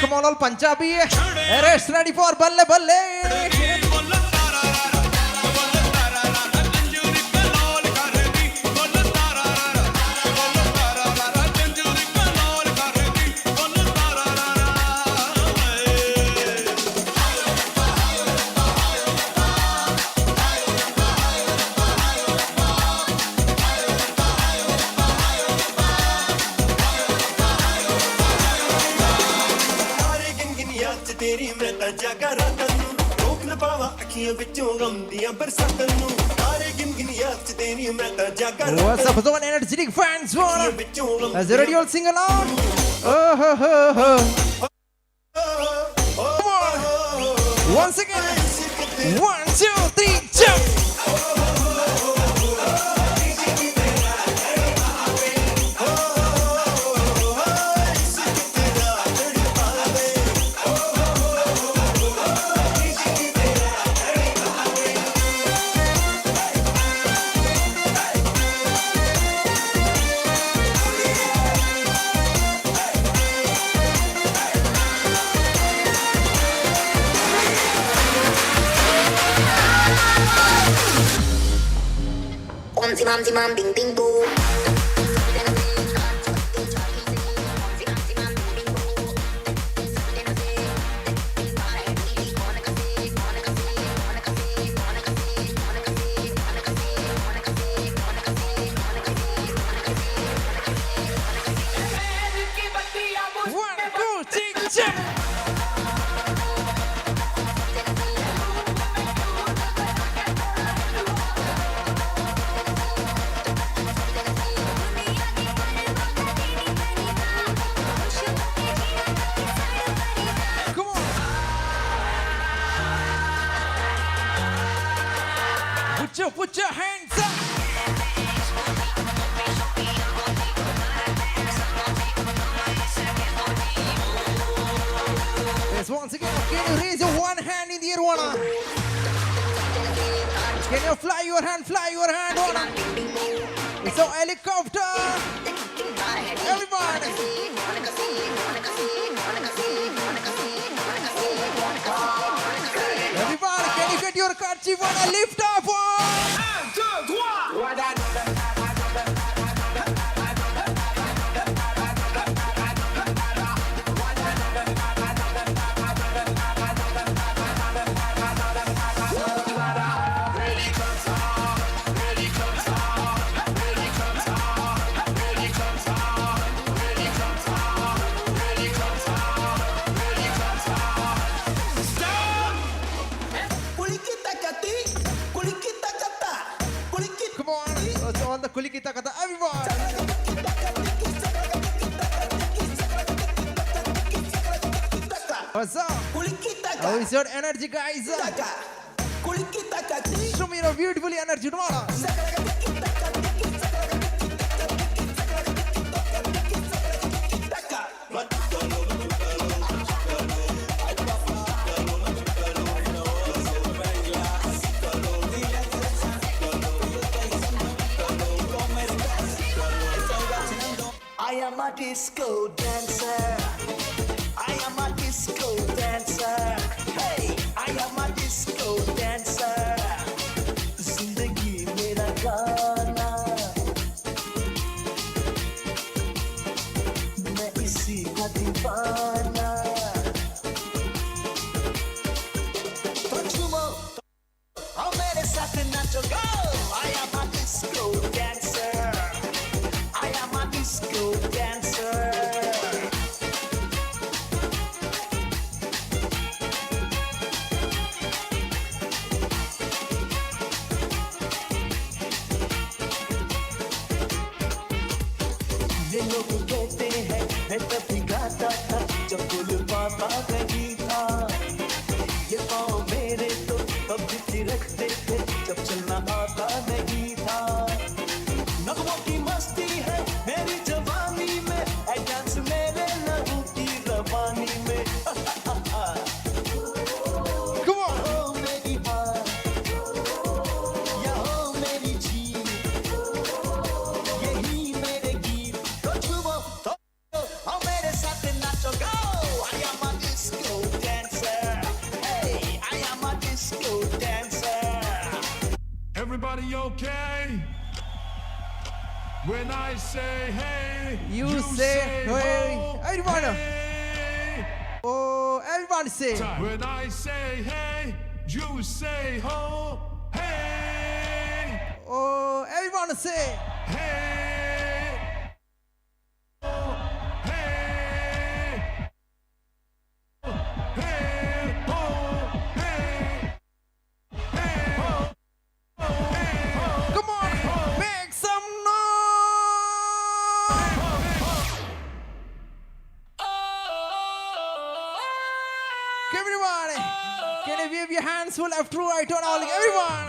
Come on, all Punjabi. Rest ready for balle balle. तेरी मैं जागा रातां नूं रोक न पावा अखियां विचों गम दियां बरसातां नूं तारे गिन गिन याद तेरी मैं जागा रातां What's up, so energetic fans? As you ready, all sing along. Oh, ho, ho, ho. Come on. Once again. 1, 2, 3, jump. Om zimam bing bing boom. Put your hands up. Yes, once again, can you raise your one hand in the air, wanna? Can you fly your hand, wanna? It's a helicopter. Everybody. Everybody, can you get your kerchief, wanna lift up? 1, 2, 3. kulikita kata everyone. What's up? How is your energy, guys? Show me your beautiful energy tomorrow. I am a disco dancer. I am a disco dancer. Hey, I am a disco dancer. जिंदगी मेरा गाना, मैं इसी का दीवाना. तो झूमो, आओ मेरे साथ nacho, go. I am a disco dancer. I am a disco dancer. ये लोग कहते हैं मैं तभी गाता था जब फूल पाता नहीं था. ये पाँव मेरे तो तब भी थिरकते थे जब चलना आता नहीं था. नगमों की मस्ती है मेरी जवानी में, ऐ डांस मेरे लहू की रवानी में. Come on. हो मेरी बात या हो मेरी जीत, यही मेरे गीत. तो झूमो तो आओ मेरे साथ nacho, go. I am a disco dancer. Hey, I am a disco dancer. Everybody okay? When I say hey, You say hey. ho, Everyone. hey. Oh, everyone say. When I say hey, you say ho, hey, Oh, everyone say. hey, ho, hey, hey, ho, hey, hey, ho, hey, ho. Come on. Make some noise. Everyone. Can you wave your hands full left to right on all? Everyone.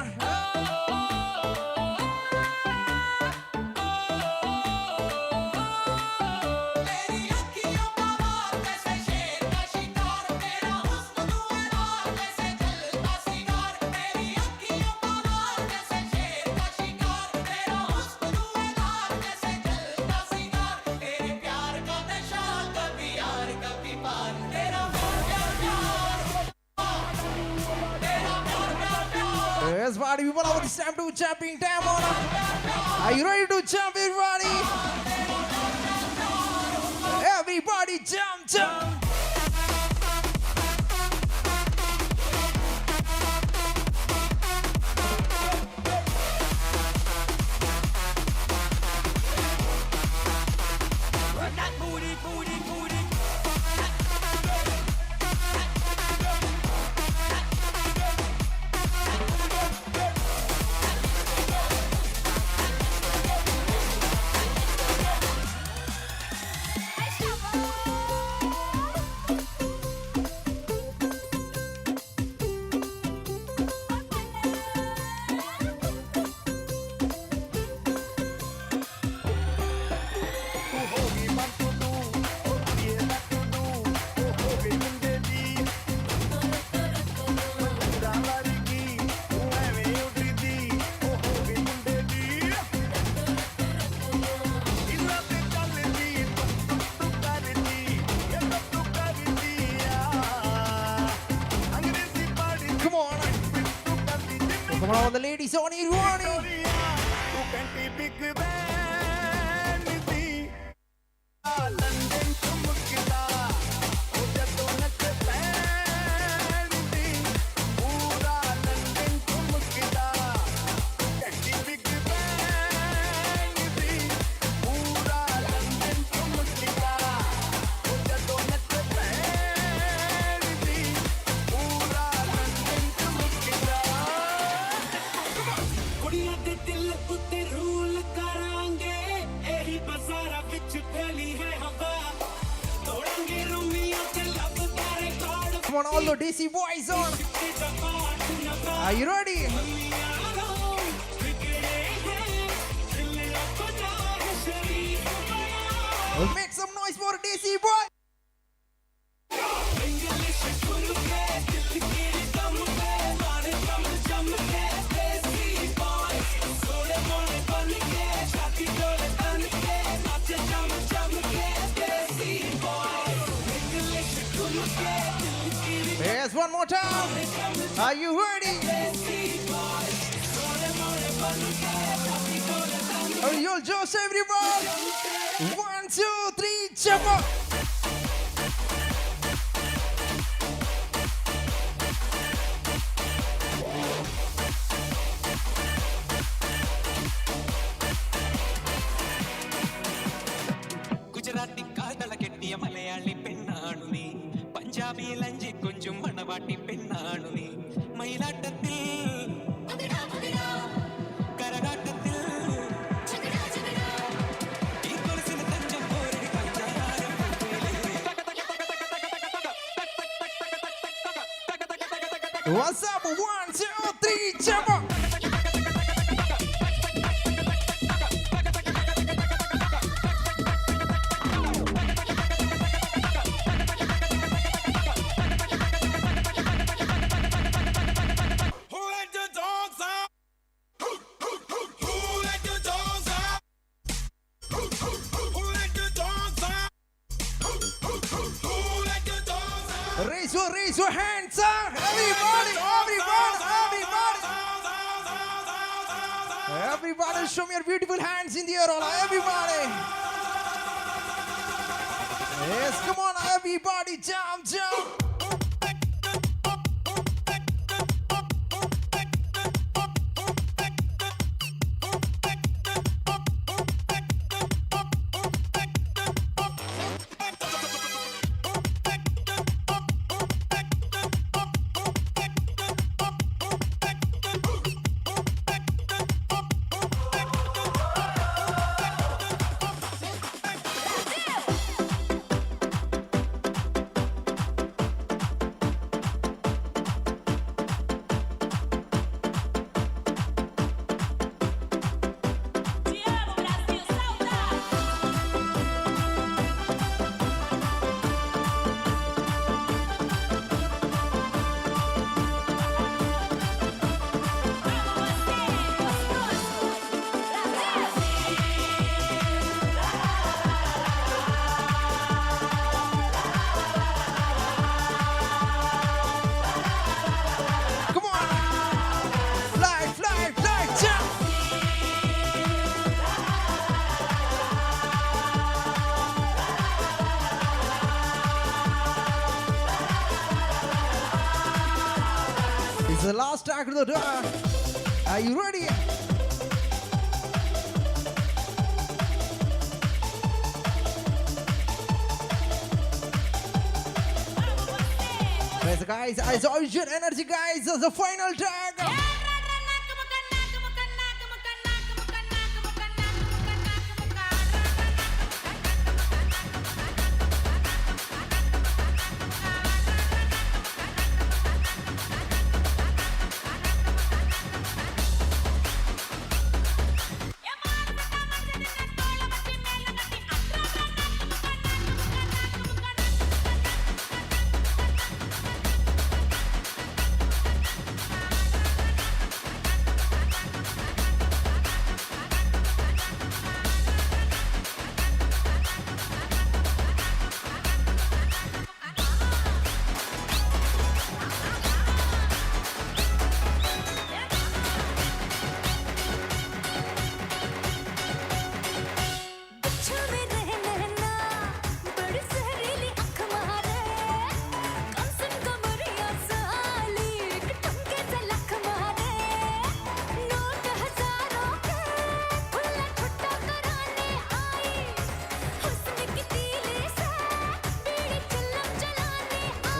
Yes, party people, now it's time to jumping time on. Are you ready to jump, everybody? Everybody jump, jump. Come on, all the ladies on it, Ronnie. ਕੁੜੀਆਂ ਦੇ ਦਿਲ ਉੱਤੇ rule ਕਰ all the DC boys on. Are you ready? Make some noise for DC boy. Yes, one more time. Are you ready? You'll just everybody. 1, 2, 3, jump up. Gujarati കാതള കെട്ടിയ മലയാളി പെണ്ണാണു നീ പഞ്ചാബി ലഞ്ചി കൊഞ്ചും മണവാട്ടി പെണ്ണാണു നീ മയിലാട്ടത്തിൽ കരകാട്ടത്തിൽ ഈ കൊലുസിന് തഞ്ചം പോരടി പഞ്ചാരം What's up? 1, 2, 3, jump up. Raise your hands up, everybody. Everybody, show me your beautiful hands in the air, all everybody. Yes, come on, everybody, jump. It's the last track of the day. Are you ready? Yes, guys, as always, your energy, guys, is the final track.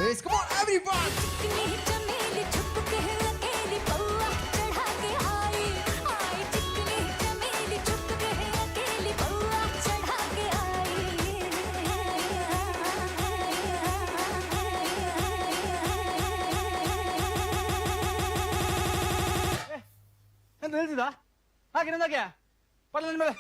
Yes, come on, everybody. ನಿಲ್ಸಿದ ಹಾಗೆ ನಂದಾಗೆ ಪಡ್ಲ ಮೇಲೆ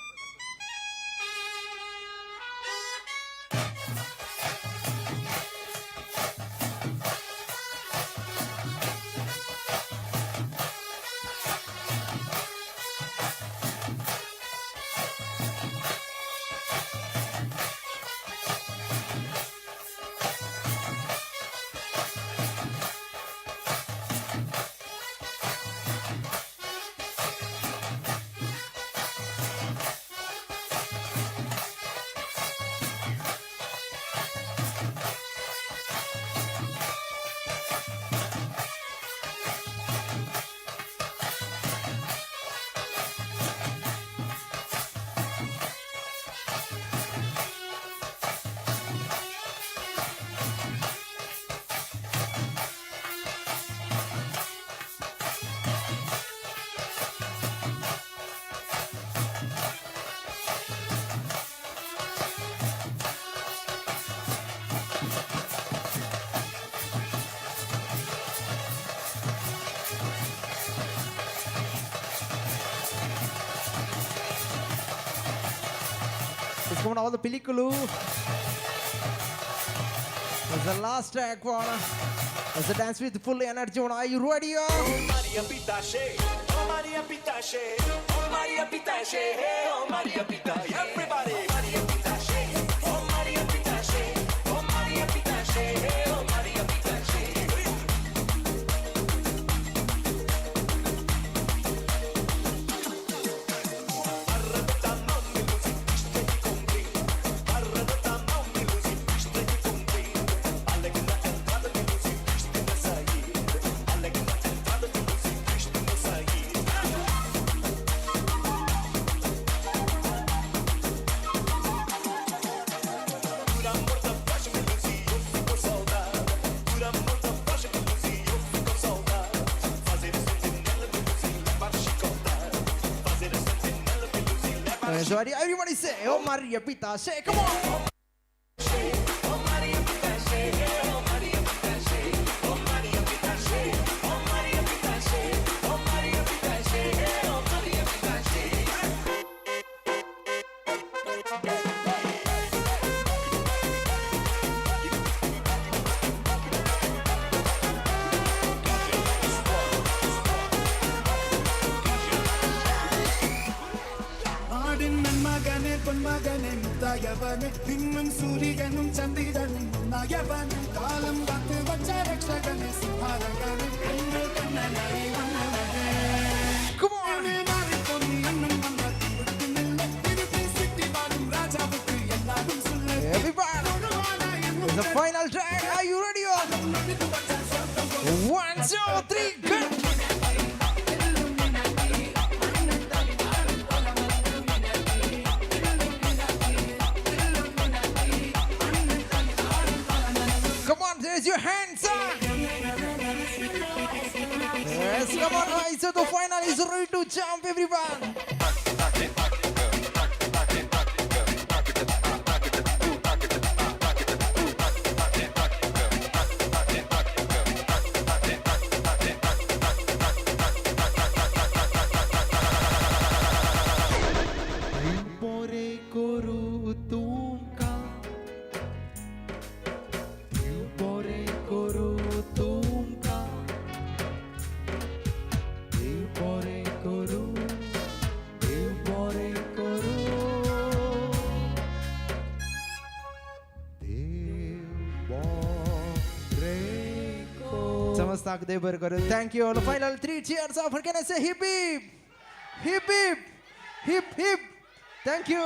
It's coming out of the película. It's the last track, one. It's a dance with full energy. Are you ready? Maria Pitache, oh Maria Pitache, oh Maria Pitache, hey, oh Maria Pitache, everybody. Maria Pitache, oh Maria Pitache, oh Maria Pitache, hey, oh Maria Pitache. Everybody say, oh Maria Pitache, come on. நாடின் நன்மகனே பொன்மகனே முத்தாயவனே விண்ணும் சூரியனும் சந்திரனும் நாயவனே காலம் காத்து வச்ச ரட்சகனே சிம்ஹாரகனே எங்கள் கண்ணனை வண்ணனே நாரி பொன்னி அண்ணன் வந்தாத்தி விட்டு நில்ல திருப்பி சிட்டி வாழும் ராஜாவுக்கு எல்லாரும் சொல்ல Everybody, it's the final track. Are you ready? 1, 2, 3, go! Come on, raise your hands up! Yes, come on, guys. So the final is ready to jump, everyone. समजता देव बरं करू. Thank you. The final 3 cheers of, can I say hip hip? Hip hip. Hip hip. Thank you.